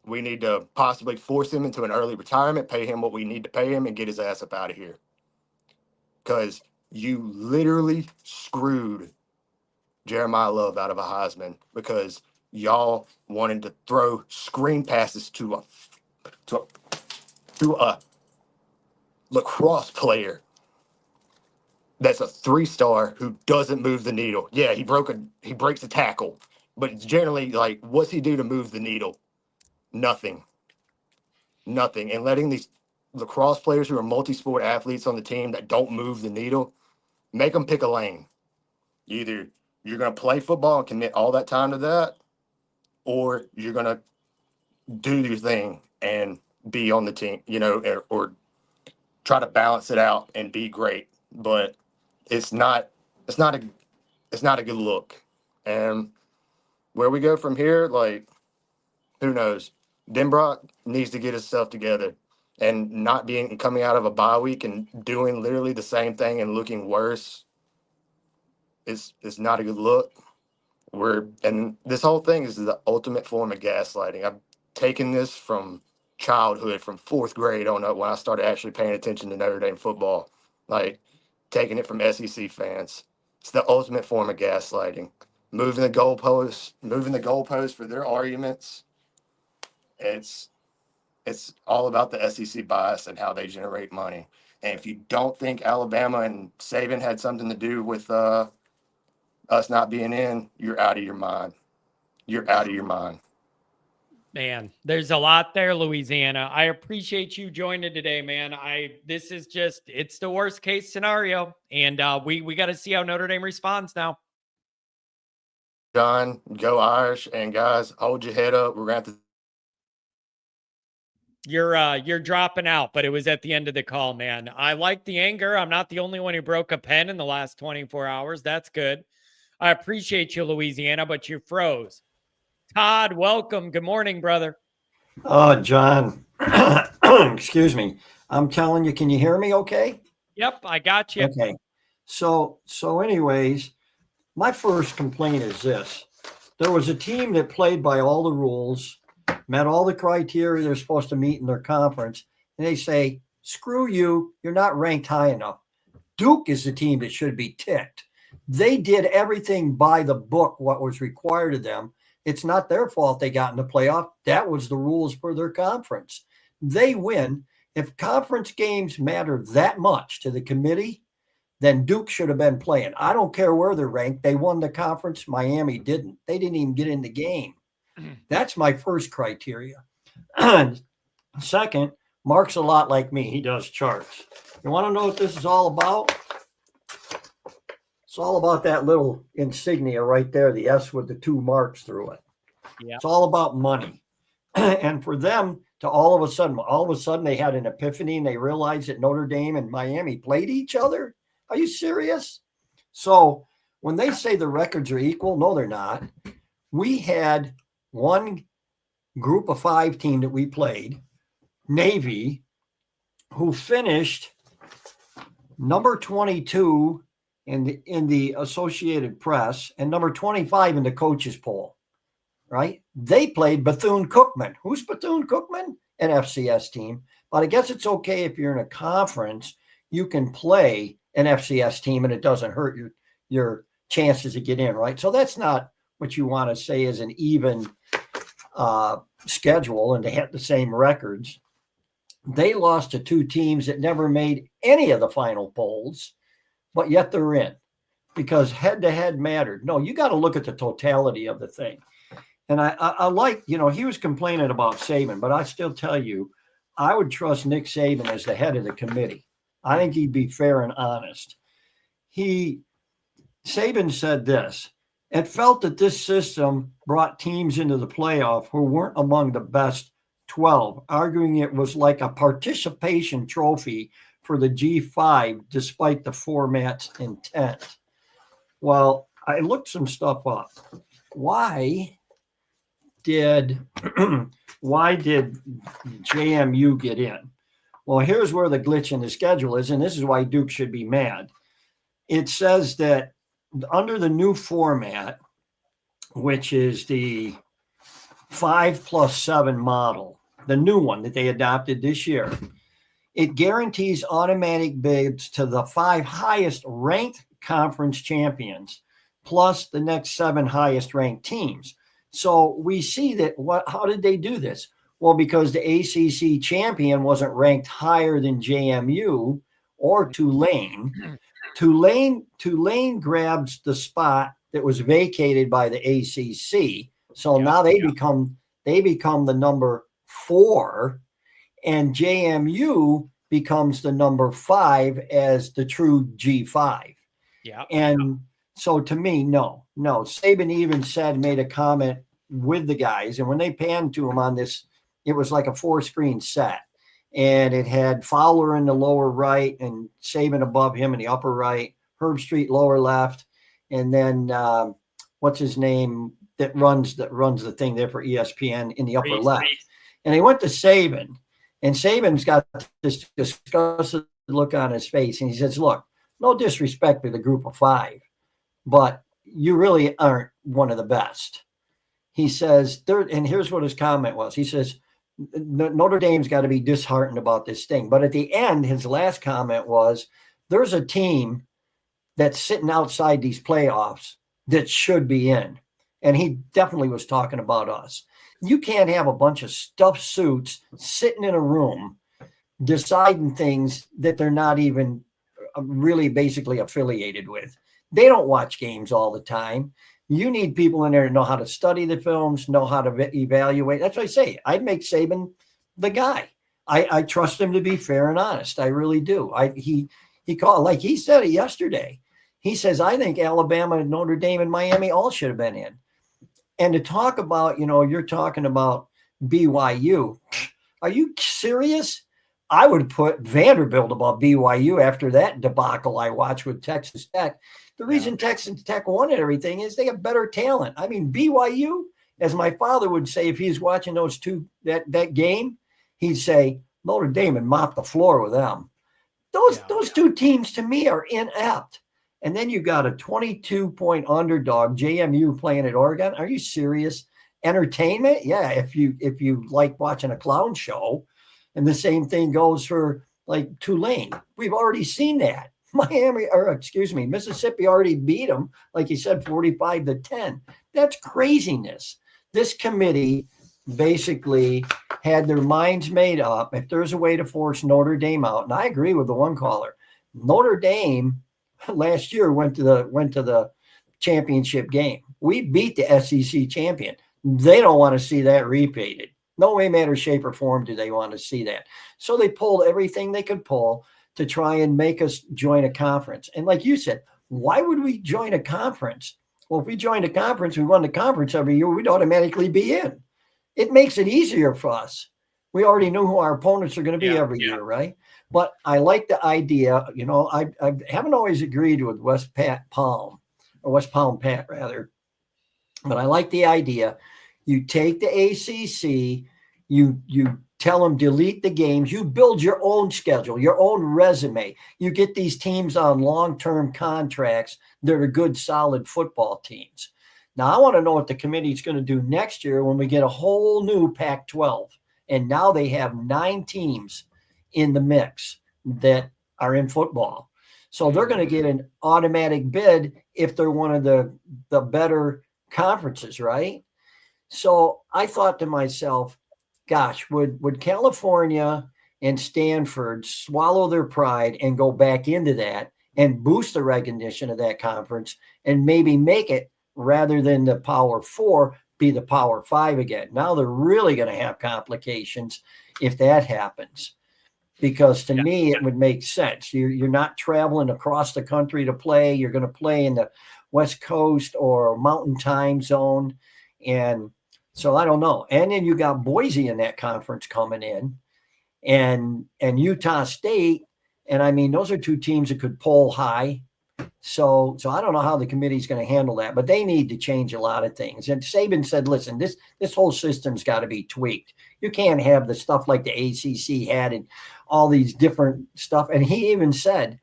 We need to possibly force him into an early retirement, pay him what we need to pay him, and get his ass up out of here. Because you literally screwed Jeremiah Love out of a Heisman because y'all wanted to throw screen passes to a lacrosse player that's a 3-star who doesn't move the needle. Yeah, he breaks a tackle, but it's generally like, what's he do to move the needle? Nothing. And letting these lacrosse players who are multi-sport athletes on the team that don't move the needle, make them pick a lane. Either you're going to play football and commit all that time to that, or you're going to do your thing and be on the team, or try to balance it out and be great. But it's not a good look. And where we go from here, like, who knows? Denbrock needs to get himself together, and not coming out of a bye week and doing literally the same thing and looking worse is not a good look. And this whole thing is the ultimate form of gaslighting. I've taken this from childhood, from 4th grade on up, when I started actually paying attention to Notre Dame football, like taking it from SEC fans. It's the ultimate form of gaslighting. Moving the goalposts for their arguments. It's all about the SEC bias and how they generate money. And if you don't think Alabama and Saban had something to do with us not being in, you're out of your mind. You're out of your mind. Man, there's a lot there, Louisiana. I appreciate you joining today, man. This is it's the worst case scenario. And we got to see how Notre Dame responds now. John, go Irish, and guys, hold your head up. We're going to have to. You're dropping out, but it was at the end of the call, man. I like the anger. I'm not the only one who broke a pen in the last 24 hours. That's good. I appreciate you, Louisiana, but you froze. Todd, welcome. Good morning, brother. Oh, John, excuse me. I'm telling you, can you hear me okay? Yep, I got you. Okay. So anyways, my first complaint is this. There was a team that played by all the rules, met all the criteria they're supposed to meet in their conference, and they say, screw you, you're not ranked high enough. Duke is the team that should be ticked. They did everything by the book, what was required of them. It's not their fault they got in the playoff. That was the rules for their conference. They win. If conference games matter that much to the committee, then Duke should have been playing. I don't care where they're ranked. They won the conference. Miami didn't. They didn't even get in the game. That's my first criteria. Second, Mark's a lot like me. He does charts. You want to know what this is all about? It's all about that little insignia right there, the S with the 2 marks through it. Yeah. It's all about money. And for them to all of a sudden they had an epiphany and they realized that Notre Dame and Miami played each other. Are you serious? So when they say the records are equal, no, they're not. We had one group of 5 team that we played, Navy, who finished number 22 in the Associated Press and number 25 in the coaches poll. right? They played Bethune-Cookman. Who's Bethune-Cookman? An FCS team. But I guess it's okay if you're in a conference, you can play an FCS team and it doesn't hurt your chances to get in, right? So that's not what you want to say is an even schedule and to hit the same records. They lost to two teams that never made any of the final polls, but yet they're in because head-to-head mattered. No, you got to look at the totality of the thing. And I like, he was complaining about Saban, but I still tell you, I would trust Nick Saban as the head of the committee. I think he'd be fair and honest. Saban said this, it felt that this system brought teams into the playoff who weren't among the best 12, arguing it was like a participation trophy for the G5, despite the format's intent. Well, I looked some stuff up. Why did JMU get in? Well, here's where the glitch in the schedule is, and this is why Duke should be mad. It says that under the new format, which is the 5+7 model, the new one that they adopted this year, it guarantees automatic bids to the 5 highest ranked conference champions, plus the next 7 highest ranked teams. So we see that how did they do this? Well, because the ACC champion wasn't ranked higher than JMU or Tulane. Tulane grabs the spot that was vacated by the ACC. So now they become the number 4, and JMU becomes the number 5 as the true G5. Yeah. And so to me, no. Saban even made a comment with the guys, and when they panned to him on this, it was like a 4-screen set, and it had Fowler in the lower right and Saban above him in the upper right, Herb Street lower left, and then what's his name that runs the thing there for ESPN in the upper left. And they went to Saban, and Saban's got this disgusted look on his face, and he says, "Look, no disrespect to the group of 5, but you really aren't one of the best." He says, and here's what his comment was. He says, Notre Dame's got to be disheartened about this thing. But at the end, his last comment was, there's a team that's sitting outside these playoffs that should be in. And he definitely was talking about us. You can't have a bunch of stuffed suits sitting in a room deciding things that they're not even really basically affiliated with. They don't watch games all the time. You need people in there to know how to study the films, know how to evaluate. That's what I say. I'd make Saban the guy. I trust him to be fair and honest. I really do. He called, like he said it yesterday. He says, I think Alabama, Notre Dame, and Miami all should have been in. And to talk about, you're talking about BYU. Are you serious? I would put Vanderbilt above BYU after that debacle I watched with Texas Tech. The reason Texas Tech won everything is they have better talent. I mean, BYU, as my father would say, if he's watching those two, that game, he'd say, Notre Dame and mop the floor with them. Those two teams to me are inept. And then you got a 22-point underdog, JMU playing at Oregon. Are you serious? Entertainment? Yeah, if you like watching a clown show. And the same thing goes for like Tulane. We've already seen that. Mississippi already beat them, like you said, 45-10. That's craziness. This committee basically had their minds made up. If there's a way to force Notre Dame out, and I agree with the one caller, Notre Dame last year went to the championship game. We beat the SEC champion. They don't want to see that repeated. No way, manner, shape, or form do they want to see that. So they pulled everything they could pull to try and make us join a conference. And like you said, why would we join a conference? Well, if we joined a conference, we won the conference every year, we'd automatically be in. It makes it easier for us. We already knew who our opponents are going to be every year, right? But I like the idea. I haven't always agreed with West Palm Pat, rather. But I like the idea. You take the ACC, you tell them delete the games. You build your own schedule, your own resume. You get these teams on long-term contracts that are good, solid football teams. Now, I want to know what the committee's going to do next year when we get a whole new Pac-12. And now they have 9 teams in the mix that are in football. So they're going to get an automatic bid if they're one of the better conferences, right? So I thought to myself, gosh, would California and Stanford swallow their pride and go back into that and boost the recognition of that conference and maybe make it, rather than the Power 4, be the Power 5 again? Now they're really going to have complications if that happens, because to me, it would make sense. You're not traveling across the country to play. You're going to play in the West Coast or Mountain Time Zone. And so I don't know. And then you got Boise in that conference coming in, and Utah State. And I mean, those are 2 teams that could poll high. So I don't know how the committee's going to handle that, but they need to change a lot of things. And Saban said, listen, this whole system's got to be tweaked. You can't have the stuff like the ACC had and all these different stuff. And he even said,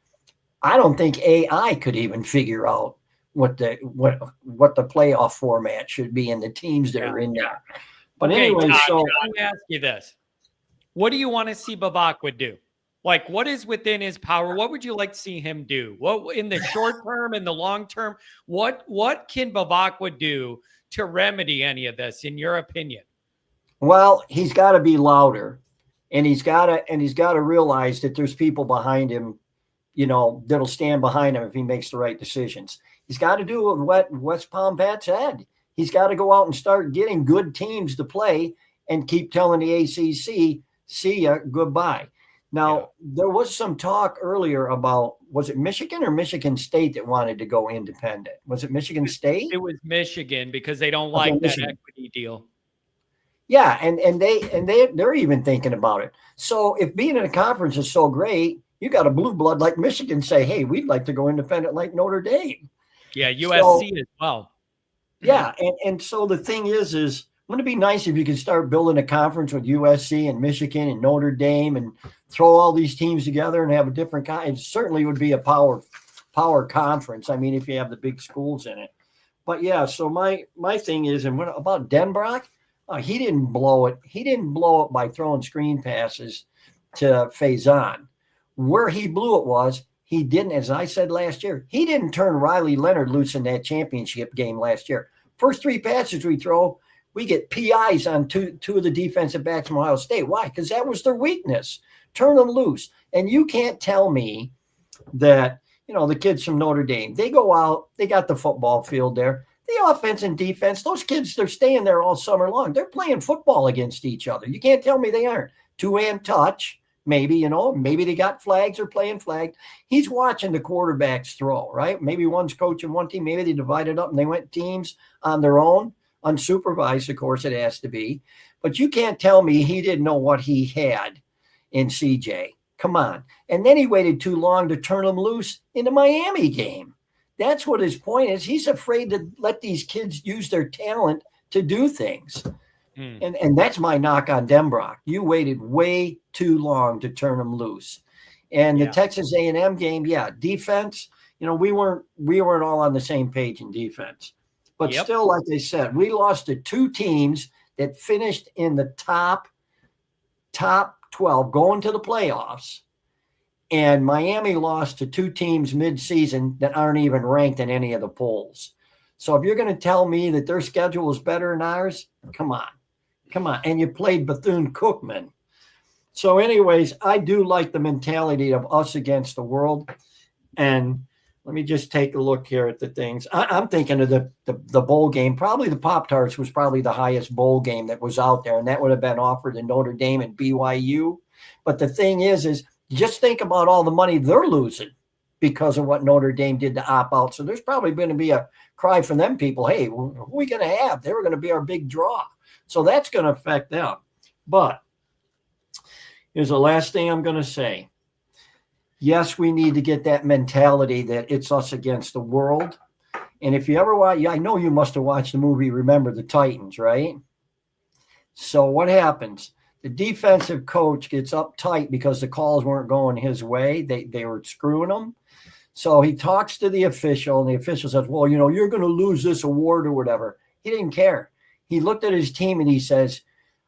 I don't think AI could even figure out what the playoff format should be and the teams that are in there. But okay, anyway, Todd, so let me ask you this. What do you want to see Bevacqua do? Like, what is within his power? What would you like to see him do? What in the short term, in the long term? What can Bevacqua do to remedy any of this, in your opinion? well, he's got to be louder, and he's got to realize that there's people behind him, that'll stand behind him if he makes the right decisions. He's got to do what West Palm Pat said. He's got to go out and start getting good teams to play and keep telling the ACC, see ya, goodbye. Now, there was some talk earlier about, was it Michigan or Michigan State that wanted to go independent? Was it Michigan State? It was Michigan, because they don't like that equity deal. Yeah, and they're even thinking about it. So if being in a conference is so great, you got a blue blood like Michigan say, hey, we'd like to go independent like Notre Dame. Yeah, USC as well. Yeah, and so the thing is wouldn't it be nice if you could start building a conference with USC and Michigan and Notre Dame and throw all these teams together and have a different kind? It certainly would be a power conference. I mean, if you have the big schools in it. But yeah, so my thing is, and what about Denbrock? He didn't blow it. He didn't blow it by throwing screen passes to Faison. Where he blew it was, he didn't, as I said last year, he didn't turn Riley Leonard loose in that championship game last year. First 3 passes we throw, we get PIs on two of the defensive backs from Ohio State. Why? Because that was their weakness. Turn them loose. And you can't tell me that, the kids from Notre Dame, they go out, they got the football field there. The offense and defense, those kids, they're staying there all summer long. They're playing football against each other. You can't tell me they aren't. 2-hand touch, maybe, maybe they got flags or playing flag. He's watching the quarterbacks throw, right? Maybe one's coaching one team. Maybe they divided up and they went teams on their own. Unsupervised, of course, it has to be. But you can't tell me he didn't know what he had in CJ. Come on. And then he waited too long to turn him loose in the Miami game. That's what his point is. He's afraid to let these kids use their talent to do things. And that's my knock on Denbrock. You waited way too long to turn him loose. And the Texas A&M game, defense, we weren't all on the same page in defense. But still, like I said, we lost to 2 teams that finished in the top 12 going to the playoffs. And Miami lost to 2 teams mid-season that aren't even ranked in any of the polls. So if you're going to tell me that their schedule is better than ours, come on. And you played Bethune-Cookman. So anyways, I do like the mentality of us against the world. And let me just take a look here at the things. I'm thinking of the bowl game. Probably the Pop-Tarts was probably the highest bowl game that was out there, and that would have been offered to Notre Dame and BYU. But the thing is just think about all the money they're losing because of what Notre Dame did to opt out. So there's probably going to be a cry from them people, hey, who are we going to have? They were going to be our big draw. So that's going to affect them. But here's the last thing I'm going to say. Yes, we need to get that mentality that it's us against the world. And if you ever watch, I know you must have watched the movie Remember the Titans, right? So what happens? The defensive coach gets uptight because the calls weren't going his way. They were screwing him. So he talks to the official, and the official says, well, you know, you're going to lose this award or whatever. He didn't care. He looked at his team and he says,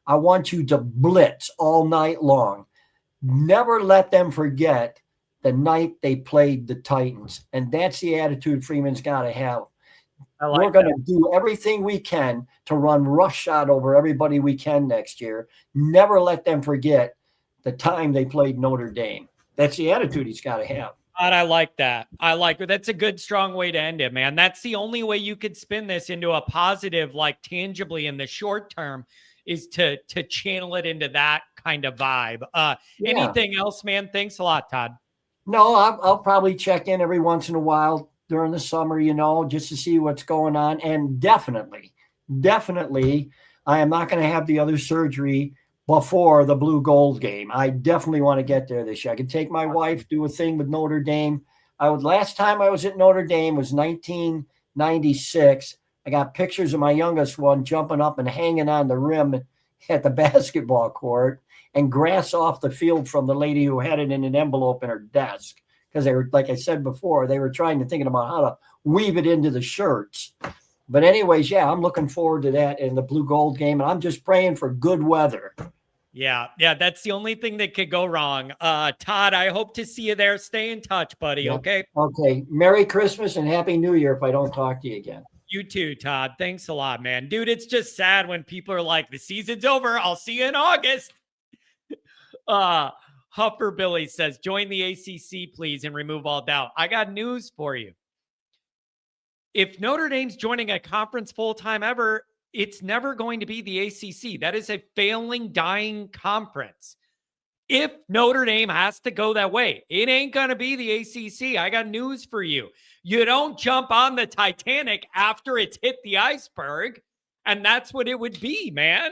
I want you to blitz all night long. Never let them forget the night they played the Titans. And that's the attitude Freeman's got to have. We're going to do everything we can to run roughshod over everybody we can next year. Never let them forget the time they played Notre Dame. That's the attitude he's got to have. God, I like that. I like it. That's a good, strong way to end it, man. That's the only way you could spin this into a positive, like tangibly in the short term, is to channel it into that kind of vibe. Anything else, man? Thanks a lot, Todd. No, I'll probably check in every once in a while during the summer, you know, just to see what's going on. And definitely, I am not going to have the other surgery before the blue gold game. I definitely want to get there this year. I could take my wife, do a thing with Notre Dame. Last time I was at Notre Dame was 1996. I got pictures of my youngest one jumping up and hanging on the rim at the basketball court, and grass off the field from the lady who had it in an envelope in her desk. Because they were, like I said before, they were thinking about how to weave it into the shirts. But anyways, yeah, I'm looking forward to that in the blue gold game. And I'm just praying for good weather. Yeah, that's the only thing that could go wrong. Todd, I hope to see you there. Stay in touch, buddy, Yeah. okay? Okay. Merry Christmas and Happy New Year if I don't talk to you again. You too, Todd. Thanks a lot, man. Dude, it's just sad when people are like, the season's over. I'll see you in August. Huffer Billy says, join the ACC, please, and remove all doubt. I got news for you. If Notre Dame's joining a conference full-time ever, it's never going to be the ACC. That is a failing, dying conference. If Notre Dame has to go that way, it ain't going to be the ACC. I got news for you. You don't jump on the Titanic after it's hit the iceberg, and that's what it would be, man.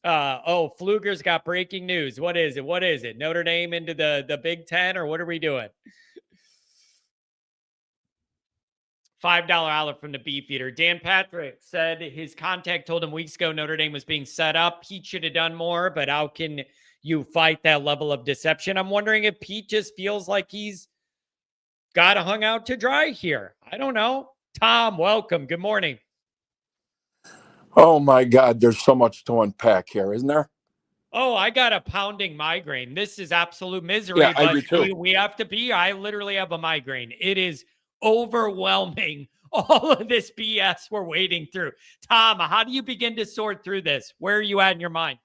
Pfluger's got breaking news. What is it? Notre Dame into the Big Ten, or what are we doing? $5 olive from the Beefeater. Dan Patrick said his contact told him weeks ago Notre Dame was being set up. Pete should have done more, but how can you fight that level of deception? I'm wondering if Pete just feels like he's got hung out to dry here. I don't know. Tom, welcome. Good morning. Oh, my God. There's so much to unpack here, isn't there? Oh, I got a pounding migraine. This is absolute misery. Yeah, I do too. We have to be. I literally have a migraine. It is overwhelming, all of this BS we're wading through. Tom, how do you begin to sort through this? Where are you at in your mind?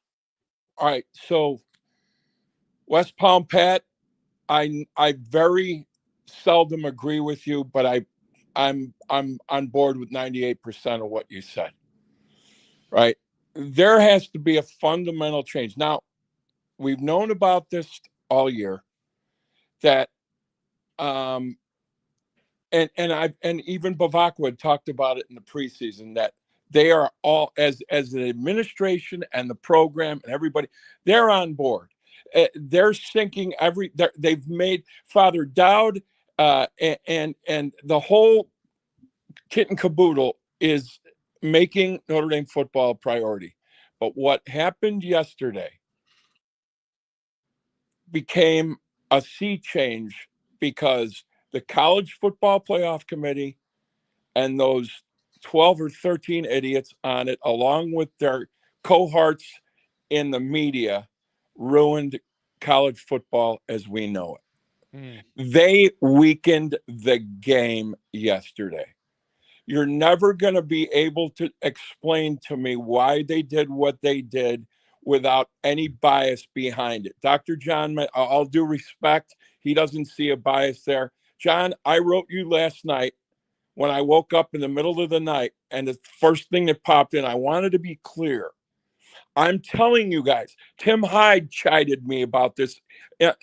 All right. So, West Palm Pat, I very seldom agree with you, but I'm on board with 98% of what you said. Right? There has to be a fundamental change. Now, we've known about this all year, that and even Bevacqua talked about it in the preseason, that they are all, as an administration and the program and everybody, they're on board. They're sinking they've made Father Dowd and the whole kit and caboodle is making Notre Dame football a priority. But what happened yesterday became a sea change, because the College Football Playoff Committee and those 12 or 13 idiots on it, along with their cohorts in the media, ruined college football as we know it. They weakened the game yesterday. You're never going to be able to explain to me why they did what they did without any bias behind it. Dr. John, all due respect, he doesn't see a bias there. John, I wrote you last night when I woke up in the middle of the night, and the first thing that popped in, I wanted to be clear. I'm telling you guys, Tim Hyde chided me about this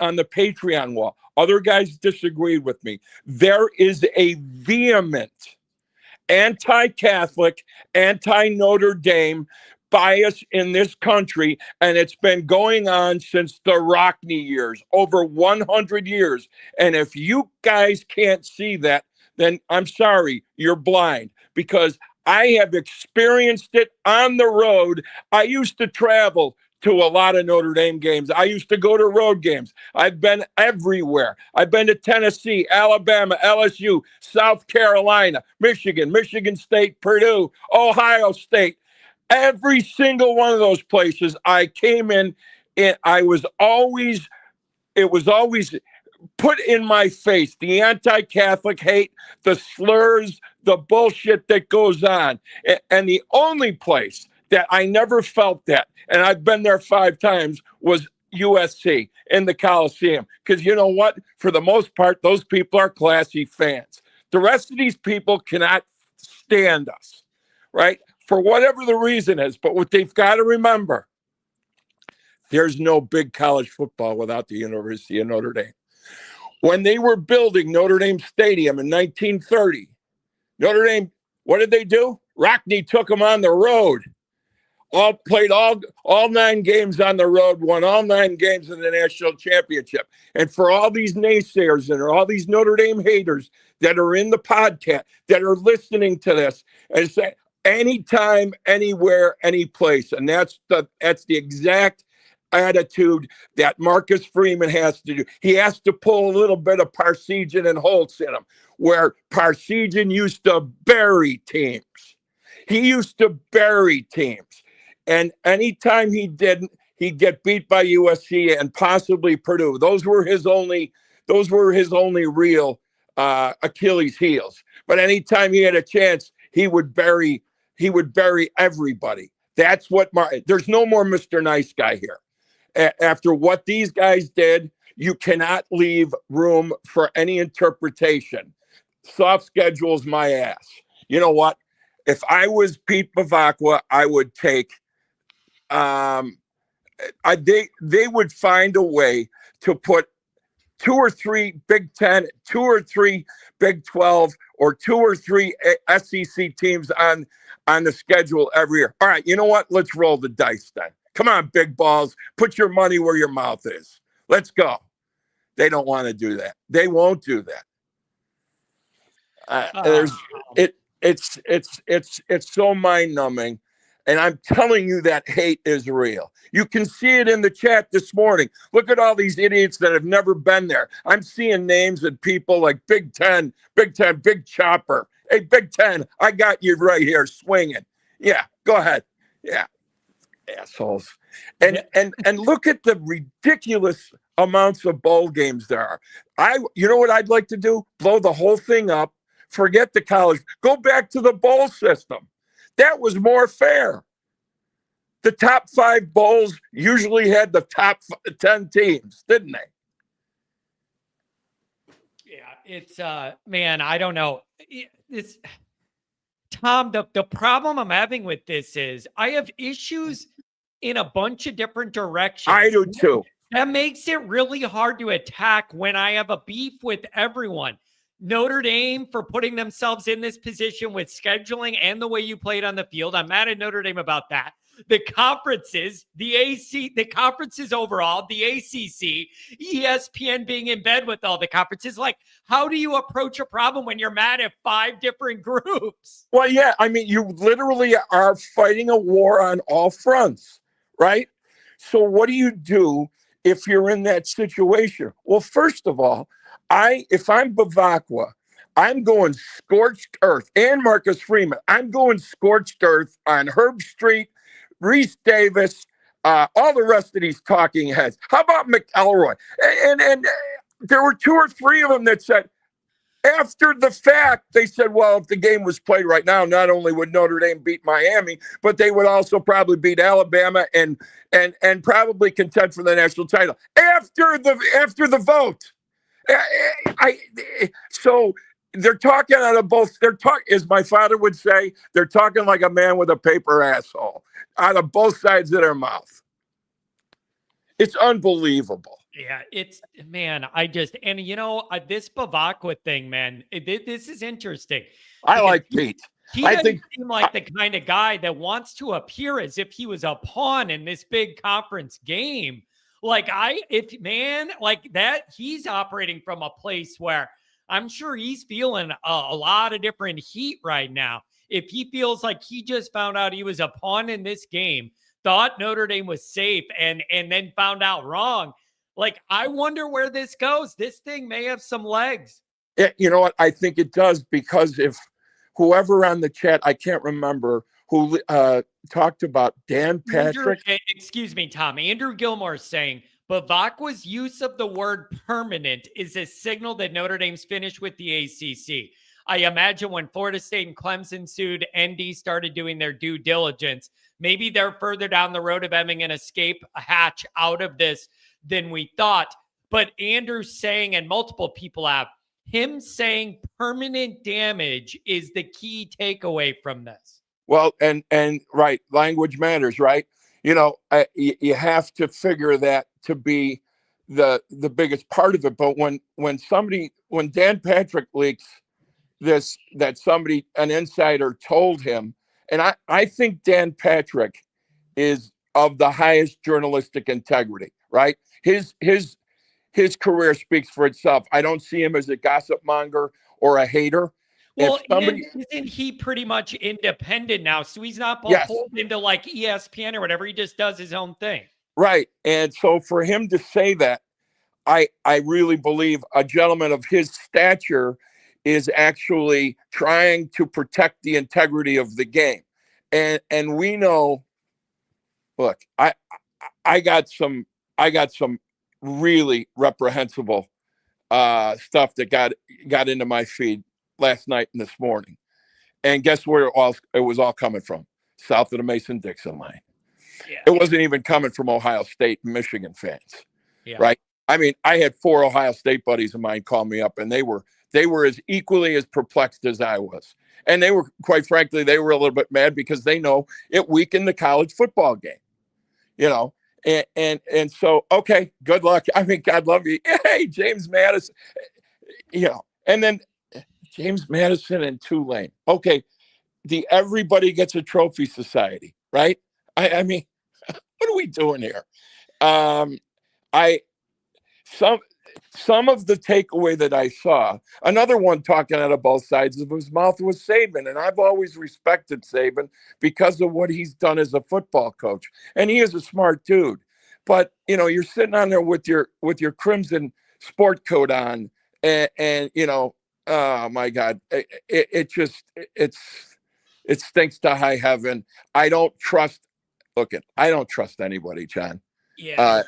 on the Patreon wall. Other guys disagreed with me. There is a vehement anti-Catholic, anti-Notre Dame bias in this country, and it's been going on since the Rockney years, over 100 years. And if you guys can't see that, then I'm sorry, you're blind, because I have experienced it on the road. I used to travel to a lot of Notre Dame games. I used to go to road games. I've been everywhere. I've been to Tennessee, Alabama, LSU, South Carolina, Michigan, Michigan State, Purdue, Ohio State. Every single one of those places I came in, and it was always put in my face, the anti-Catholic hate, the slurs, the bullshit that goes on. And the only place that I never felt that, and I've been there 5 times, was USC in the Coliseum. Because you know what? For the most part, those people are classy fans. The rest of these people cannot stand us, right? For whatever the reason is. But what they've got to remember, there's no big college football without the University of Notre Dame. When they were building Notre Dame Stadium in 1930, Notre Dame, what did they do? Rockne took them on the road. Played all 9 games on the road, won all 9 games in the national championship. And for all these naysayers and all these Notre Dame haters that are in the podcast, that are listening to this, and say anytime, anywhere, any place, and that's the exact attitude that Marcus Freeman has to do. He has to pull a little bit of Parsegian and Holtz in him, where Parsegian used to bury teams. He used to bury teams. And anytime he didn't, he'd get beat by USC and possibly Purdue. Those were his only real Achilles heels. But anytime he had a chance, he would bury everybody. That's what there's no more Mr. Nice Guy here. After what these guys did, you cannot leave room for any interpretation. Soft schedule's my ass. You know what? If I was Pete Bevacqua, I would take. They would find a way to put 2 or 3 Big Ten, 2 or 3 Big 12, or 2 or 3 SEC teams on the schedule every year. All right, you know what? Let's roll the dice then. Come on, big balls. Put your money where your mouth is. Let's go. They don't want to do that. They won't do that. It's so mind-numbing. And I'm telling you that hate is real. You can see it in the chat this morning. Look at all these idiots that have never been there. I'm seeing names of people like Big Ten, Big Chopper. Hey, Big Ten, I got you right here swinging. Yeah, go ahead. Yeah, assholes. And look at the ridiculous amounts of bowl games there are. You know what I'd like to do? Blow the whole thing up. Forget the college. Go back to the bowl system. That was more fair. The top 5 bowls usually had the top 10 teams, didn't they? Yeah, it's man, I don't know. It's Tom, the problem I'm having with this is I have issues in a bunch of different directions. I do too. That makes it really hard to attack when I have a beef with everyone. Notre Dame for putting themselves in this position with scheduling and the way you played on the field. I'm mad at Notre Dame about that. The conferences, the conferences overall, the ACC, ESPN being in bed with all the conferences. Like, how do you approach a problem when you're mad at 5 different groups? Well, yeah, I mean, you literally are fighting a war on all fronts, right? So what do you do if you're in that situation? Well, first of all, if I'm Bevacqua, I'm going scorched earth, and Marcus Freeman, I'm going scorched earth on Herb Street, Reese Davis, all the rest of these talking heads. How about McElroy? And there were 2 or 3 of them that said, after the fact, they said, well, if the game was played right now, not only would Notre Dame beat Miami, but they would also probably beat Alabama and probably contend for the national title after the vote. So they're talking out of both. As my father would say, they're talking like a man with a paper asshole out of both sides of their mouth. It's unbelievable. Yeah, man, and you know, this Bevacqua thing, man, this is interesting. I like Pete. He doesn't seem like the kind of guy that wants to appear as if he was a pawn in this big conference game. Like he's operating from a place where I'm sure he's feeling a lot of different heat right now. If he feels like he just found out he was a pawn in this game, thought Notre Dame was safe and then found out wrong. Like, I wonder where this goes. This thing may have some legs. You know what? I think it does, because if whoever on the chat, I can't remember who talked about Dan Patrick. Excuse me, Tom. Andrew Gilmore is saying Bevacqua's use of the word permanent is a signal that Notre Dame's finished with the ACC. I imagine when Florida State and Clemson sued, ND started doing their due diligence. Maybe they're further down the road of having an escape hatch out of this than we thought. But Andrew's saying, and multiple people have, him saying permanent damage is the key takeaway from this. Well, and right, language matters, right? You know, you have to figure that to be the biggest part of it. But when Dan Patrick leaks this, that an insider told him, and I think Dan Patrick is of the highest journalistic integrity, right? His career speaks for itself. I don't see him as a gossip monger or a hater. Well, isn't he pretty much independent now? So he's not pulled into like ESPN or whatever. He just does his own thing. Right. And so for him to say that, I really believe a gentleman of his stature is actually trying to protect the integrity of the game. And we know, look, I got some really reprehensible stuff that got into my feed last night and this morning. And guess where it was all coming from? South of the Mason-Dixon line. Yeah. It wasn't even coming from Ohio State and Michigan fans. Yeah. Right? I mean, I had 4 Ohio State buddies of mine call me up, and they were as equally as perplexed as I was. And they were, quite frankly, they were a little bit mad because they know it weakened the college football game. You know, and so, okay, good luck. I mean, God love you. Hey, James Madison, you know, and then James Madison and Tulane. Okay, everybody gets a trophy society, right? I mean, what are we doing here? Some of the takeaway that I saw, another one talking out of both sides of his mouth was Saban. And I've always respected Saban because of what he's done as a football coach. And he is a smart dude. But, you know, you're sitting on there with your crimson sport coat on and you know, oh my God, it stinks to high heaven. I don't trust anybody, John. Yeah.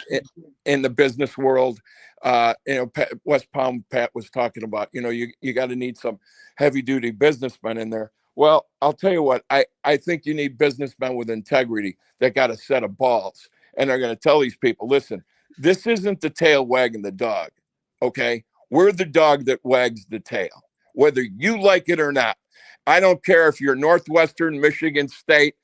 In the business world, you know, West Palm Pat was talking about, you know, you got to need some heavy duty businessmen in there. Well, I'll tell you what, I think you need businessmen with integrity that got a set of balls, and they're going to tell these people, listen, this isn't the tail wagging the dog. Okay. We're the dog that wags the tail, whether you like it or not. I don't care if you're Northwestern, Michigan State,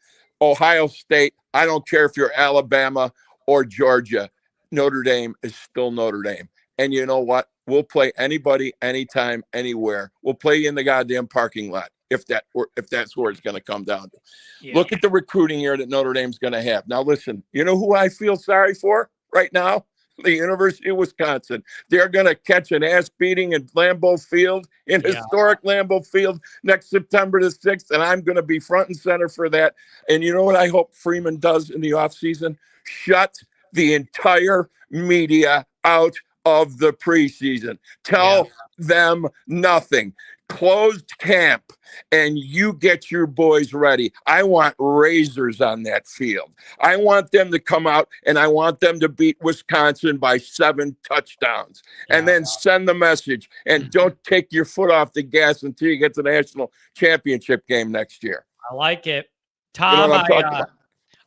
Ohio State. I don't care if you're Alabama or Georgia. Notre Dame is still Notre Dame. And you know what? We'll play anybody, anytime, anywhere. We'll play you in the goddamn parking lot if that's where it's going to come down to. Yeah. Look at the recruiting year that Notre Dame's going to have. Now, listen, you know who I feel sorry for right now? The University of Wisconsin. They're going to catch an ass beating in Lambeau Field, historic Lambeau Field, next September the 6th, and I'm going to be front and center for that. And you know what I hope Freeman does in the offseason? Shut the entire media out of the preseason. Tell them nothing. Closed camp, and you get your boys ready. I want razors on that field. I want them to come out, and I want them to beat Wisconsin by 7 touchdowns, and then send the message. And don't take your foot off the gas until you get to the national championship game next year. I like it, Tom. You know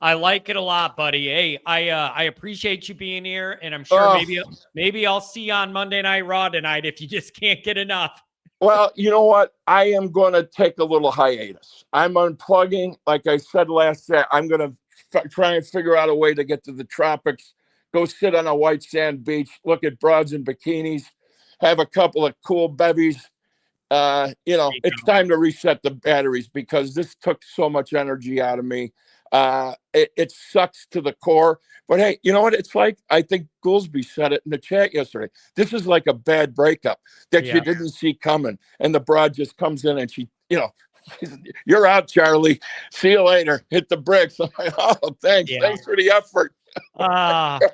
I like it a lot, buddy. Hey, I appreciate you being here, and I'm sure maybe I'll see you on Monday Night Raw tonight if you just can't get enough. Well, you know what? I am going to take a little hiatus. I'm unplugging. Like I said last set, I'm going to try and figure out a way to get to the tropics, go sit on a white sand beach, look at broads in bikinis, have a couple of cool bevies. You know, it's time to reset the batteries because this took so much energy out of me. It sucks to the core, but hey, you know what it's like? I think Goolsby said it in the chat yesterday. This is like a bad breakup that you didn't see coming, and the broad just comes in and she, you know, You're out, Charlie. See you later. Hit the bricks. I'm like, oh, thanks. Yeah. Thanks for the effort.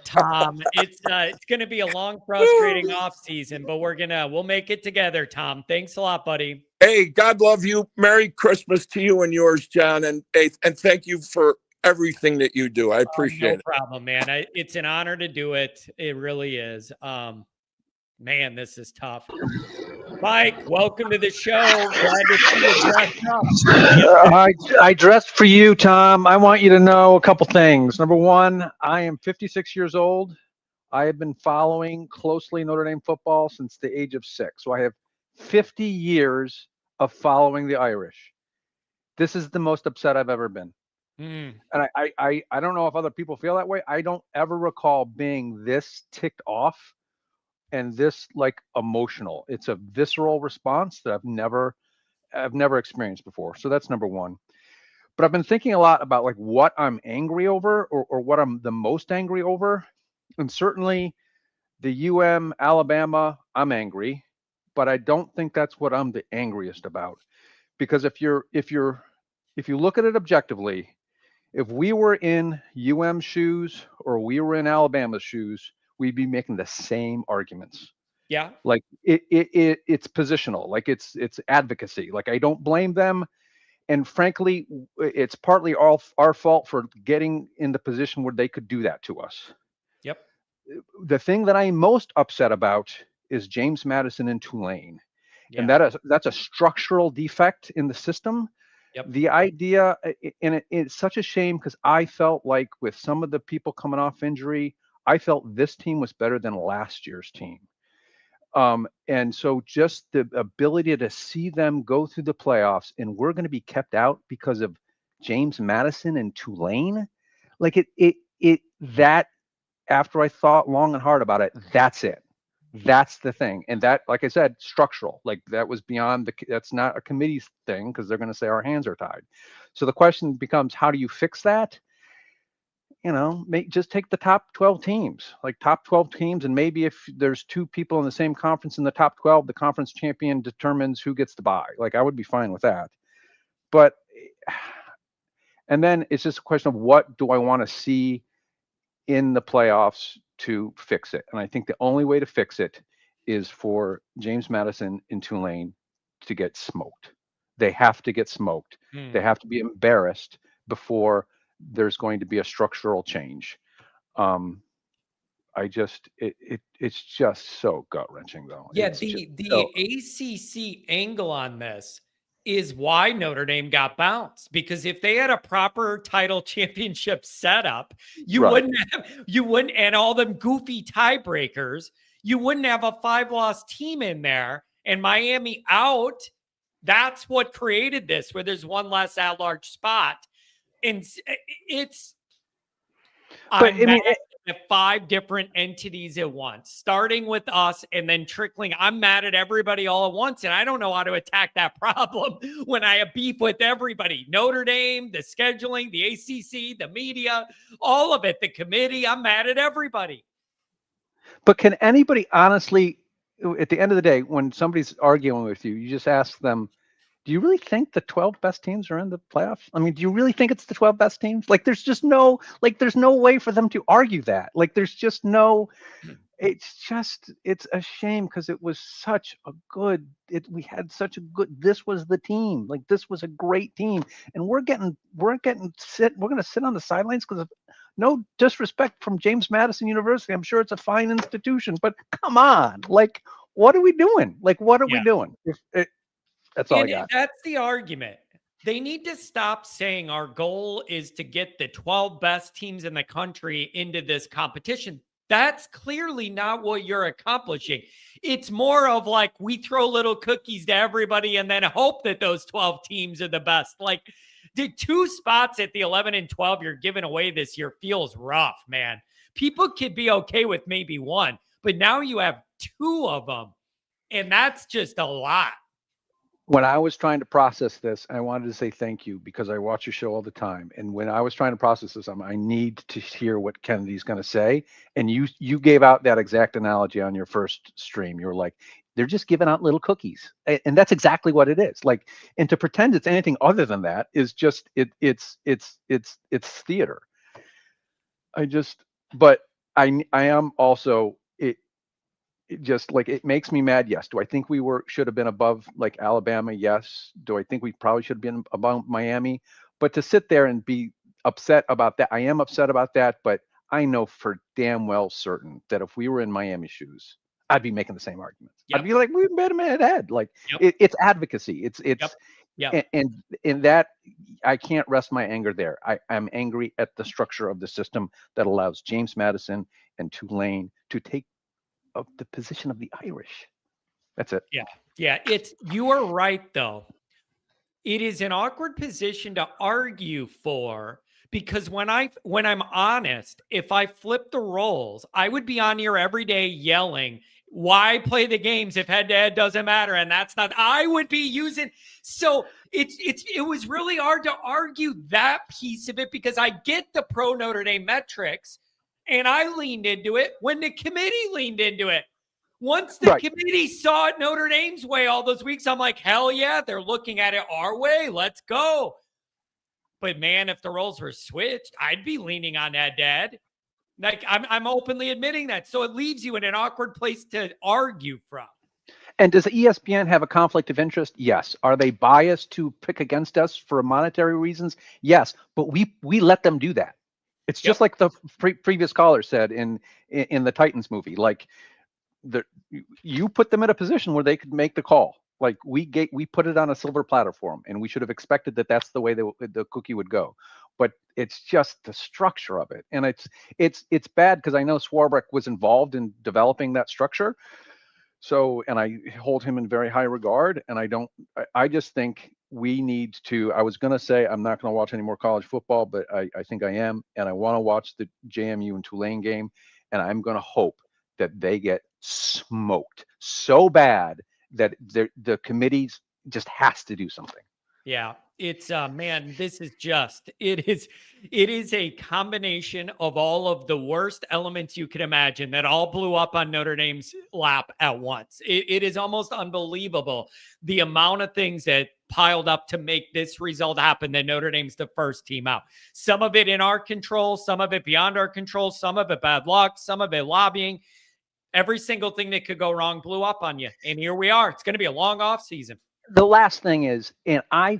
Tom, it's going to be a long, frustrating off season, but we'll make it together, Tom. Thanks a lot, buddy. Hey, God love you. Merry Christmas to you and yours, John. And thank you for everything that you do. I appreciate it. No problem, man. It's an honor to do it. It really is. Man, this is tough. Mike, welcome to the show. Glad to see you dressed up. I dressed for you, Tom. I want you to know a couple things. Number one, I am 56 years old. I have been following closely Notre Dame football since the age of 6. So I have 50 years of following the Irish. This is the most upset I've ever been. And I don't know if other people feel that way. I don't ever recall being this ticked off and this like emotional. It's a visceral response that I've never experienced before. So that's number one. But I've been thinking a lot about like what I'm angry over or what I'm the most angry over. And certainly the Alabama, I'm angry, but I don't think that's what I'm the angriest about. Because if you look at it objectively, if we were in shoes or we were in Alabama's shoes, we'd be making the same arguments. Yeah. Like it's positional, like it's advocacy. Like I don't blame them. And frankly, it's partly our fault for getting in the position where they could do that to us. Yep. The thing that I'm most upset about is James Madison and Tulane. Yeah. And that's a structural defect in the system. Yep. The idea, and it's such a shame because I felt like with some of the people coming off injury, I felt this team was better than last year's team. And so just the ability to see them go through the playoffs and we're going to be kept out because of James Madison and Tulane. Like that after I thought long and hard about it, that's it. That's the thing. And that, like I said, structural, like that was beyond that's not a committee thing because they're going to say our hands are tied. So the question becomes, how do you fix that? Just take the top 12 teams, like top 12 teams. And maybe if there's 2 people in the same conference in the top 12, the conference champion determines who gets the bye. Like I would be fine with that. But, and then it's just a question of what do I want to see in the playoffs to fix it. And I think the only way to fix it is for James Madison and Tulane to get smoked. They have to get smoked. They have to be embarrassed before there's going to be a structural change. It's just so gut-wrenching though. Yeah, the ACC angle on this is why Notre Dame got bounced, because if they had a proper title championship setup, you wouldn't, and all them goofy tiebreakers, you wouldn't have a 5-loss team in there and Miami out. That's what created this, where there's one less at-large spot. And it's, but I'm mad at 5 different entities at once, starting with us and then trickling. I'm mad at everybody all at once, and I don't know how to attack that problem when I have beef with everybody. Notre Dame, the scheduling, the ACC, the media, all of it, the committee. I'm mad at everybody. But can anybody honestly, at the end of the day, when somebody's arguing with you, you just ask them, do you really think the 12 best teams are in the playoffs? I mean, do you really think it's the 12 best teams? Like, there's no way for them to argue that. Like, it's a shame because it was such a good, this was the team. Like, this was a great team. And we're going to sit on the sidelines because of no disrespect from James Madison University. I'm sure it's a fine institution, but come on, like, what are we doing? Like, what are we doing? That's all I got. That's the argument. They need to stop saying our goal is to get the 12 best teams in the country into this competition. That's clearly not what you're accomplishing. It's more of like we throw little cookies to everybody and then hope that those 12 teams are the best. Like the 2 spots at the 11 and 12 you're giving away this year feels rough, man. People could be okay with maybe 1, but now you have 2 of them, and that's just a lot. when I was trying to process this, I wanted to say thank you because I watch your show all the time. And when I was trying to process this, I need to hear what Kennedy's going to say. And you gave out that exact analogy on your first stream. You were like, they're just giving out little cookies, and that's exactly what it is. Like, and to pretend it's anything other than that is just it's theater. But I am also it just like it makes me mad. Yes. Do I think we should have been above like Alabama? Yes. Do I think we probably should have been above Miami? But to sit there and be upset about that, I am upset about that. But I know for damn well certain that if we were in Miami shoes, I'd be making the same arguments. I'd be like, we made him ahead. Like it's advocacy. And in that, I can't rest my anger there. I'm angry at the structure of the system that allows James Madison and Tulane to take of the position of the Irish. That's it. Yeah. You are right though. It is an awkward position to argue for because when I'm honest, if I flip the roles, I would be on here every day yelling, why play the games if head-to-head doesn't matter? And that's not, I would be using. So it was really hard to argue that piece of it because I get the pro Notre Dame metrics and I leaned into it when the committee leaned into it. Once the committee saw it Notre Dame's way all those weeks, I'm like, hell yeah, they're looking at it our way. Let's go. But man, if the roles were switched, I'd be leaning on that, Dad. Like I'm openly admitting that. So it leaves you in an awkward place to argue from. And does ESPN have a conflict of interest? Yes. Are they biased to pick against us for monetary reasons? Yes. But we let them do that. It's just like the previous caller said in the Titans movie. Like you put them in a position where they could make the call. Like we put it on a silver platter for them, and we should have expected that that's the way the cookie would go. But it's just the structure of it, and it's bad because I know Swarbrick was involved in developing that structure. So, and I hold him in very high regard, and I just think we need to, I was going to say I'm not going to watch any more college football, but I think I am, and I want to watch the JMU and Tulane game, and I'm going to hope that they get smoked so bad that the committees just has to do something. Yeah, it's man, it is a combination of all of the worst elements you can imagine that all blew up on Notre Dame's lap at once. It is almost unbelievable the amount of things that piled up to make this result happen, that Notre Dame's the first team out. Some of it in our control, some of it beyond our control, some of it bad luck, some of it lobbying. Every single thing that could go wrong blew up on you. And here we are. It's going to be a long off season. The last thing is, and I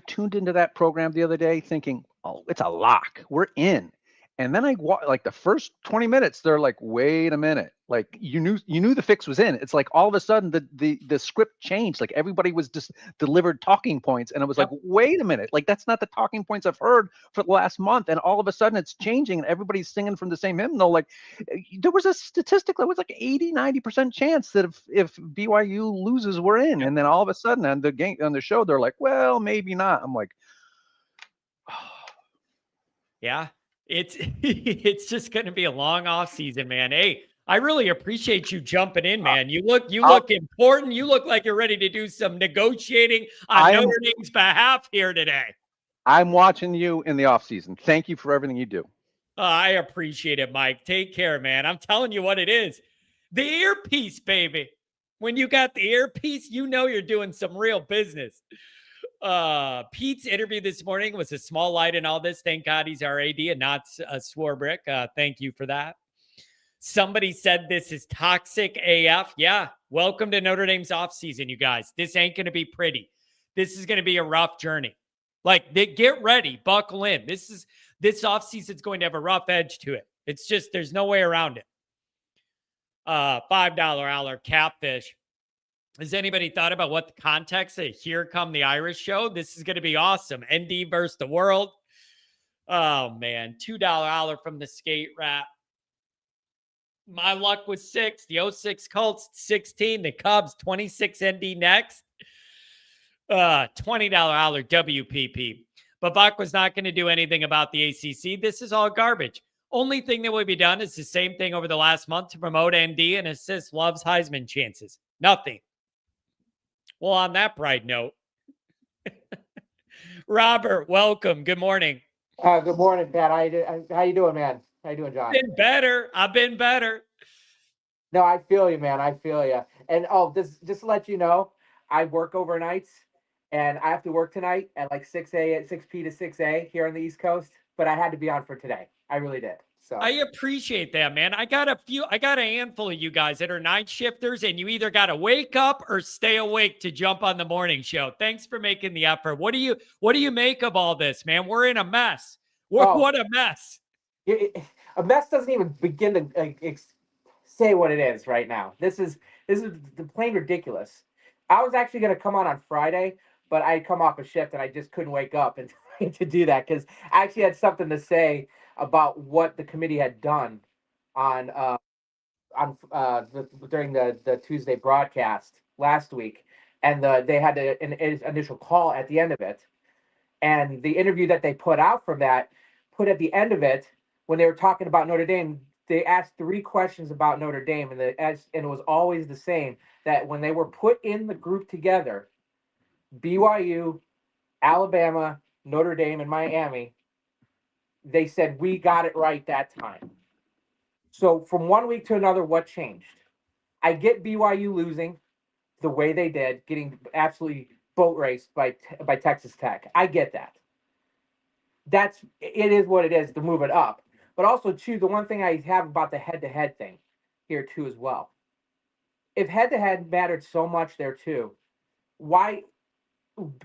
tuned into that program the other day thinking, oh, it's a lock. We're in. And then like the first 20 minutes, they're like, wait a minute. Like you knew the fix was in. It's like all of a sudden the script changed. Like everybody was just delivered talking points. And it was like, wait a minute. Like that's not the talking points I've heard for the last month. And all of a sudden it's changing and everybody's singing from the same hymnal. Like there was a statistic that was like 80-90% chance that if BYU loses, we're in. And then all of a sudden on the show, they're like, well, maybe not. I'm like, yeah. It's just going to be a long off season, man. Hey, I really appreciate you jumping in, man. You look important. You look like you're ready to do some negotiating on Notre Dame's behalf here today. I'm watching you in the off season. Thank you for everything you do. I appreciate it, Mike. Take care, man. I'm telling you what it is. The earpiece, baby. When you got the earpiece, you know you're doing some real business. Pete's interview this morning was a small light in all this. Thank God he's our AD and not a Swarbrick. Thank you for that. Somebody said this is toxic AF. Yeah. Welcome to Notre Dame's offseason, you guys. This ain't going to be pretty. This is going to be a rough journey. Like, get ready. Buckle in. This offseason is going to have a rough edge to it. It's just, there's no way around it. $5 Aller Catfish. Has anybody thought about what the context of Here Come the Irish show? This is going to be awesome. ND versus the world. Oh, man. $2 Aller from the Skate Rat. My luck was 6. The 06 Colts, 16. The Cubs, 26 ND next. $20 Aller WPP. Bevacqua's not going to do anything about the ACC. This is all garbage. Only thing that will be done is the same thing over the last month to promote ND and assist Love's Heisman chances. Nothing. Well, on that bright note, Robert, welcome. Good morning. Good morning, Pat. How you doing, man? How you doing, John? Been better. I've been better. No, I feel you, man. I feel you. And just to let you know, I work overnights, and I have to work tonight at like 6 p to 6 a here on the East Coast. But I had to be on for today. I really did. So I appreciate that, man. I got a handful of you guys that are night shifters, and you either got to wake up or stay awake to jump on the morning show. Thanks for making the effort. What do you make of all this, man? We're in a mess. What a mess. A mess doesn't even begin to say what it is right now. This is plain ridiculous. I was actually going to come on Friday, but I had come off a shift and I just couldn't wake up and to do that because I actually had something to say about what the committee had done on during the Tuesday broadcast last week, and they had an initial call at the end of it, and the interview that they put out from that put at the end of it when they were talking about Notre Dame. They asked 3 questions about Notre Dame, and it was always the same, that when they were put in the group together, BYU, Alabama, Notre Dame, and Miami, they said, we got it right that time. So from one week to another, what changed? I get BYU losing the way they did, getting absolutely boat raced by Texas Tech. I get that. It is what it is to move it up. But also, too, the one thing I have about the head-to-head thing here, too, as well. If head-to-head mattered so much there, too, why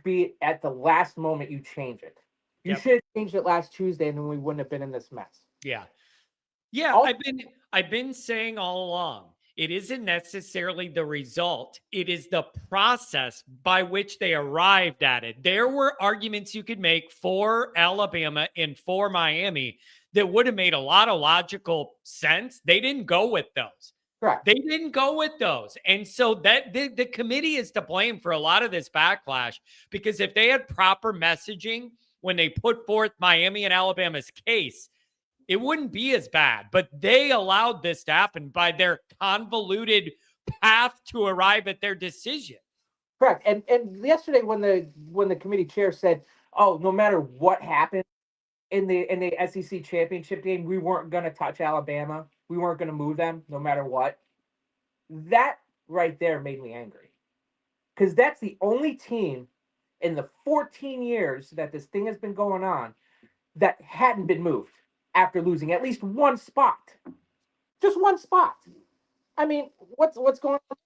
be at the last moment you change it? You should have changed it last Tuesday, and then we wouldn't have been in this mess. Yeah. Also, I've been saying all along, it isn't necessarily the result. It is the process by which they arrived at it. There were arguments you could make for Alabama and for Miami that would have made a lot of logical sense. They didn't go with those. Correct. They didn't go with those. And so that the committee is to blame for a lot of this backlash, because if they had proper messaging when they put forth Miami and Alabama's case, it wouldn't be as bad. But they allowed this to happen by their convoluted path to arrive at their decision. Correct. And yesterday when the committee chair said, "Oh, no matter what happened in the SEC championship game, we weren't going to touch Alabama. We weren't going to move them no matter what." That right there made me angry, because that's the only team in the 14 years that this thing has been going on that hadn't been moved after losing at least one spot. Just one spot. I mean, what's going on?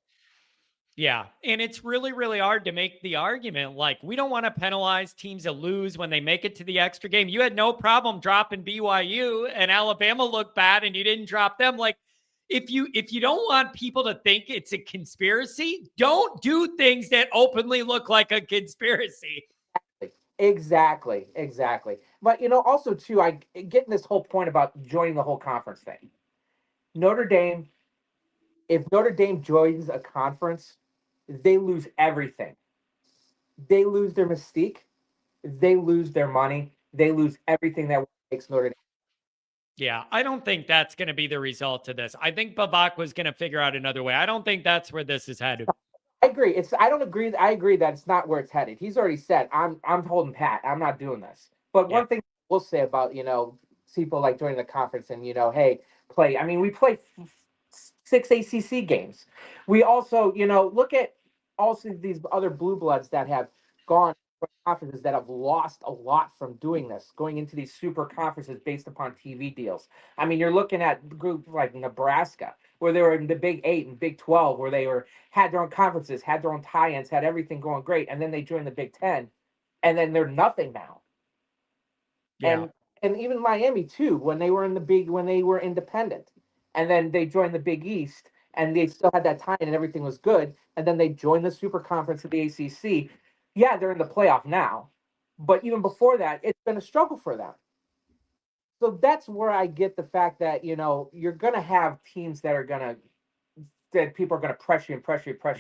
Yeah, and it's really, really hard to make the argument like, we don't want to penalize teams that lose when they make it to the extra game. You had no problem dropping BYU, and Alabama looked bad and you didn't drop them. Like, if you don't want people to think it's a conspiracy, don't do things that openly look like a conspiracy. Exactly. But, also, too, I get this whole point about joining the whole conference thing. Notre Dame, if Notre Dame joins a conference, they lose everything. They lose their mystique. They lose their money. They lose everything that makes Notre Dame. Yeah, I don't think that's going to be the result of this. I think Bevacqua was going to figure out another way. I don't think that's where this is headed. I agree. I agree that it's not where it's headed. He's already said, I'm holding pat. I'm not doing this. But one thing we'll say about, people like joining the conference and, hey, play. I mean, we play 6 ACC games. We also, look at also these other blue bloods that have gone for conferences that have lost a lot from doing this, going into these super conferences based upon TV deals. I mean, you're looking at groups like Nebraska, where they were in the Big 8 and Big 12, where they had their own conferences, had their own tie-ins, had everything going great, and then they joined the Big 10, and then they're nothing now. Yeah. And even Miami too, when they were independent, and then they joined the Big East, and they still had that tie-in and everything was good, and then they joined the super conference of the ACC. Yeah, they're in the playoff now, but even before that, it's been a struggle for them. So that's where I get the fact that, you're going to have teams that people are going to pressure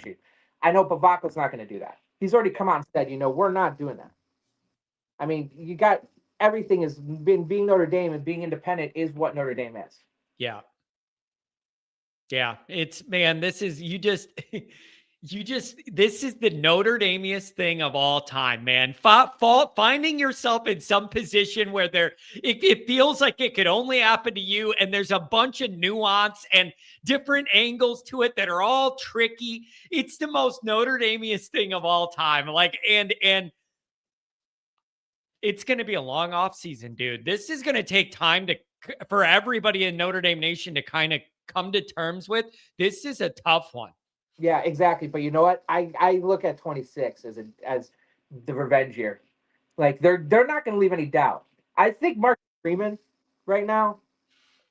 you. I know Bevacqua's not going to do that. He's already come out and said, we're not doing that. I mean, you got everything is being Notre Dame and being independent is what Notre Dame is. Yeah. Yeah. This is, this is the Notre Damiest thing of all time, man. Finding yourself in some position where it feels like it could only happen to you, and there's a bunch of nuance and different angles to it that are all tricky. It's the most Notre Damiest thing of all time. Like, and it's going to be a long off season, dude. This is going to take time for everybody in Notre Dame Nation to kind of come to terms with. This is a tough one. Yeah, exactly. But you know what? I look at 26 as the revenge year. Like they're not going to leave any doubt. I think Mark Freeman right now,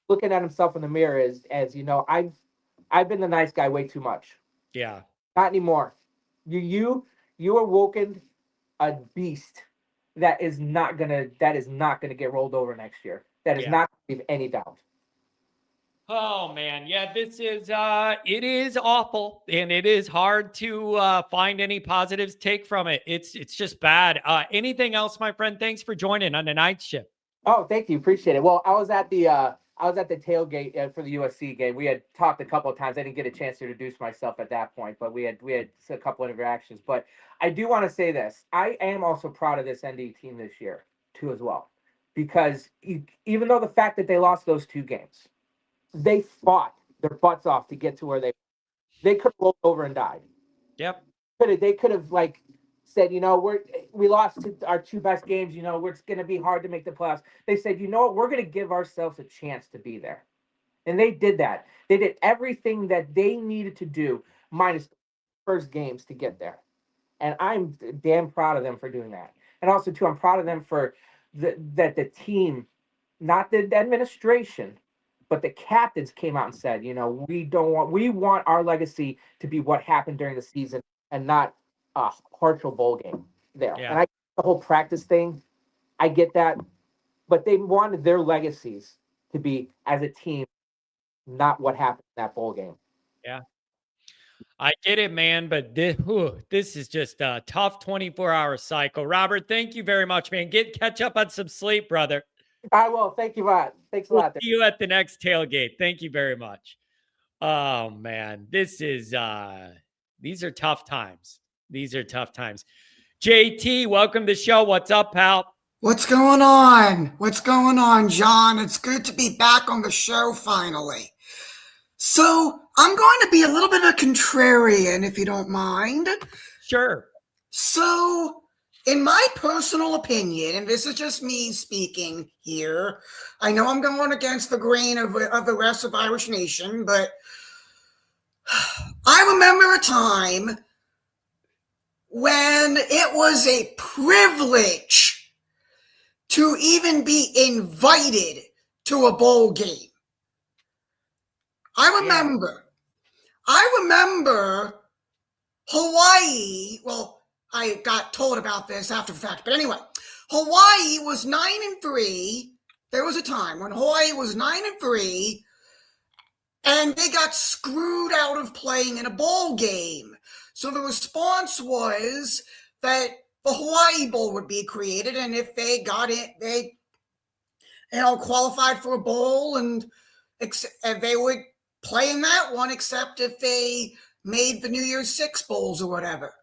looking at himself in the mirror, as you know, I've been the nice guy way too much. Yeah. Not anymore. You awoken a beast that is not gonna get rolled over next year. That is not going to leave any doubt. Oh man, yeah, this is it is awful, and it is hard to find any positives take from it. It's just bad. Anything else, my friend? Thanks for joining on the night shift. Oh, thank you, appreciate it. Well, I was at the tailgate for the USC game. We had talked a couple of times. I didn't get a chance to introduce myself at that point, but we had a couple of interactions. But I do want to say this: I am also proud of this ND team this year too, as well, because even though the fact that they lost those 2 games, they fought their butts off to get to where they could have rolled over and died. Yep. They could have like said, you know, we lost our 2 best games. You know, it's going to be hard to make the playoffs. They said, you know what, we're going to give ourselves a chance to be there, and they did that. They did everything that they needed to do, minus the first games, to get there. And I'm damn proud of them for doing that. And also, too, I'm proud of them for that the team, not the administration, but the captains came out and said, you know, we want our legacy to be what happened during the season and not a partial bowl game there. Yeah. And I get the whole practice thing, I get that, but they wanted their legacies to be as a team, not what happened in that bowl game. Yeah. I get it, man, but this is just a tough 24-hour cycle. Robert, thank you very much, man. Catch up on some sleep, brother. I will. Thank you, Rod. Thanks a lot. See you at the next tailgate. Thank you very much. Oh man, these are tough times. These are tough times. JT, welcome to the show. What's up, pal? What's going on? What's going on, John? It's good to be back on the show finally. So I'm going to be a little bit of a contrarian, if you don't mind. Sure. So, in my personal opinion, and this is just me speaking here, I know I'm going against the grain of the rest of Irish Nation, but I remember a time when it was a privilege to even be invited to a bowl game. I remember Hawaii. Well, I got told about this after the fact, but anyway, Hawaii was 9-3. There was a time when Hawaii was 9-3, and they got screwed out of playing in a bowl game. So the response was that the Hawaii Bowl would be created, and if they got it, they qualified for a bowl, and they would play in that one, except if they made the New Year's Six bowls or whatever.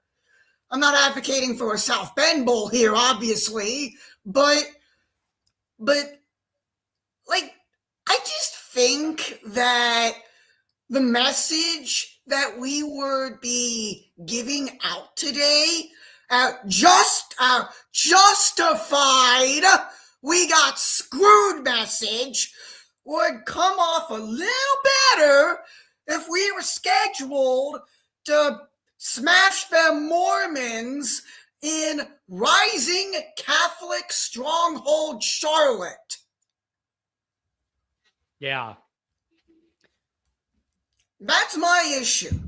I'm not advocating for a South Bend Bowl here, obviously, but like, I just think that the message that we would be giving out today, justified, we got screwed message, would come off a little better if we were scheduled to smash them Mormons in rising Catholic stronghold Charlotte. Yeah. That's my issue.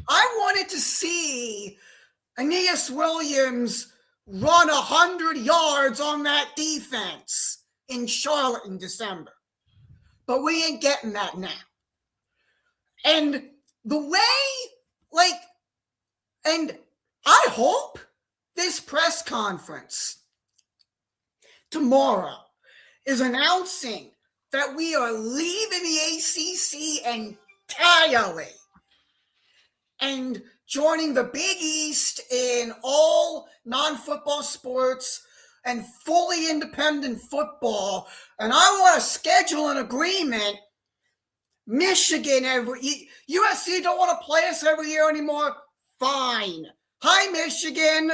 I wanted to see Aeneas Williams run 100 yards on that defense in Charlotte in December. But we ain't getting that now. And the way, and I hope this press conference tomorrow is announcing that we are leaving the ACC entirely and joining the Big East in all non-football sports and fully independent football. And I want to schedule an agreement. Michigan USC don't want to play us every year anymore. Fine. Hi, Michigan.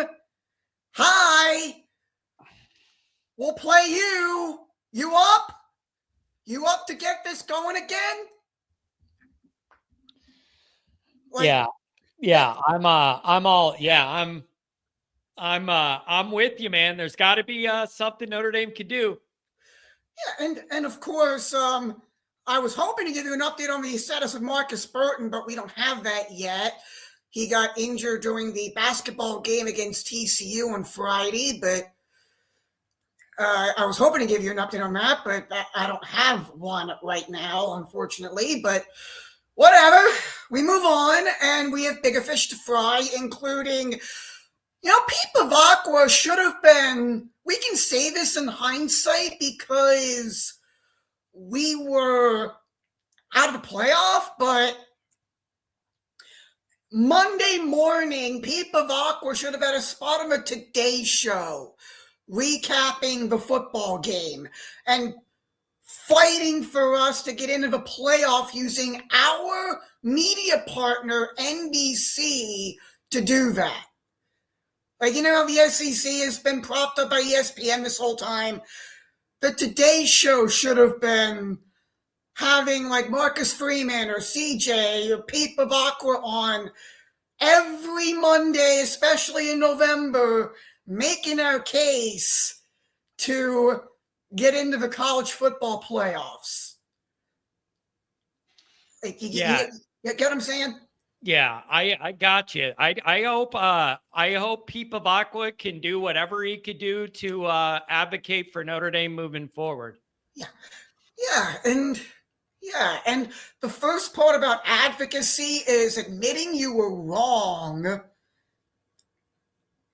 Hi. We'll play you. You up? You up to get this going again? I'm with you, man. There's got to be something Notre Dame could do. Yeah, and of course, I was hoping to give you an update on the status of Marcus Burton, but we don't have that yet. He got injured during the basketball game against TCU on Friday, but I was hoping to give you an update on that, but I don't have one right now, unfortunately. But whatever, we move on, and we have bigger fish to fry, including, Pete Bevacqua should have been, we can say this in hindsight because we were out of the playoff, but Monday morning, Pete Bevacqua should have had a spot on the Today Show recapping the football game and fighting for us to get into the playoff using our media partner, NBC, to do that. The SEC has been propped up by ESPN this whole time. The Today Show should have been having Marcus Freeman or CJ or Pete Bevacqua on every Monday, especially in November, making our case to get into the college football playoffs. You get what I'm saying? Yeah, I got you. I hope Pete Bevacqua can do whatever he could do to advocate for Notre Dame moving forward. And the first part about advocacy is admitting you were wrong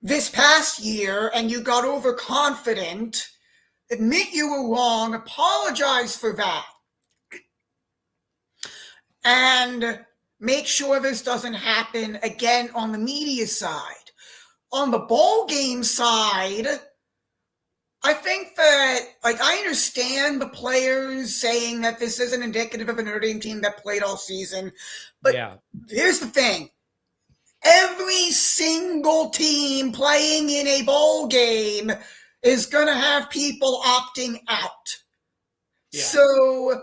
this past year and you got overconfident. Admit you were wrong, apologize for that, and make sure this doesn't happen again on the media side. On the bowl game side, I think that, I understand the players saying that this isn't indicative of a Notre Dame team that played all season, but here's the thing. Every single team playing in a bowl game is going to have people opting out. Yeah. So,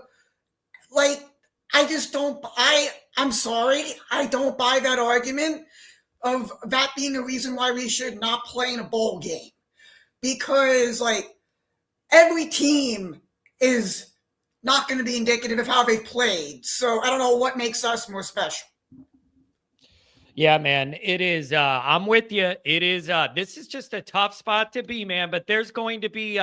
I'm sorry, I don't buy that argument of that being a reason why we should not play in a bowl game. Because, every team is not going to be indicative of how they've played. So I don't know what makes us more special. Yeah, man, it is. I'm with you. It is. This is just a tough spot to be, man. But there's going to be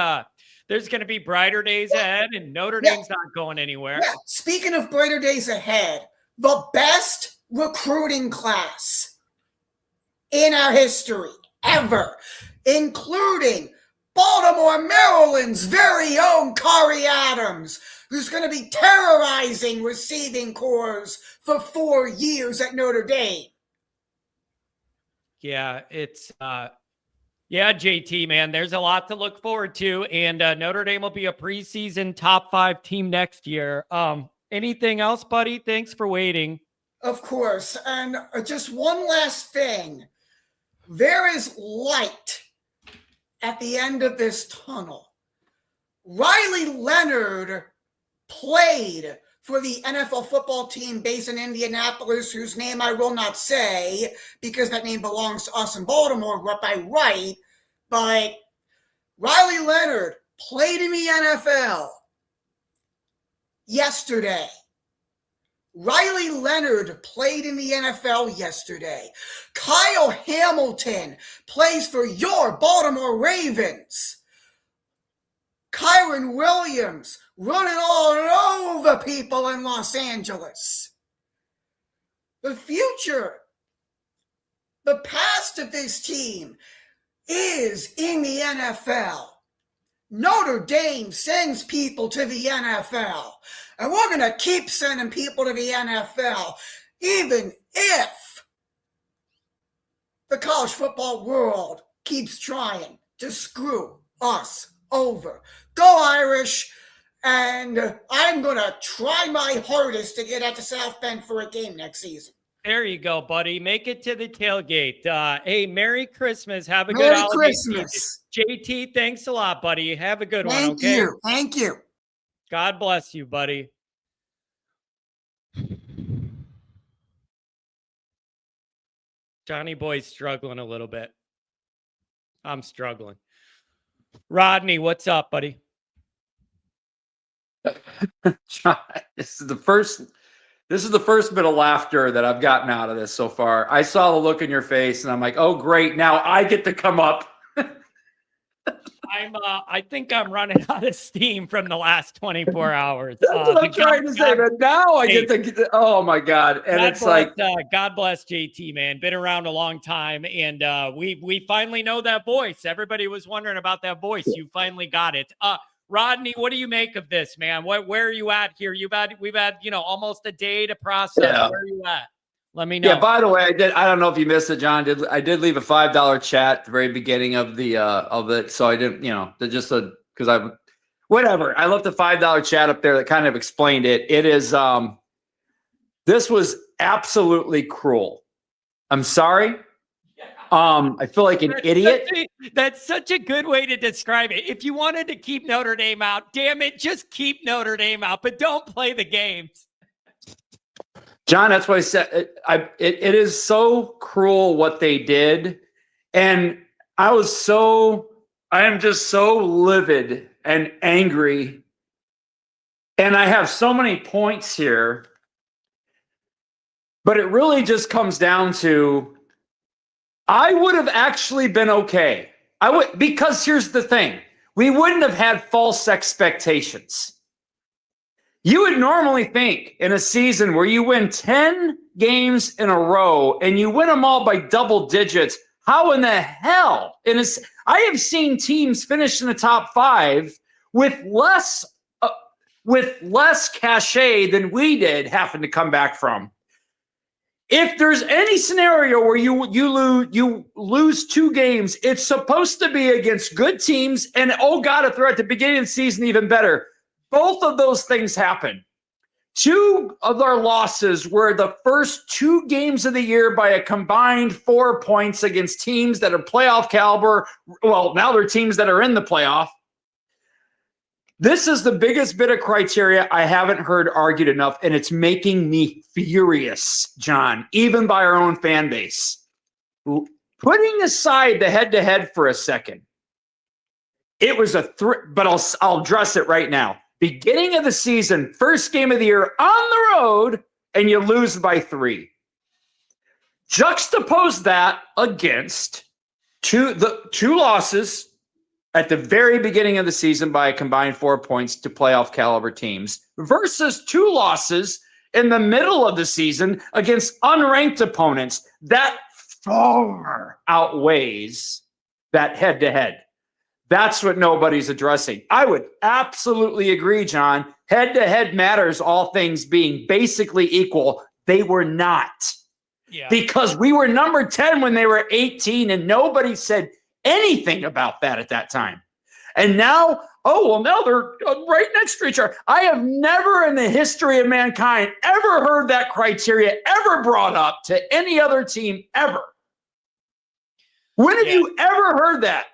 brighter days ahead, and Notre Dame's not going anywhere. Yeah. Speaking of brighter days ahead, the best recruiting class in our history ever, including Baltimore, Maryland's very own Kari Adams, who's going to be terrorizing receiving corps for 4 years at Notre Dame. Yeah, it's JT, man, there's a lot to look forward to, and Notre Dame will be a preseason top 5 team next year. Anything else, buddy? Thanks for waiting. Of course. And just one last thing. There is light at the end of this tunnel. Riley Leonard played for the NFL football team based in Indianapolis, whose name I will not say because that name belongs to us in Baltimore by right. But Riley Leonard played in the NFL yesterday. Riley Leonard played in the NFL yesterday. Kyle Hamilton plays for your Baltimore Ravens. Kyron Williams running all over people in Los Angeles. The future, the past of this team is in the NFL. Notre Dame sends people to the NFL, and we're going to keep sending people to the NFL, even if the college football world keeps trying to screw us over. Go Irish! And I'm going to try my hardest to get out to South Bend for a game next season. There you go, buddy. Make it to the tailgate. Hey, Merry Christmas. Have a good Merry holiday Christmas. season. JT, thanks a lot, buddy. Have a good one, Thank okay? you. Thank you. God bless you, buddy. Johnny Boy's struggling a little bit. I'm struggling. Rodney, what's up, buddy? John, this is the first bit of laughter that I've gotten out of this so far. I saw the look in your face and I'm like, oh great, now I get to come up. I think I'm running out of steam from the last 24 hours. That's what I'm trying to say, but now I get to, oh my God. And it's like, God bless JT, man. Been around a long time. And we finally know that voice. Everybody was wondering about that voice. You finally got it. Rodney, what do you make of this, man? Where are you at here? We've had, almost a day to process. Yeah. Where are you at? Let me know. yeah, by the way, I don't know if you missed it, John. I did leave a $5 chat at the very beginning of it. So I didn't, because whatever. I left a $5 chat up there that kind of explained it. It is, this was absolutely cruel. I'm sorry. I feel like an idiot. That's such a good way to describe it. If you wanted to keep Notre Dame out, damn it, just keep Notre Dame out, but don't play the games. John, that's what I said. It is so cruel what they did. And I am just so livid and angry. And I have so many points here. But it really just comes down to, I would have actually been okay. Because here's the thing. We wouldn't have had false expectations. You would normally think in a season where you win 10 games in a row and you win them all by double digits, how in the hell? I have seen teams finish in the top 5 with less cachet than we did having to come back from. If there's any scenario where you lose 2 games, it's supposed to be against good teams. And oh God, if they're at the beginning of the season, even better. Both of those things happen. 2 of our losses were the first 2 games of the year by a combined 4 points against teams that are playoff caliber. Well, now they're teams that are in the playoff. This is the biggest bit of criteria I haven't heard argued enough, and it's making me furious, John, even by our own fan base. Putting aside the head-to-head for a second, it was but I'll address it right now. Beginning of the season, first game of the year on the road, and you lose by 3. Juxtapose that against the 2 losses at the very beginning of the season by a combined 4 points to playoff caliber teams versus 2 losses in the middle of the season against unranked opponents. That far outweighs that head-to-head. That's what nobody's addressing. I would absolutely agree, John. Head-to-head matters, all things being basically equal. They were not. Yeah. Because we were number 10 when they were 18, and nobody said anything about that at that time. And now, now they're right next to each other. I have never in the history of mankind ever heard that criteria ever brought up to any other team ever. When have you ever heard that?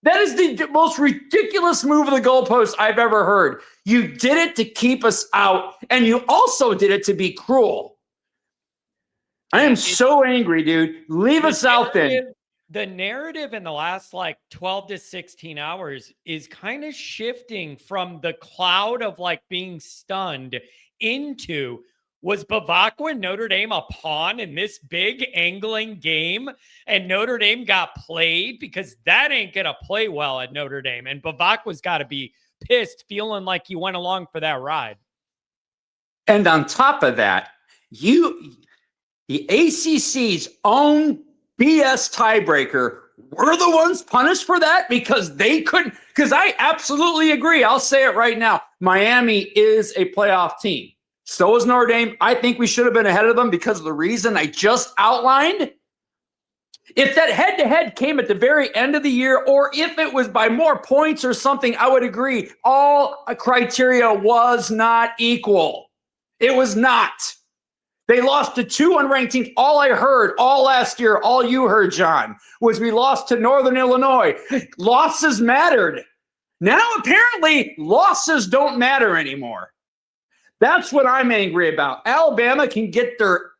That is the most ridiculous move of the goalpost I've ever heard. You did it to keep us out, and you also did it to be cruel. I am so angry, dude. Leave us out then. The narrative in the last 12 to 16 hours is kind of shifting from the cloud of being stunned into, was Bevacqua and Notre Dame a pawn in this big angling game? And Notre Dame got played? Because that ain't going to play well at Notre Dame. And Bevacqua's got to be pissed, feeling like you went along for that ride. And on top of that, the ACC's own BS tiebreaker were the ones punished for that because they couldn't. Because I absolutely agree. I'll say it right now. Miami is a playoff team. So is Notre Dame. I think we should have been ahead of them because of the reason I just outlined. If that head-to-head came at the very end of the year, or if it was by more points or something, I would agree. All criteria was not equal. It was not. They lost to 2 unranked teams. All I heard all last year, all you heard, John, was we lost to Northern Illinois. Losses mattered. Now, apparently, losses don't matter anymore. That's what I'm angry about. Alabama can get their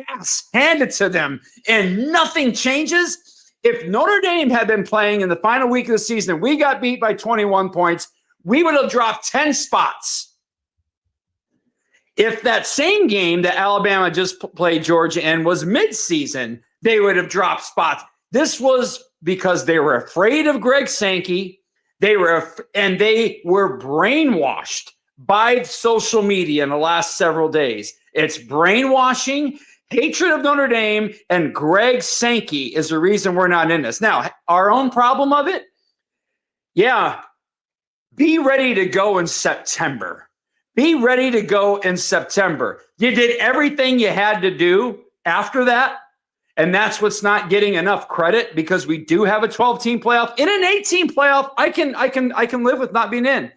ass handed to them and nothing changes. If Notre Dame had been playing in the final week of the season, we got beat by 21 points, we would have dropped 10 spots. If that same game that Alabama just played Georgia in was midseason, they would have dropped spots. This was because they were afraid of Greg Sankey. They were brainwashed by social media in the last several days. It's brainwashing, hatred of Notre Dame, and Greg Sankey is the reason we're not in this. Now, our own problem of it? Yeah, be ready to go in September. Be ready to go in September. You did everything you had to do after that, and that's what's not getting enough credit because we do have a 12-team playoff. In an 18 playoff, I can live with not being in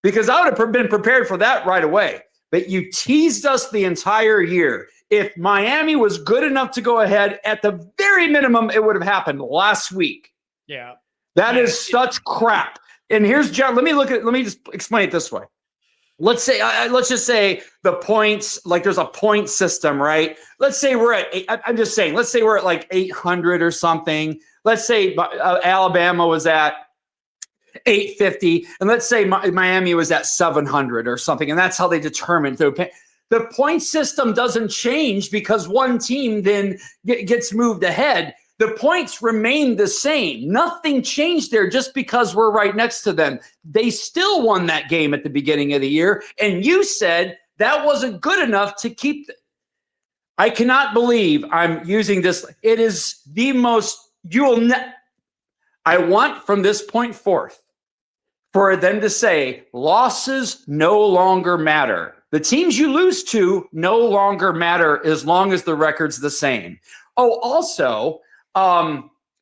because I would have been prepared for that right away. But you teased us the entire year. If Miami was good enough to go ahead, at the very minimum, it would have happened last week. Yeah. That is such crap. And here's John. Let me just explain it this way. Let's just say the points, like there's a point system, right? Let's say we're at, let's say we're at like 800 or something. Let's say Alabama was at 850, and let's say Miami was at 700 or something, and that's how they determine. The point system doesn't change because one team then gets moved ahead. The points remain the same. Nothing changed there just because we're right next to them. They still won that game at the beginning of the year, and you said that wasn't good enough to keep. I cannot believe I'm using this. It is the most I want from this point forth for them to say losses no longer matter. The teams you lose to no longer matter as long as the record's the same. Oh, also,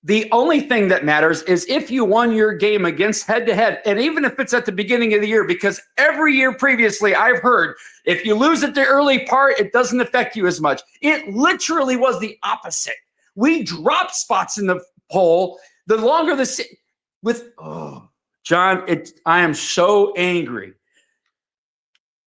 the only thing that matters is if you won your game against head-to-head, and even if it's at the beginning of the year, because every year previously I've heard if you lose at the early part, it doesn't affect you as much. It literally was the opposite. We dropped spots in the poll. The longer John, I am so angry.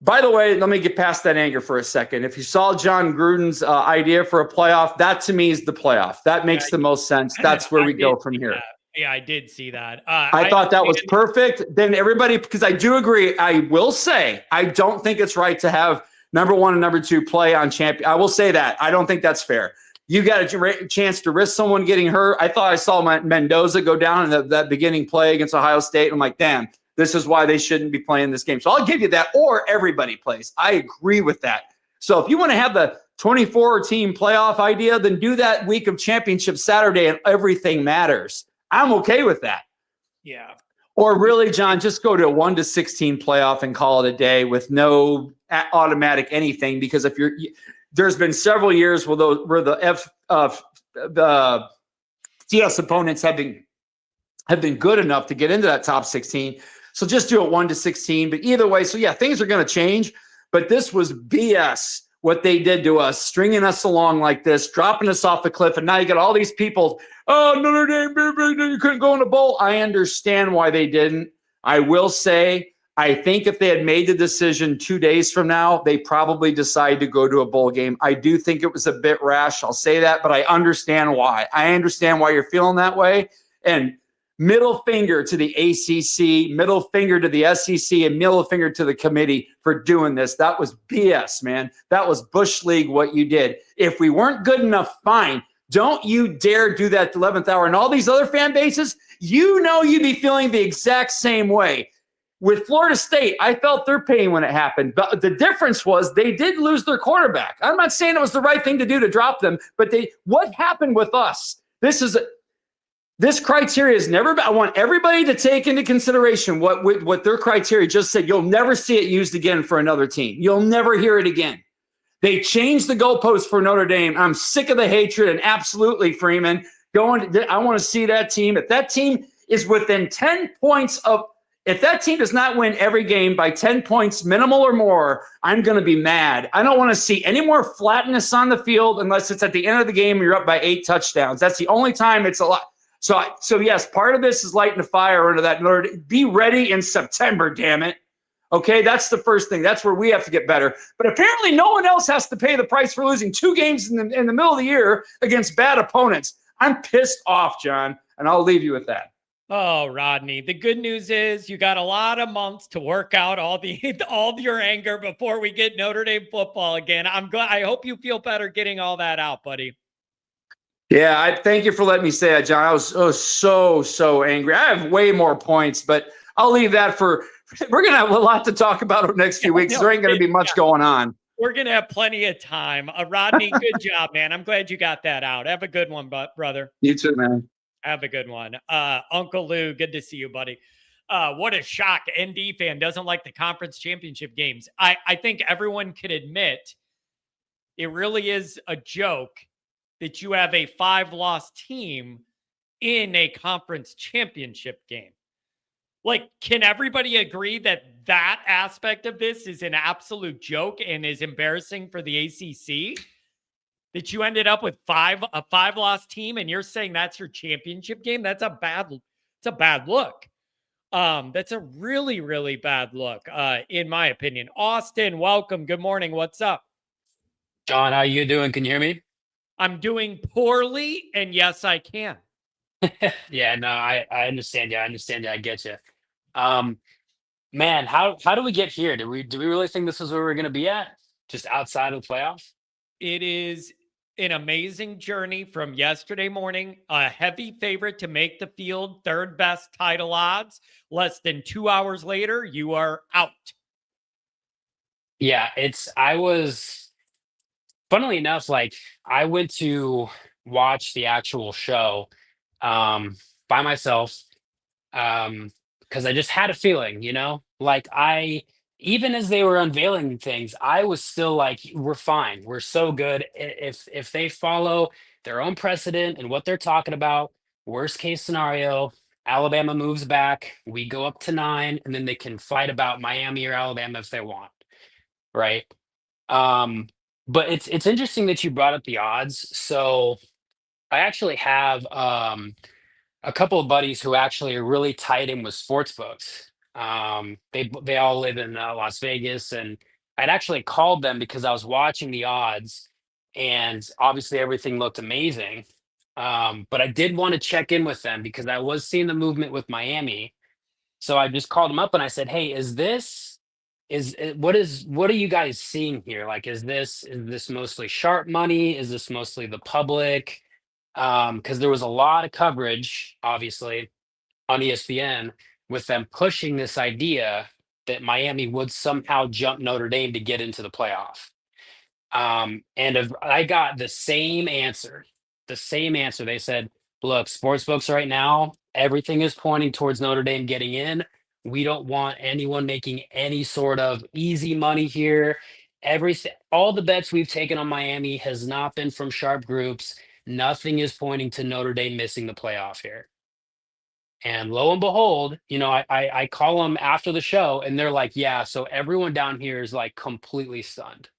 By the way, let me get past that anger for a second. If you saw John Gruden's idea for a playoff, that to me is the playoff. That makes the most sense. That's where we go from here. Yeah, I did see that. I thought that was perfect. Then everybody, because I do agree, I will say, I don't think it's right to have number 1 and number 2 play on champion. I will say that. I don't think that's fair. You got a chance to risk someone getting hurt. I thought I saw Mendoza go down in that beginning play against Ohio State. I'm like, damn. This is why they shouldn't be playing this game. So I'll give you that, or everybody plays. I agree with that. So if you want to have the 24-team playoff idea, then do that week of championship Saturday and everything matters. I'm okay with that. Yeah. Or really, John, just go to a 1-16 playoff and call it a day with no automatic anything. Because there's been several years where the FCS opponents have been good enough to get into that top 16. So just do it 1-16. But either way, so yeah, things are going to change. But this was BS, what they did to us, stringing us along like this, dropping us off the cliff. And now you got all these people, oh, Notre Dame, you couldn't go in a bowl. I understand why they didn't. I will say, I think if they had made the decision 2 days from now, they probably decide to go to a bowl game. I do think it was a bit rash. I'll say that, but I understand why. I understand why you're feeling that way. And middle finger to the ACC, middle finger to the SEC, and middle finger to the committee for doing this. That was BS, man. That was Bush League what you did. If we weren't good enough, fine. Don't you dare do that 11th hour. And all these other fan bases, you'd be feeling the exact same way. With Florida State, I felt their pain when it happened. But the difference was they did lose their quarterback. I'm not saying it was the right thing to do to drop them, but what happened with us? This criteria is never. I want everybody to take into consideration what their criteria just said. You'll never see it used again for another team. You'll never hear it again. They changed the goalpost for Notre Dame. I'm sick of the hatred, and absolutely, Freeman, I want to see that team. If that team is within 10 points of – if that team does not win every game by 10 points minimal or more, I'm going to be mad. I don't want to see any more flatness on the field unless it's at the end of the game and you're up by 8 touchdowns. That's the only time it's a lot. So yes, part of this is lighting the fire under that Notre Dame. Be ready in September, damn it. Okay, that's the first thing. That's where we have to get better. But apparently no one else has to pay the price for losing 2 games in the middle of the year against bad opponents. I'm pissed off, John, and I'll leave you with that. Oh, Rodney, the good news is you got a lot of months to work out all your anger before we get Notre Dame football again. I hope you feel better getting all that out, buddy. Yeah, I thank you for letting me say that, John. I was so angry. I have way more points, but I'll leave that for – we're going to have a lot to talk about over the next few weeks. There ain't going to be much going on. We're going to have plenty of time. Rodney, good job, man. I'm glad you got that out. Have a good one, brother. You too, man. Have a good one. Uncle Lou, good to see you, buddy. What a shock. ND fan doesn't like the conference championship games. I think everyone could admit it really is a joke that you have a 5-loss team in a conference championship game. Like, can everybody agree that that aspect of this is an absolute joke and is embarrassing for the ACC? That you ended up with a 5-loss team and you're saying that's your championship game? That's a bad look. That's a really, really bad look, in my opinion. Austin, welcome. Good morning. What's up? John, how you doing? Can you hear me? I'm doing poorly, and yes, I can. Yeah, no, I understand you. I understand you. I get you. Man, how do we get here? Do we really think this is where we're going to be at? Just outside of the playoffs? It is an amazing journey from yesterday morning. A heavy favorite to make the field, 3rd best title odds. Less than 2 hours later, you are out. Yeah, funnily enough, like I went to watch the actual show by myself because I just had a feeling, like even as they were unveiling things, I was still like, we're fine. We're so good. If they follow their own precedent and what they're talking about, worst case scenario, Alabama moves back, we go up to 9, and then they can fight about Miami or Alabama if they want. Right. But it's interesting that you brought up the odds. So I actually have a couple of buddies who actually are really tied in with sports books. They all live in Las Vegas, and I'd actually called them because I was watching the odds, and obviously everything looked amazing. But I did want to check in with them because I was seeing the movement with Miami. So I just called them up and I said, "Hey, what are you guys seeing here? Like, is this mostly sharp money? Is this mostly the public?" Because there was a lot of coverage, obviously, on ESPN with them pushing this idea that Miami would somehow jump Notre Dame to get into the playoff. I got the same answer. They said, "Look, sportsbooks right now, everything is pointing towards Notre Dame getting in. We don't want anyone making any sort of easy money here. All the bets we've taken on Miami has not been from sharp groups. Nothing is pointing to Notre Dame missing the playoff here." And lo and behold, I call them after the show and they're like, "Yeah, so everyone down here is like completely stunned."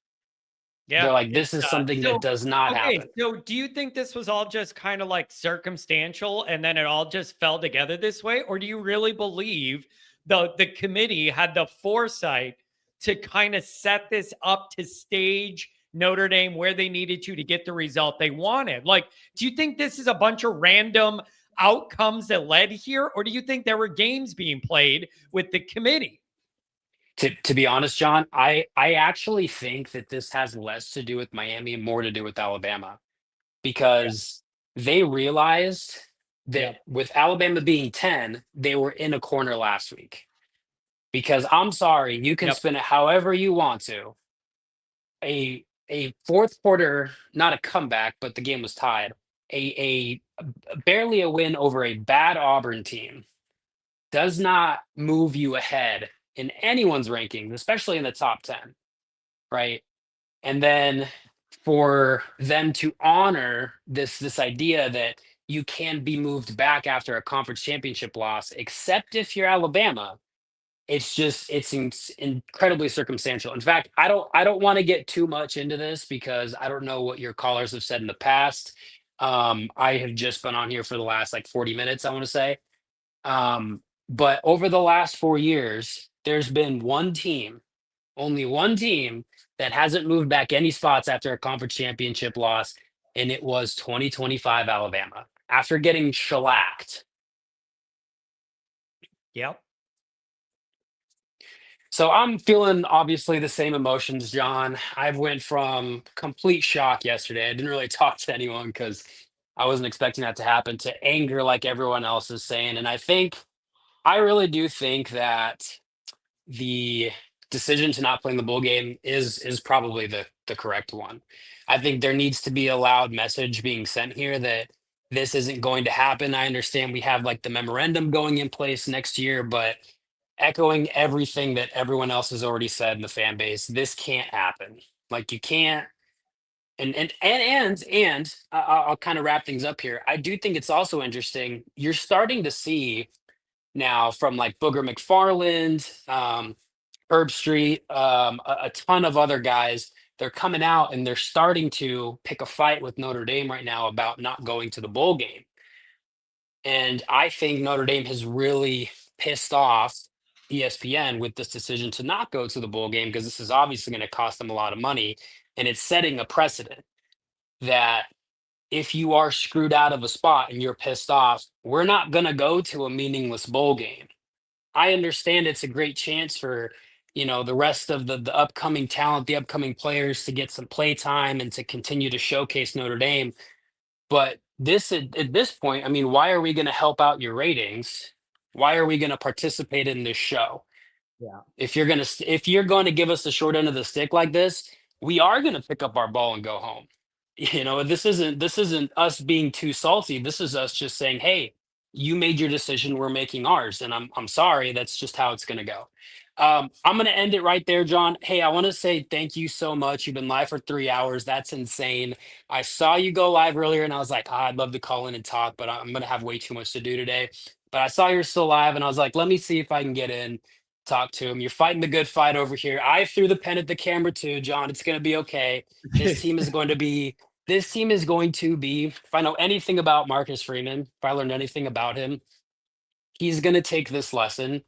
Yeah. They're like, "This is something that does not happen." So do you think this was all just kind of like circumstantial and then it all just fell together this way? Or do you really believe the committee had the foresight to kind of set this up to stage Notre Dame where they needed to get the result they wanted? Like, do you think this is a bunch of random outcomes that led here? Or do you think there were games being played with the committee? To be honest, John, I actually think that this has less to do with Miami and more to do with Alabama, because they realized that with Alabama being 10, they were in a corner last week. Because I'm sorry, you can spin it however you want to. A fourth quarter, not a comeback, but the game was tied. A barely a win over a bad Auburn team does not move you ahead in anyone's rankings, especially in the top 10, right? And then for them to honor this idea that you can be moved back after a conference championship loss, except if you're Alabama, it's incredibly circumstantial. In fact, I don't want to get too much into this because I don't know what your callers have said in the past. I have just been on here for the last like 40 minutes, I want to say. But over the last 4 years, there's been only one team that hasn't moved back any spots after a conference championship loss, and it was 2025 Alabama after getting shellacked. Yep. So I'm feeling obviously the same emotions, John. I went from complete shock yesterday. I didn't really talk to anyone because I wasn't expecting that to happen, to anger like everyone else is saying. And I really do think that the decision to not play in the bowl game is probably the correct one. I think there needs to be a loud message being sent here that this isn't going to happen. I understand we have like the memorandum going in place next year, but echoing everything that everyone else has already said in the fan base, this can't happen. Like you can't. I'll kind of wrap things up here. I do think it's also interesting. You're starting to see now from like Booger McFarland, Herb Street, a ton of other guys. They're coming out and they're starting to pick a fight with Notre Dame right now about not going to the bowl game. And I think Notre Dame has really pissed off ESPN with this decision to not go to the bowl game, because this is obviously going to cost them a lot of money. And it's setting a precedent that if you are screwed out of a spot and you're pissed off, we're not going to go to a meaningless bowl game. I understand it's a great chance for, the rest of the upcoming talent, the upcoming players to get some play time and to continue to showcase Notre Dame. But at this point, I mean, why are we going to help out your ratings? Why are we going to participate in this show? Yeah. If you're going to give us the short end of the stick like this, we are going to pick up our ball and go home. This isn't us being too salty. This is us just saying, hey, you made your decision, we're making ours, and I'm sorry, that's just how it's going to go. I'm going to end it right there, John. Hey, I want to say thank you so much. You've been live for 3 hours. That's insane. I saw you go live earlier and I was like, I'd love to call in and talk, but I'm going to have way too much to do today. But I saw you're still live and I was like, let me see if I can get in, talk to him. You're fighting the good fight over here. I threw the pen at the camera too, John. It's going to be okay. This team is going to be, if I know anything about Marcus Freeman, if I learned anything about him, he's going to take this lesson.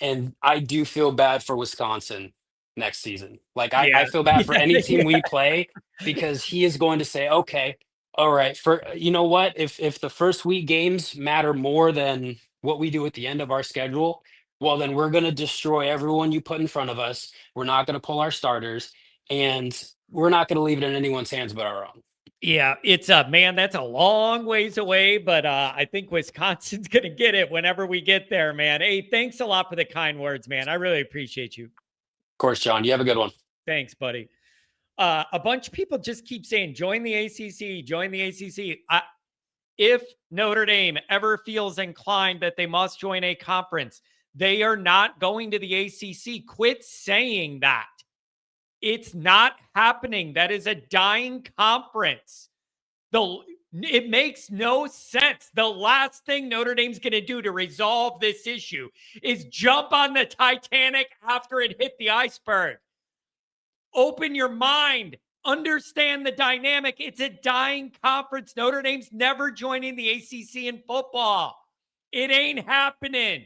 And I do feel bad for Wisconsin next season. Like I feel bad for any team we play, because he is going to say, okay, all right, you know what? If the first week games matter more than what we do at the end of our schedule, well, then we're going to destroy everyone you put in front of us. We're not going to pull our starters, and we're not going to leave it in anyone's hands but our own. Yeah, it's man, that's a long ways away, but I think Wisconsin's going to get it whenever we get there, man. Hey, thanks a lot for the kind words, man. I really appreciate you. Of course, John. You have a good one. Thanks, buddy. A bunch of people just keep saying, join the ACC, join the ACC. If Notre Dame ever feels inclined that they must join a conference, they are not going to the ACC. Quit saying that. It's not happening. That is a dying conference. It makes no sense. The last thing Notre Dame's going to do to resolve this issue is jump on the Titanic after it hit the iceberg. Open your mind. Understand the dynamic. It's a dying conference. Notre Dame's never joining the ACC in football. It ain't happening.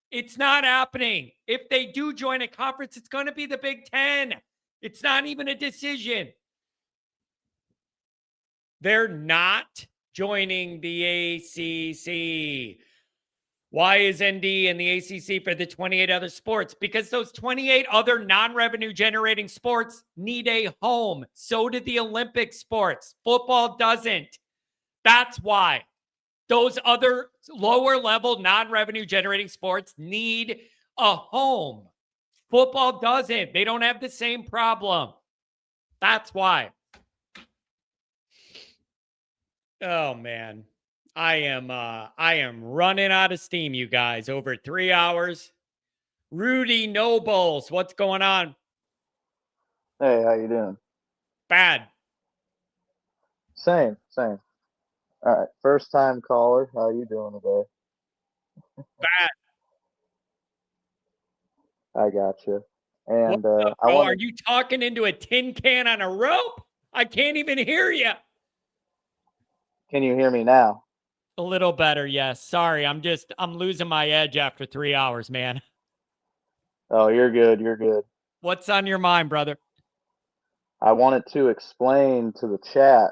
It's not happening. If they do join a conference, it's going to be the Big Ten. It's not even a decision. They're not joining the ACC. Why is ND and the ACC for the 28 other sports? Because those 28 other non-revenue generating sports need a home. So do the Olympic sports. Football doesn't. That's why. Those other lower level non-revenue generating sports need a home. Football doesn't. They don't have the same problem. That's why. Oh man. I am running out of steam, you guys. Over 3 hours. Rudy Nobles, what's going on? Hey, how you doing? Bad. Same. All right, first time caller. How you doing today? Bad. I got you. And What's up, I bro? want Are you talking into a tin can on a rope? I can't even hear you. Can you hear me now? A little better, yes. Sorry, I'm losing my edge after 3 hours, man. Oh, you're good. You're good. What's on your mind, brother? I wanted to explain to the chat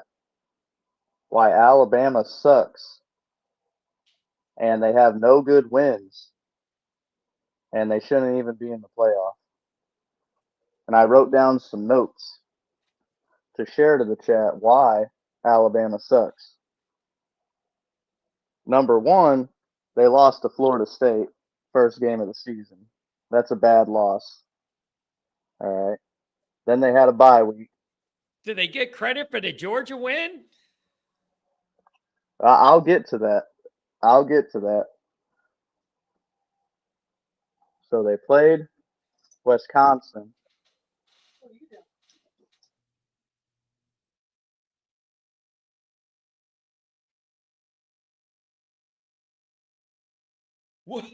why Alabama sucks and they have no good wins and they shouldn't even be in the playoff. And I wrote down some notes to share to the chat why Alabama sucks. Number one, they lost to Florida State first game of the season. That's a bad loss. All right. Then they had a bye week. Do they get credit for the Georgia win? I'll get to that. So they played Wisconsin. What?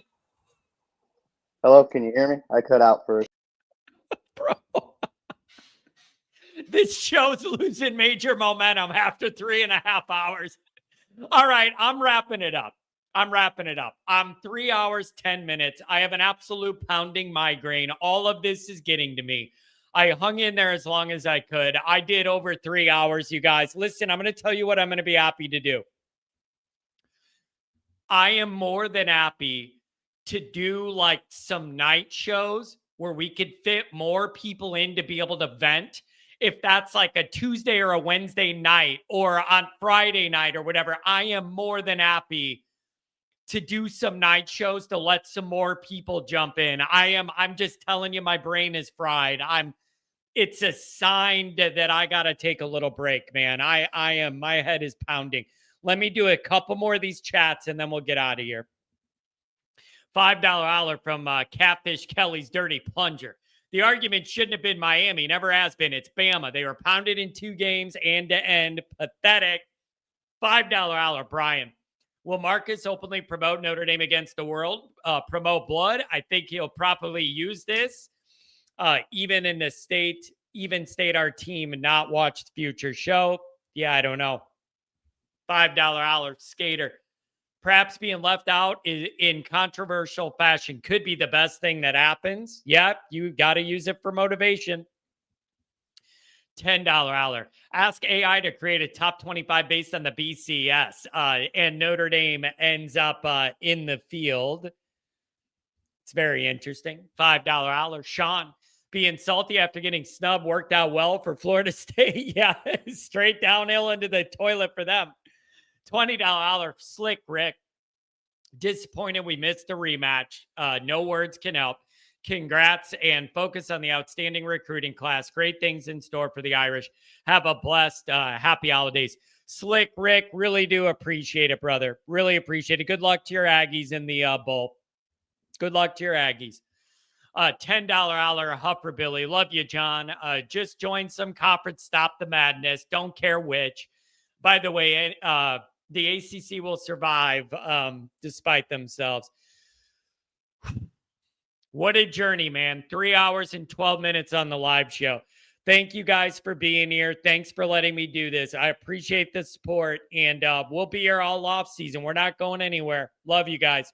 Hello, can you hear me? I cut out for a Bro. This show's losing major momentum after 3.5 hours. All right, I'm wrapping it up. I'm 3 hours, 10 minutes. I have an absolute pounding migraine. All of this is getting to me. I hung in there as long as I could. I did over 3 hours, you guys. Listen, I'm going to tell you what I'm going to be happy to do. I am more than happy to do like some night shows where we could fit more people in to be able to vent. If that's like a Tuesday or a Wednesday night or on Friday night or whatever, I am more than happy to do some night shows to let some more people jump in. I'm just telling you, my brain is fried. It's a sign that I got to take a little break, man. My head is pounding. Let me do a couple more of these chats and then we'll get out of here. $5 holler from Catfish Kelly's Dirty Plunger. The argument shouldn't have been Miami. Never has been. It's Bama. They were pounded in 2 games, end to end. Pathetic. $5 holler, Brian. Will Marcus openly promote Notre Dame against the world? Promote blood? I think he'll probably use this. Even state our team and not watch the future show. Yeah, I don't know. $5 holler, Skater. Perhaps being left out in controversial fashion could be the best thing that happens. Yeah, you got to use it for motivation. $10 holler. Ask AI to create a top 25 based on the BCS. And Notre Dame ends up in the field. It's very interesting. $5 holler. Sean, being salty after getting snubbed worked out well for Florida State. Yeah, straight downhill into the toilet for them. $20 holler. Slick Rick. Disappointed we missed the rematch. No words can help. Congrats and focus on the outstanding recruiting class. Great things in store for the Irish. Have a blessed, happy holidays. Slick Rick, really do appreciate it, brother. Really appreciate it. Good luck to your Aggies in the bowl. Good luck to your Aggies. $10 holler Huffer Billy. Love you, John. Just join some conference. Stop the madness. Don't care which. By the way, the ACC will survive despite themselves. What a journey, man. 3 hours and 12 minutes on the live show. Thank you guys for being here. Thanks for letting me do this. I appreciate the support, and we'll be here all off season. We're not going anywhere. Love you guys.